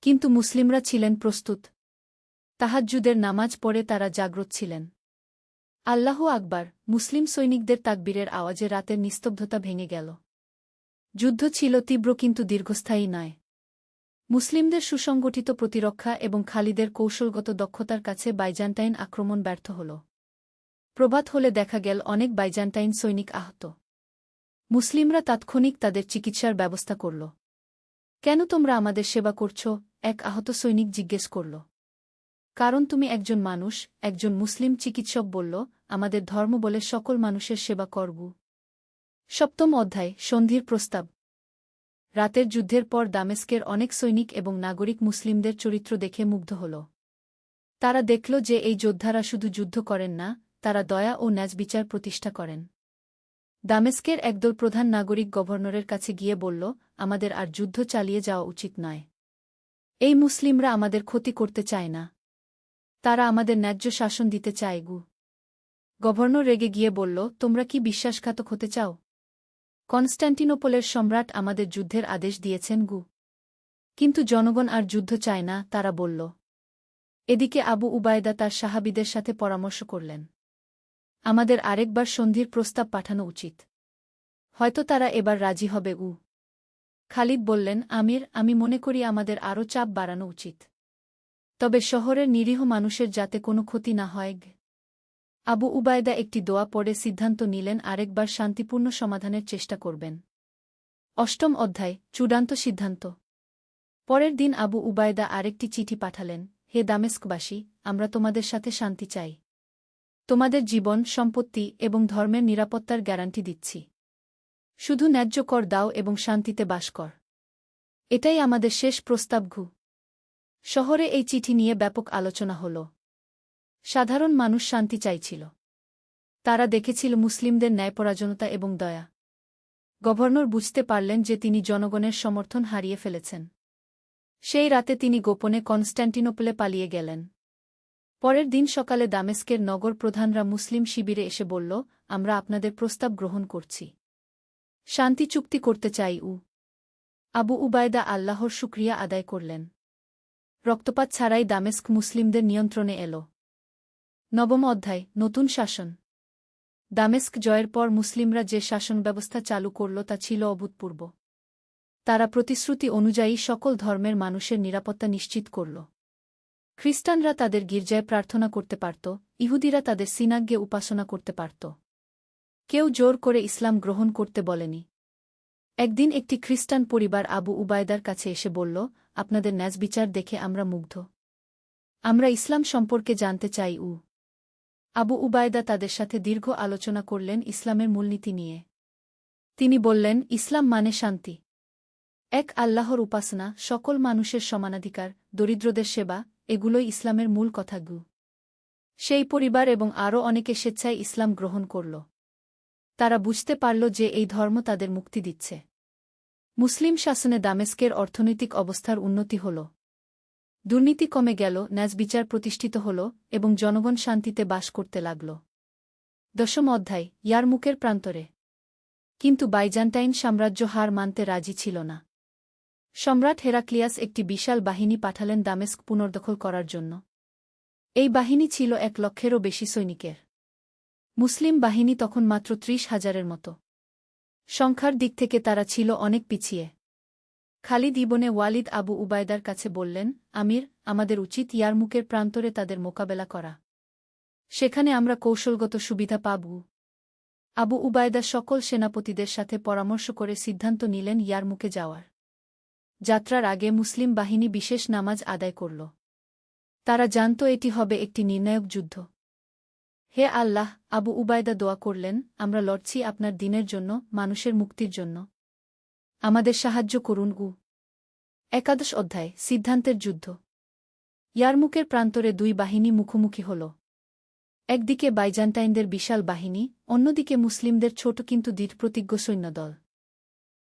কিন্তু মুসলিমরা ছিলেন প্রস্তুত। তাহাজ্জুদের নামাজ পড়ে তারা জাগ্রত ছিলেন। আল্লাহু আকবার! মুসলিম সৈনিকদের তাকবীরের আওয়াজে রাতের নিস্তব্ধতা ভেঙে গেল। যুদ্ধ ছিল তীব্র কিন্তু দীর্ঘস্থায়ী নয়। মুসলিমদের সুসংগঠিত প্রতিরক্ষা এবং খালিদের কৌশলগত দক্ষতার কাছে বাইজান্টাইন আক্রমণ ব্যর্থ হল। প্রভাত হলে দেখা গেল অনেক বাইজান্টাইন সৈনিক আহত। মুসলিমরা তাৎক্ষণিক তাদের চিকিৎসার ব্যবস্থা করল। কেন তোমরা আমাদের সেবা করছ? এক আহত সৈনিক জিজ্ঞেস করল। কারণ তুমি একজন মানুষ, একজন মুসলিম চিকিৎসক বলল, আমাদের ধর্ম বলে সকল মানুষের সেবা করব। 7ম অধ্যায়, সন্ধির প্রস্তাব। রাতের যুদ্ধের পর দামেস্কের অনেক সৈনিক এবং নাগরিক মুসলিমদের চরিত্র দেখে মুগ্ধ হল। তারা দেখল যে এই যোদ্ধারা শুধু যুদ্ধ করেন না, তারা দয়া ও ন্যায়বিচার প্রতিষ্ঠা করেন। দামেস্কের একদল প্রধান নাগরিক গভর্নরের কাছে গিয়ে বলল, আমাদের আর যুদ্ধ চালিয়ে যাওয়া উচিত নয়। এই মুসলিমরা আমাদের ক্ষতি করতে চায় না। তারা আমাদের ন্যায্য শাসন দিতে চায়। গভর্নর রেগে গিয়ে বলল, তোমরা কি বিশ্বাসঘাতক হতে চাও? কনস্ট্যান্টিনোপলের সম্রাট আমাদের যুদ্ধের আদেশ দিয়েছেন। কিন্তু জনগণ আর যুদ্ধ চায় না, তারা বলল। এদিকে আবু উবায়দা তার সাহাবীদের সাথে পরামর্শ করলেন। আমাদের আরেকবার সন্ধির প্রস্তাব পাঠানো উচিত। হয়তো তারা এবার রাজি হবে। খালিদ বললেন, আমির, আমি মনে করি আমাদের আরও চাপ বাড়ানো উচিত। তবে শহরের নিরীহ মানুষের যাতে কোনো ক্ষতি না হয়। আবু উবায়দা একটি দোয়া পড়ে সিদ্ধান্ত নিলেন আরেকবার শান্তিপূর্ণ সমাধানের চেষ্টা করবেন। 8ম অধ্যায়, চূড়ান্ত সিদ্ধান্ত। পরের দিন আবু উবায়দা আরেকটি চিঠি পাঠালেন, হে দামেস্কবাসী, আমরা তোমাদের সাথে শান্তি চাই। তোমাদের জীবন, সম্পত্তি এবং ধর্মের নিরাপত্তার গ্যারান্টি দিচ্ছি। শুধু ন্যায্য কর দাও এবং শান্তিতে বাস কর। এটাই আমাদের শেষ প্রস্তাব। শহরে এই চিঠি নিয়ে ব্যাপক আলোচনা হল। সাধারণ মানুষ শান্তি চাইছিল। তারা দেখেছিল মুসলিমদের ন্যায়পরায়ণতা এবং দয়া। গভর্নর বুঝতে পারলেন যে তিনি জনগণের সমর্থন হারিয়ে ফেলেছেন। সেই রাতে তিনি গোপনে কনস্ট্যান্টিনোপলে পালিয়ে গেলেন। পরের দিন সকালে দামেস্কের নগর প্রধানরা মুসলিম শিবিরে এসে বলল, আমরা আপনাদের প্রস্তাব গ্রহণ করছি। শান্তি চুক্তি করতে চাই। আবু উবায়দা আল্লাহর শুকরিয়া আদায় করলেন। রক্তপাত ছাড়াই দামেস্ক মুসলিমদের নিয়ন্ত্রণে এল। 9ম অধ্যায়, নতুন শাসন। দামেস্ক জয়ের পর মুসলিমরা যে শাসন ব্যবস্থা চালু করল তা ছিল অভূতপূর্ব। তারা প্রতিশ্রুতি অনুযায়ী সকল ধর্মের মানুষের নিরাপত্তা নিশ্চিত করল। খ্রিস্টানরা তাদের গির্জায় প্রার্থনা করতে পারত, ইহুদিরা তাদের সিনাগ্গে উপাসনা করতে পারত। কেউ জোর করে ইসলাম গ্রহণ করতে বলেনি। একদিন একটি খ্রিস্টান পরিবার আবু উবায়দার কাছে এসে বলল, আপনাদের ন্যায়বিচার দেখে আমরা মুগ্ধ। আমরা ইসলাম সম্পর্কে জানতে চাই। আবু উবায়দা তাদের সাথে দীর্ঘ আলোচনা করলেন ইসলামের মূলনীতি নিয়ে। তিনি বললেন, ইসলাম মানে শান্তি, এক আল্লাহর উপাসনা, সকল মানুষের সমানাধিকার, দরিদ্রদের সেবা, এগুলোই ইসলামের মূল কথা। সেই পরিবার এবং আরও অনেকে স্বেচ্ছায় ইসলাম গ্রহণ করল। তারা বুঝতে পারল যে এই ধর্ম তাদের মুক্তি দিচ্ছে। মুসলিম শাসনে দামেস্কের অর্থনৈতিক অবস্থার উন্নতি হল। দুর্নীতি কমে গেল, ন্যায়বিচার প্রতিষ্ঠিত হল এবং জনগণ শান্তিতে বাস করতে লাগল। 10ম অধ্যায়, ইয়ারমুকের প্রান্তরে। কিন্তু বাইজান্টাইন সাম্রাজ্য হার মানতে রাজি ছিল না। সম্রাট হেরাক্লিয়াস একটি বিশাল বাহিনী পাঠালেন দামেস্ক পুনর্দখল করার জন্য। এই বাহিনী ছিল 1 লক্ষেরও বেশি সৈনিকের। মুসলিম বাহিনী তখন মাত্র 30,000-এর মতো। সংখ্যার দিক থেকে তারা ছিল অনেক পিছিয়ে। খালিদ ইবনে ওয়ালিদ আবু উবায়দার কাছে বললেন, আমির, আমাদের উচিত ইয়ারমুকের প্রান্তরে তাদের মোকাবেলা করা। সেখানে আমরা কৌশলগত সুবিধা পাব। আবু উবায়দা সকল সেনাপতিদের সাথে পরামর্শ করে সিদ্ধান্ত নিলেন ইয়ারমুকে যাওয়ার। যাত্রার আগে মুসলিম বাহিনী বিশেষ নামাজ আদায় করল। তারা জানত এটি হবে একটি নির্ণায়ক যুদ্ধ। হে আল্লাহ, আবু উবায়দা দোয়া করলেন, আমরা লড়ছি আপনার দিনের জন্য, মানুষের মুক্তির জন্য। আমাদের সাহায্য করুন। 11 অধ্যায়, সিদ্ধান্তের যুদ্ধ। ইয়ারমুকের প্রান্তরে 2 বাহিনী মুখোমুখি হল। একদিকে বাইজান্টাইনদের বিশাল বাহিনী, অন্যদিকে মুসলিমদের ছোট কিন্তু দৃঢ়প্রতিজ্ঞ সৈন্যদল।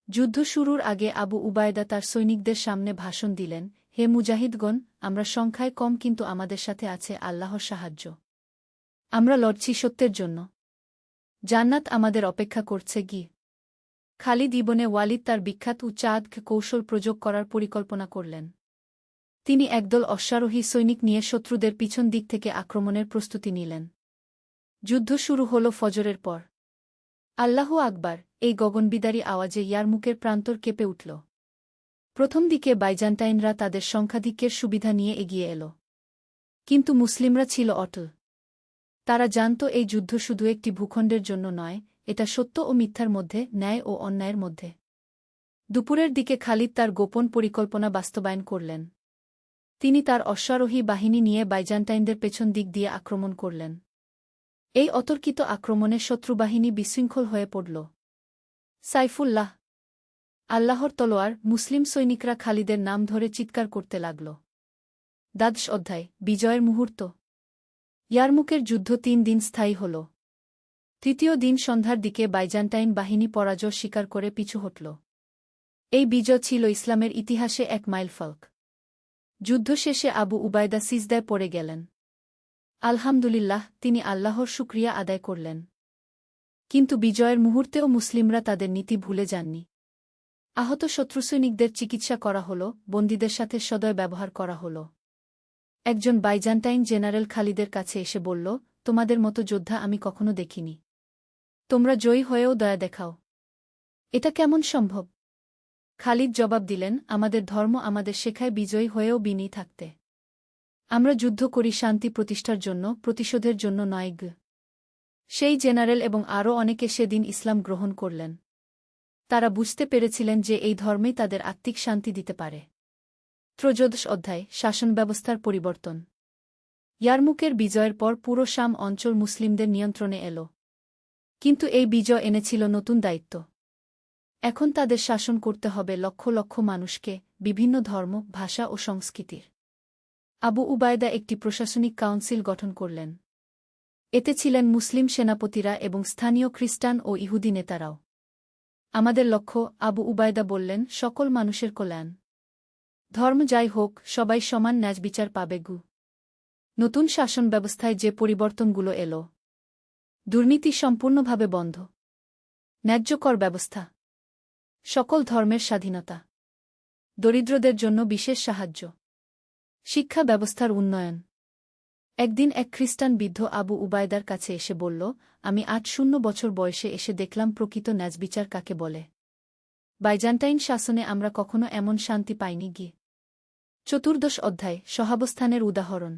যুদ্ধ শুরুর আগে আবু উবায়দা তার সৈনিকদের সামনে ভাষণ দিলেন, হে মুজাহিদগণ, আমরা সংখ্যায় কম কিন্তু আমাদের সাথে আছে আল্লাহর সাহায্য। আমরা লড়ছি সত্যের জন্য। জান্নাত আমাদের অপেক্ষা করছে। খালিদ ইবনে ওয়ালিদ তার বিখ্যাত উচ্চাদ কৌশল প্রয়োগ করার পরিকল্পনা করলেন। তিনি একদল অশ্বারোহী সৈনিক নিয়ে শত্রুদের পিছন দিক থেকে আক্রমণের প্রস্তুতি নিলেন। যুদ্ধ শুরু হল ফজরের পর। আল্লাহু আকবার, এই গগনবিদারী আওয়াজে ইয়ারমুকের প্রান্তর কেঁপে উঠল। প্রথম দিকে বাইজান্টাইনরা তাদের সংখ্যাধিক্যের সুবিধা নিয়ে এগিয়ে এল। কিন্তু মুসলিমরা ছিল অটল। তারা জানত এই যুদ্ধ শুধু একটি ভূখণ্ডের জন্য নয়, এটা সত্য ও মিথ্যার মধ্যে, ন্যায় ও অন্যায়ের মধ্যে। দুপুরের দিকে খালিদ তার গোপন পরিকল্পনা বাস্তবায়ন করলেন। তিনি তার অশ্বারোহী বাহিনী নিয়ে বাইজান্টাইনদের পেছন দিক দিয়ে আক্রমণ করলেন। এই অতর্কিত আক্রমণে শত্রুবাহিনী বিশৃঙ্খল হয়ে পড়ল। সাইফুল্লাহ, আল্লাহর তলোয়ার, মুসলিম সৈনিকরা খালিদের নাম ধরে চিৎকার করতে লাগল। 12 অধ্যায়, বিজয়ের মুহূর্ত। ইয়ারমুকের যুদ্ধ 3 দিন স্থায়ী হল। তৃতীয় দিন সন্ধ্যার দিকে বাইজান্টাইন বাহিনী পরাজয় স্বীকার করে পিছু হটল। এই বিজয় ছিল ইসলামের ইতিহাসে এক মাইলফলক। যুদ্ধ শেষে আবু উবায়দা সিজদায় পড়ে গেলেন। আলহামদুলিল্লাহ, তিনি আল্লাহর শুকরিয়া আদায় করলেন। কিন্তু বিজয়ের মুহূর্তেও মুসলিমরা তাদের নীতি ভুলে যাননি। আহত শত্রুসৈনিকদের চিকিৎসা করা হল, বন্দীদের সাথে সদয় ব্যবহার করা হল। একজন বাইজান্টাইন জেনারেল খালিদের কাছে এসে বলল, তোমাদের মতো যোদ্ধা আমি কখনো দেখিনি। তোমরা জয়ী হয়েও দয়া দেখাও, এটা কেমন সম্ভব? খালিদ জবাব দিলেন, আমাদের ধর্ম আমাদের শেখায় বিজয়ী হয়েও বিনয়ী থাকতে। আমরা যুদ্ধ করি শান্তি প্রতিষ্ঠার জন্য, প্রতিশোধের জন্য নয়। সেই জেনারেল এবং আরও অনেকে সেদিন ইসলাম গ্রহণ করলেন। তারা বুঝতে পেরেছিলেন যে এই ধর্মেই তাদের আত্মিক শান্তি দিতে পারে। 13 অধ্যায়, শাসন ব্যবস্থার পরিবর্তন। ইয়ারমুকের বিজয়ের পর পুরো শাম অঞ্চল মুসলিমদের নিয়ন্ত্রণে এল। কিন্তু এই বিজয় এনেছিল নতুন দায়িত্ব। এখন তাদের শাসন করতে হবে লক্ষ লক্ষ মানুষকে, বিভিন্ন ধর্ম, ভাষা ও সংস্কৃতির। আবু উবায়দা একটি প্রশাসনিক কাউন্সিল গঠন করলেন। এতে ছিলেন মুসলিম সেনাপতিরা এবং স্থানীয় খ্রিস্টান ও ইহুদি নেতারাও। আমাদের লক্ষ্য, আবু উবায়দা বললেন, সকল মানুষের কল্যাণ। ধর্ম যাই হোক, সবাই সমান ন্যায়বিচার পাবে। নতুন শাসন ব্যবস্থায় যে পরিবর্তনগুলো এল: দুর্নীতি সম্পূর্ণভাবে বন্ধ, ন্যায্য কর ব্যবস্থা, সকল ধর্মের স্বাধীনতা, দরিদ্রদের জন্য বিশেষ সাহায্য, শিক্ষা ব্যবস্থার উন্নয়ন। একদিন এক খ্রিস্টান বৃদ্ধ আবু উবায়দার কাছে এসে বলল, আমি 8 বছর বয়সে এসে দেখলাম প্রকৃত ন্যায়বিচার কাকে বলে। বাইজান্টাইন শাসনে আমরা কখনো এমন শান্তি পাইনি। 14 অধ্যায়, সহাবস্থানের উদাহরণ।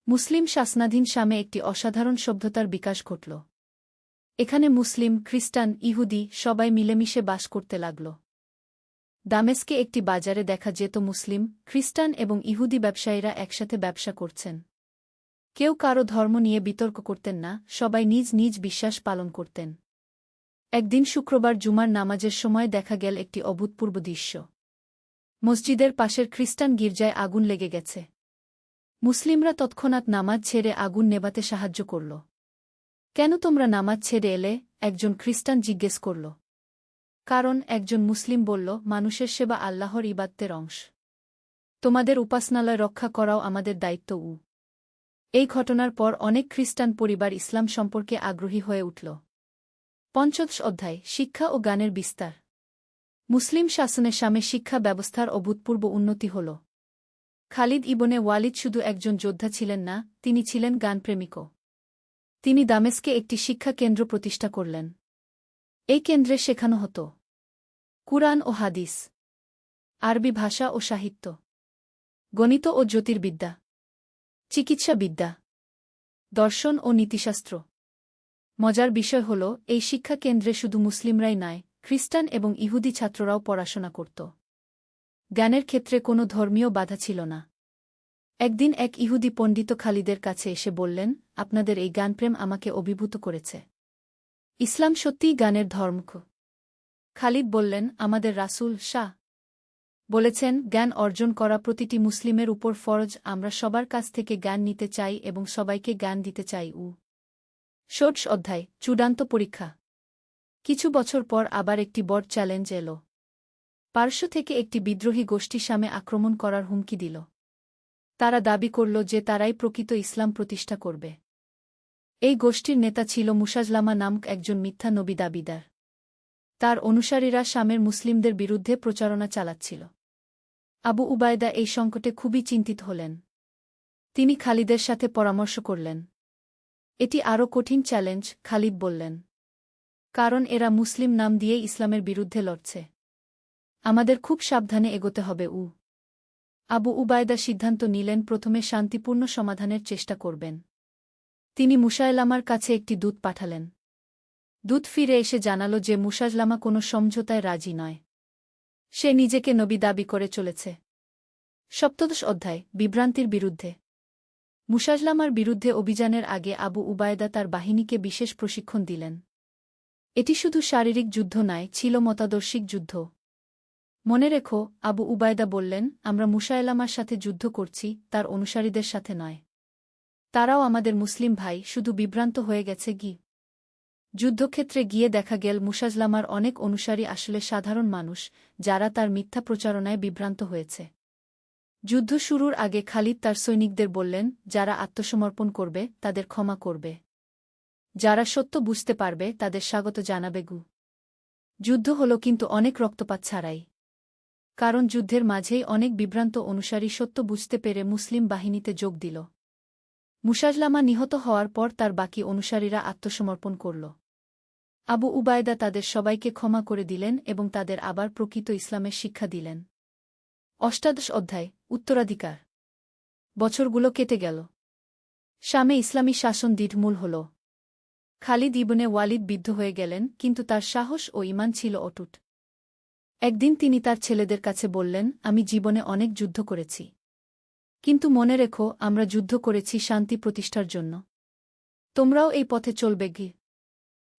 মুসলিম শাসনাধীন শামে একটি অসাধারণ সভ্যতার বিকাশ ঘটল। এখানে মুসলিম, খ্রিস্টান, ইহুদি সবাই মিলেমিশে বাস করতে লাগল। দামেস্কে একটি বাজারে দেখা যেত মুসলিম, খ্রিস্টান এবং ইহুদি ব্যবসায়ীরা একসাথে ব্যবসা করছেন। কেউ কারো ধর্ম নিয়ে বিতর্ক করতেন না, সবাই নিজ নিজ বিশ্বাস পালন করতেন। একদিন শুক্রবার জুমার নামাজের সময় দেখা গেল একটি অভূতপূর্ব দৃশ্য। মসজিদের পাশের খ্রিস্টান গির্জায় আগুন লেগে গেছে। মুসলিমরা তৎক্ষণাৎ নামাজ ছেড়ে আগুন নেভাতে সাহায্য করল। কেন তোমরা নামাজ ছেড়ে এলে? একজন খ্রিস্টান জিজ্ঞেস করল। কারণ, একজন মুসলিম বলল, মানুষের সেবা আল্লাহর ইবাদতের অংশ। তোমাদের উপাসনালয় রক্ষা করাও আমাদের দায়িত্ব। এই ঘটনার পর অনেক খ্রিস্টান পরিবার ইসলাম সম্পর্কে আগ্রহী হয়ে উঠল। পঞ্চদশ অধ্যায়, শিক্ষা ও জ্ঞানের বিস্তার। মুসলিম শাসনের সামে শিক্ষা ব্যবস্থার অভূতপূর্ব উন্নতি হল। খালিদ ইবনে ওয়ালিদ শুধু একজন যোদ্ধা ছিলেন না, তিনি ছিলেন জ্ঞানপ্রেমিকও। তিনি দামেস্কে একটি শিক্ষা কেন্দ্র প্রতিষ্ঠা করলেন। এই কেন্দ্রে শেখানো হতো কুরআন ও হাদিস, আরবি ভাষা ও সাহিত্য, গণিত ও জ্যোতির্বিদ্যা, চিকিৎসাবিদ্যা, দর্শন ও নীতিশাস্ত্র। মজার বিষয় হল, এই শিক্ষা কেন্দ্রে শুধু মুসলিমরাই নয়, খ্রিস্টান এবং ইহুদি ছাত্ররাও পড়াশোনা করত। জ্ঞানের ক্ষেত্রে কোনো ধর্মীয় বাধা ছিল না। একদিন এক ইহুদি পণ্ডিত খালিদের কাছে এসে বললেন, আপনাদের এই জ্ঞানপ্রেম আমাকে অভিভূত করেছে। ইসলাম সত্যিই জ্ঞানের ধর্ম? খালিদ বললেন, আমাদের রাসূল শাহ বলেছেন, জ্ঞান অর্জন করা প্রতিটি মুসলিমের উপর ফরজ। আমরা সবার কাছ থেকে জ্ঞান নিতে চাই এবং সবাইকে জ্ঞান দিতে চাই। ষোড়শ অধ্যায়, চূড়ান্ত পরীক্ষা। কিছু বছর পর আবার একটি বড় চ্যালেঞ্জ এল। পার্শ্ব থেকে একটি বিদ্রোহী গোষ্ঠী শামে আক্রমণ করার হুমকি দিল। তারা দাবি করল যে তারাই প্রকৃত ইসলাম প্রতিষ্ঠা করবে। এই গোষ্ঠীর নেতা ছিল মুসাজলামা নামক একজন মিথ্যা নবী দাবিদার। তার অনুসারীরা শামের মুসলিমদের বিরুদ্ধে প্রচারণা চালাচ্ছিল। আবু উবায়দা এই সংকটে খুবই চিন্তিত হলেন। তিনি খালিদের সাথে পরামর্শ করলেন। এটি আরও কঠিন চ্যালেঞ্জ, খালিদ বললেন, কারণ এরা মুসলিম নাম দিয়ে ইসলামের বিরুদ্ধে লড়ছে। আমাদের খুব সাবধানে এগোতে হবে। আবু উবায়দা সিদ্ধান্ত নিলেন প্রথমে শান্তিপূর্ণ সমাধানের চেষ্টা করবেন। তিনি মুসায়লামার কাছে একটি দূত পাঠালেন। দূত ফিরে এসে জানাল যে মুসায়লামা কোনো সমঝোতায় রাজি নয়। সে নিজেকে নবী দাবি করে চলেছে। সপ্তদশ অধ্যায়, বিভ্রান্তির বিরুদ্ধে। মুসায়লামার বিরুদ্ধে অভিযানের আগে আবু উবায়দা তার বাহিনীকে বিশেষ প্রশিক্ষণ দিলেন। এটি শুধু শারীরিক যুদ্ধ নয়, ছিল মতাদর্শিক যুদ্ধ। মনে রেখো, আবু উবায়দা বললেন, আমরা মুসায়লামার সাথে যুদ্ধ করছি, তার অনুসারীদের সাথে নয়। তারাও আমাদের মুসলিম ভাই, শুধু বিভ্রান্ত হয়ে গেছে। যুদ্ধক্ষেত্রে গিয়ে দেখা গেল মুসায়লামার অনেক অনুসারী আসলে সাধারণ মানুষ, যারা তার মিথ্যা প্রচারণায় বিভ্রান্ত হয়েছে। যুদ্ধ শুরুর আগে খালিদ তার সৈনিকদের বললেন, যারা আত্মসমর্পণ করবে তাদের ক্ষমা করবে। যারা সত্য বুঝতে পারবে তাদের স্বাগত জানাবে। যুদ্ধ হল কিন্তু অনেক রক্তপাত ছাড়াই। কারণ যুদ্ধের মাঝেই অনেক বিভ্রান্ত অনুসারী সত্য বুঝতে পেরে মুসলিম বাহিনীতে যোগ দিল। মুসায়লামা নিহত হওয়ার পর তার বাকি অনুসারীরা আত্মসমর্পণ করল। আবু উবায়দা তাদের সবাইকে ক্ষমা করে দিলেন এবং তাদের আবার প্রকৃত ইসলামের শিক্ষা দিলেন। অষ্টাদশ অধ্যায়, উত্তরাধিকার। বছরগুলো কেটে গেল। শামে ইসলামী শাসন দৃঢ়মূল হল। খালিদ ইবনে ওয়ালিদ বিদ্ধ হয়ে গেলেন, কিন্তু তার সাহস ও ঈমান ছিল অটুট। একদিন তিনি তার ছেলেদের কাছে বললেন, আমি জীবনে অনেক যুদ্ধ করেছি, কিন্তু মনে রেখো, আমরা যুদ্ধ করেছি শান্তি প্রতিষ্ঠার জন্য। তোমরাও এই পথে চলবে।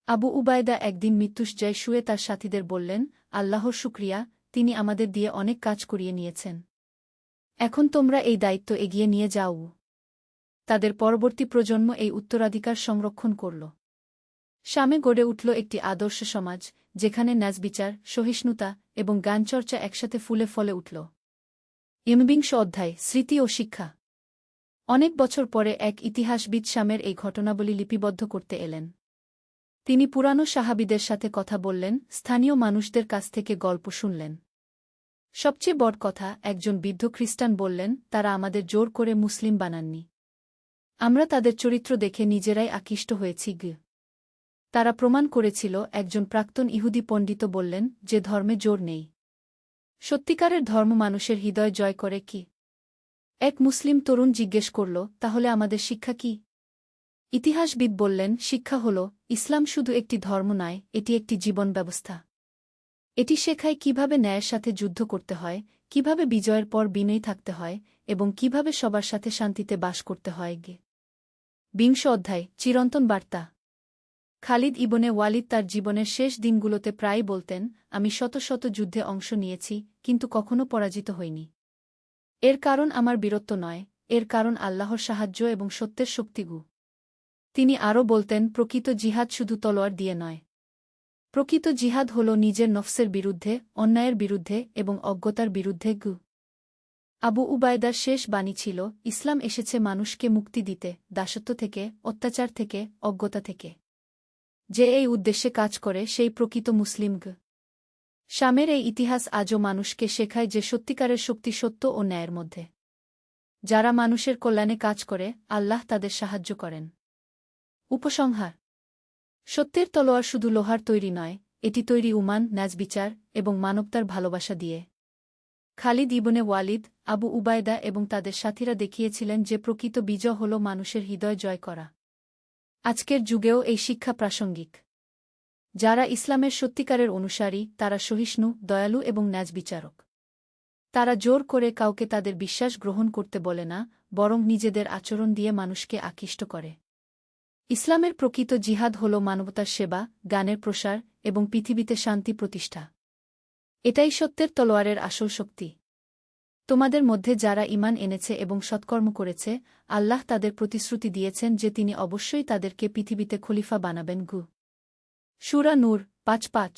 আবু উবায়দা একদিন মৃত্যুশয্যায় শুয়ে তার সাথীদের বললেন, আল্লাহর শুকরিয়া, তিনি আমাদের দিয়ে অনেক কাজ করিয়ে নিয়েছেন। এখন তোমরা এই দায়িত্ব এগিয়ে নিয়ে যাও। তাদের পরবর্তী প্রজন্ম এই উত্তরাধিকার সংরক্ষণ করল। শামে গড়ে উঠল একটি আদর্শ সমাজ, যেখানে ন্যায়বিচার, সহিষ্ণুতা এবং জ্ঞানচর্চা একসাথে ফুলে ফলে উঠল। বিংশ অধ্যায়, স্মৃতি ও শিক্ষা। অনেক বছর পরে এক ইতিহাসবিদ শামের এই ঘটনাবলী লিপিবদ্ধ করতে এলেন। তিনি পুরানো সাহাবীদের সাথে কথা বললেন, স্থানীয় মানুষদের কাছ থেকে গল্প শুনলেন। সবচেয়ে বড় কথা, একজন বৃদ্ধ খ্রিস্টান বললেন, তারা আমাদের জোর করে মুসলিম বানাননি। আমরা তাদের চরিত্র দেখে নিজেরাই আকৃষ্ট হয়েছি। তারা প্রমাণ করেছিল। একজন প্রাক্তন ইহুদি পণ্ডিত বললেন, যে ধর্মে জোর নেই, সত্যিকারের ধর্ম মানুষের হৃদয় জয় করে। এক মুসলিম তরুণ জিজ্ঞেস করল, তাহলে আমাদের শিক্ষা কি? ইতিহাসবিদ বললেন, শিক্ষা হল, ইসলাম শুধু একটি ধর্ম নয়, এটি একটি জীবন ব্যবস্থা। এটি শেখায় কিভাবে ন্যায়ের সাথে যুদ্ধ করতে হয়, কিভাবে বিজয়ের পর বিনয়ী থাকতে হয় এবং কিভাবে সবার সাথে শান্তিতে বাস করতে হয়। বিংশ অধ্যায়, চিরন্তন বার্তা। খালিদ ইবনে ওয়ালিদ তার জীবনের শেষ দিনগুলোতে প্রায়ই বলতেন, আমি শত শত যুদ্ধে অংশ নিয়েছি, কিন্তু কখনো পরাজিত হইনি। এর কারণ আমার বীরত্ব নয়, এর কারণ আল্লাহর সাহায্য এবং সত্যের শক্তিগু। তিনি আরও বলতেন, প্রকৃত জিহাদ শুধু তলোয়ার দিয়ে নয়। প্রকৃত জিহাদ হল নিজের নফসের বিরুদ্ধে, অন্যায়ের বিরুদ্ধে এবং অজ্ঞতার বিরুদ্ধে গু। আবু উবায়দার শেষ বাণী ছিল, ইসলাম এসেছে মানুষকে মুক্তি দিতে, দাসত্ব থেকে, অত্যাচার থেকে, অজ্ঞতা থেকে। যে এই উদ্দেশ্যে কাজ করে সেই প্রকৃত মুসলিম গ। শামের এই ইতিহাস আজও মানুষকে শেখায় যে সত্যিকারের শক্তি সত্য ও ন্যায়ের মধ্যে। যারা মানুষের কল্যাণে কাজ করে, আল্লাহ তাদের সাহায্য করেন। উপসংহার: সত্যের তলোয়ার শুধু লোহার তৈরি নয়, এটি তৈরি উমান, ন্যায়বিচার এবং মানবতার ভালোবাসা দিয়ে। খালিদ ইবনে ওয়ালিদ, আবু উবায়দা এবং তাদের সাথীরা দেখিয়েছিলেন যে প্রকৃত বিজয় হল মানুষের হৃদয় জয় করা। আজকের যুগেও এই শিক্ষা প্রাসঙ্গিক। যারা ইসলামের সত্যিকারের অনুসারী, তারা সহিষ্ণু, দয়ালু এবং ন্যায়বিচারক। তারা জোর করে কাউকে তাদের বিশ্বাস গ্রহণ করতে বলে না, বরং নিজেদের আচরণ দিয়ে মানুষকে আকৃষ্ট করে। ইসলামের প্রকৃত জিহাদ হল মানবতার সেবা, জ্ঞানের প্রসার এবং পৃথিবীতে শান্তি প্রতিষ্ঠা। এটাই সত্যের তলোয়ারের আসল শক্তি। তোমাদের মধ্যে যারা ঈমান এনেছে এবং সৎকর্ম করেছে, আল্লাহ তাদের প্রতিশ্রুতি দিয়েছেন যে তিনি অবশ্যই তাদেরকে পৃথিবীতে খলিফা বানাবেন গু। সূরা নূর ৫:৫